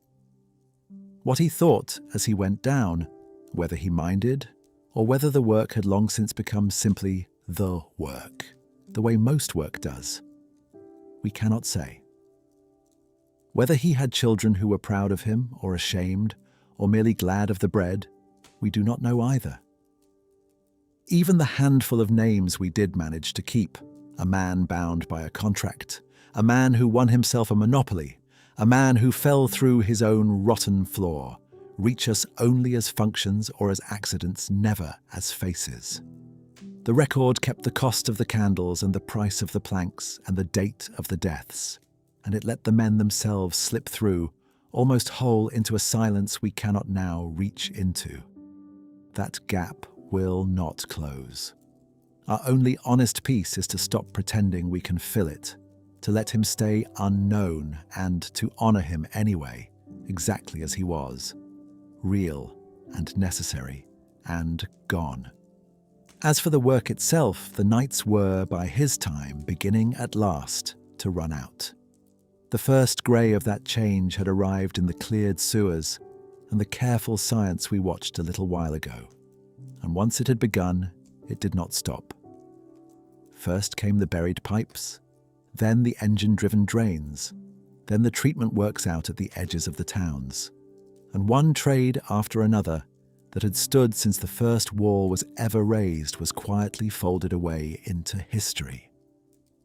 What he thought as he went down, whether he minded, or whether the work had long since become simply the work, the way most work does, we cannot say. Whether he had children who were proud of him or ashamed, or merely glad of the bread, we do not know either. Even the handful of names we did manage to keep, a man bound by a contract, a man who won himself a monopoly, a man who fell through his own rotten floor, reach us only as functions or as accidents, never as faces. The record kept the cost of the candles and the price of the planks and the date of the deaths, and it let the men themselves slip through, almost whole, into a silence we cannot now reach into. That gap will not close. Our only honest peace is to stop pretending we can fill it, to let him stay unknown and to honor him anyway, exactly as he was, real and necessary and gone. As for the work itself, the nights were, by his time, beginning at last to run out. The first grey of that change had arrived in the cleared sewers and the careful science we watched a little while ago. And once it had begun, it did not stop. First came the buried pipes, then the engine-driven drains, then the treatment works out at the edges of the towns. And one trade after another that had stood since the first wall was ever raised was quietly folded away into history.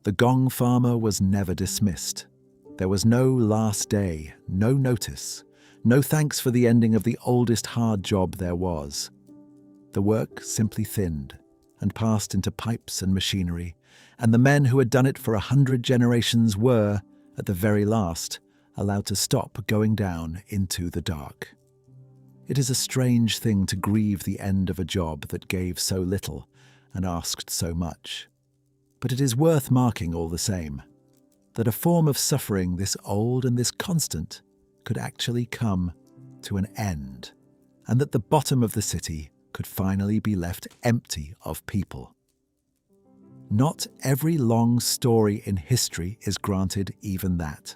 The Gong farmer was never dismissed. There was no last day, no notice, no thanks for the ending of the oldest hard job there was. The work simply thinned and passed into pipes and machinery, and the men who had done it for 100 generations were, at the very last, allowed to stop going down into the dark. It is a strange thing to grieve the end of a job that gave so little and asked so much. But it is worth marking all the same, that a form of suffering this old and this constant could actually come to an end, and that the bottom of the city could finally be left empty of people. Not every long story in history is granted even that.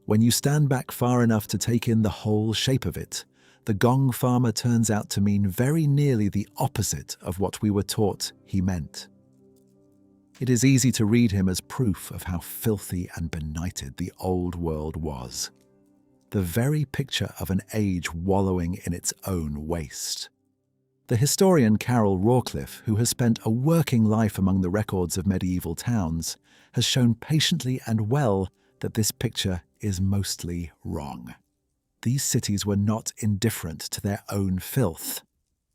When you stand back far enough to take in the whole shape of it, the Gong farmer turns out to mean very nearly the opposite of what we were taught he meant. It is easy to read him as proof of how filthy and benighted the old world was. The very picture of an age wallowing in its own waste. The historian Carol Rawcliffe, who has spent a working life among the records of medieval towns, has shown patiently and well that this picture is mostly wrong. These cities were not indifferent to their own filth.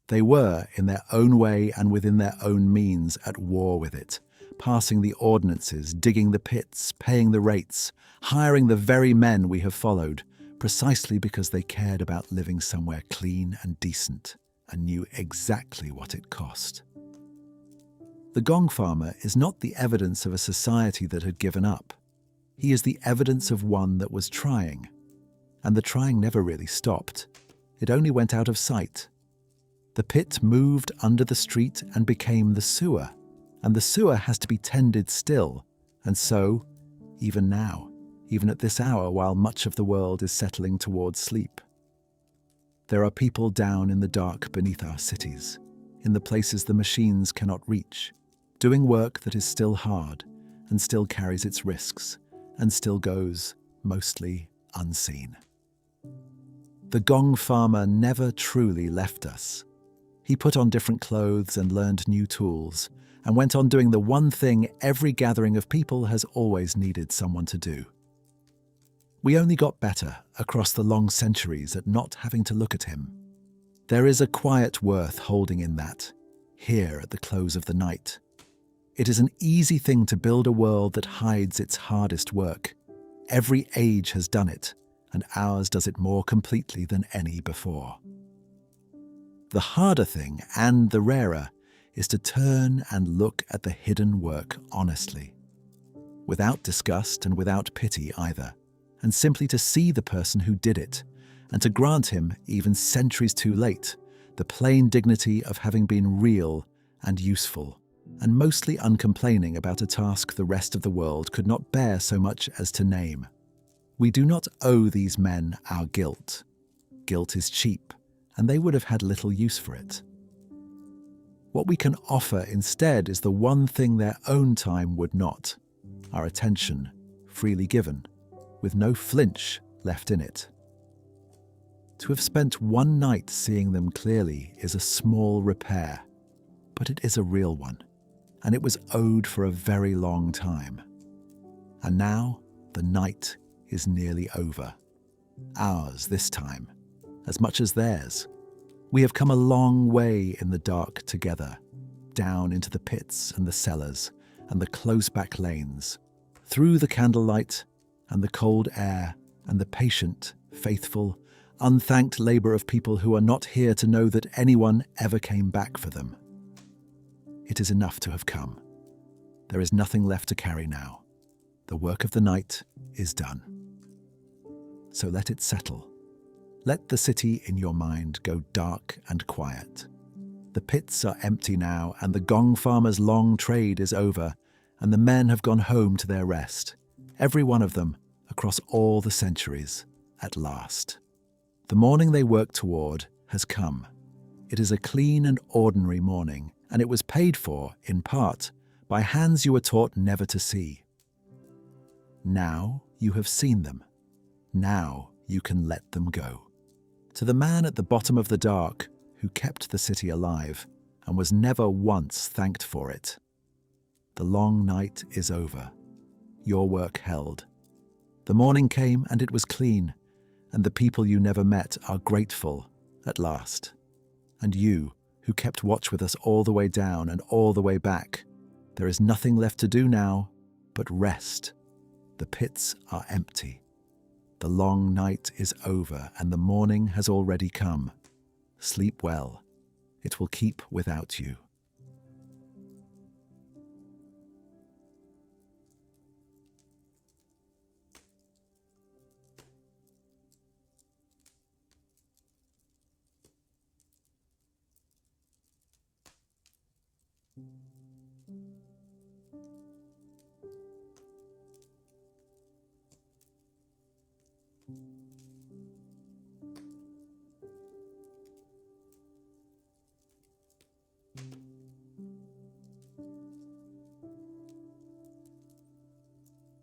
They were, in their own way and within their own means, at war with it, passing the ordinances, digging the pits, paying the rates, hiring the very men we have followed, precisely because they cared about living somewhere clean and decent, and knew exactly what it cost. The Gong farmer is not the evidence of a society that had given up. He is the evidence of one that was trying. And the trying never really stopped. It only went out of sight. The pit moved under the street and became the sewer, and the sewer has to be tended still, and so, even now, even at this hour while much of the world is settling towards sleep. There are people down in the dark beneath our cities, in the places the machines cannot reach, doing work that is still hard and still carries its risks and still goes, mostly, unseen. The Gong farmer never truly left us. He put on different clothes and learned new tools, and went on doing the one thing every gathering of people has always needed someone to do. We only got better across the long centuries at not having to look at him. There is a quiet worth holding in that, here at the close of the night. It is an easy thing to build a world that hides its hardest work. Every age has done it, and ours does it more completely than any before. The harder thing, and the rarer, is to turn and look at the hidden work honestly, without disgust and without pity either, and simply to see the person who did it, and to grant him, even centuries too late, the plain dignity of having been real and useful, and mostly uncomplaining about a task the rest of the world could not bear so much as to name. We do not owe these men our guilt. Guilt is cheap, and they would have had little use for it. What we can offer instead is the one thing their own time would not: our attention, freely given, with no flinch left in it. To have spent one night seeing them clearly is a small repair, but it is a real one, and it was owed for a very long time. And now the night is nearly over. Ours this time, as much as theirs. We have come a long way in the dark together, down into the pits and the cellars and the close-back lanes, through the candlelight and the cold air and the patient, faithful, unthanked labour of people who are not here to know that anyone ever came back for them. It is enough to have come. There is nothing left to carry now. The work of the night is done. So let it settle. Let the city in your mind go dark and quiet. The pits are empty now, and the Gong farmers' long trade is over, and the men have gone home to their rest, every one of them, across all the centuries, at last. The morning they work toward has come. It is a clean and ordinary morning, and it was paid for, in part, by hands you were taught never to see. Now you have seen them. Now you can let them go. To the man at the bottom of the dark, who kept the city alive and was never once thanked for it, the long night is over. Your work held. The morning came and it was clean, and the people you never met are grateful at last. And you, who kept watch with us all the way down and all the way back, there is nothing left to do now but rest. The pits are empty. The long night is over and the morning has already come. Sleep well. It will keep without you.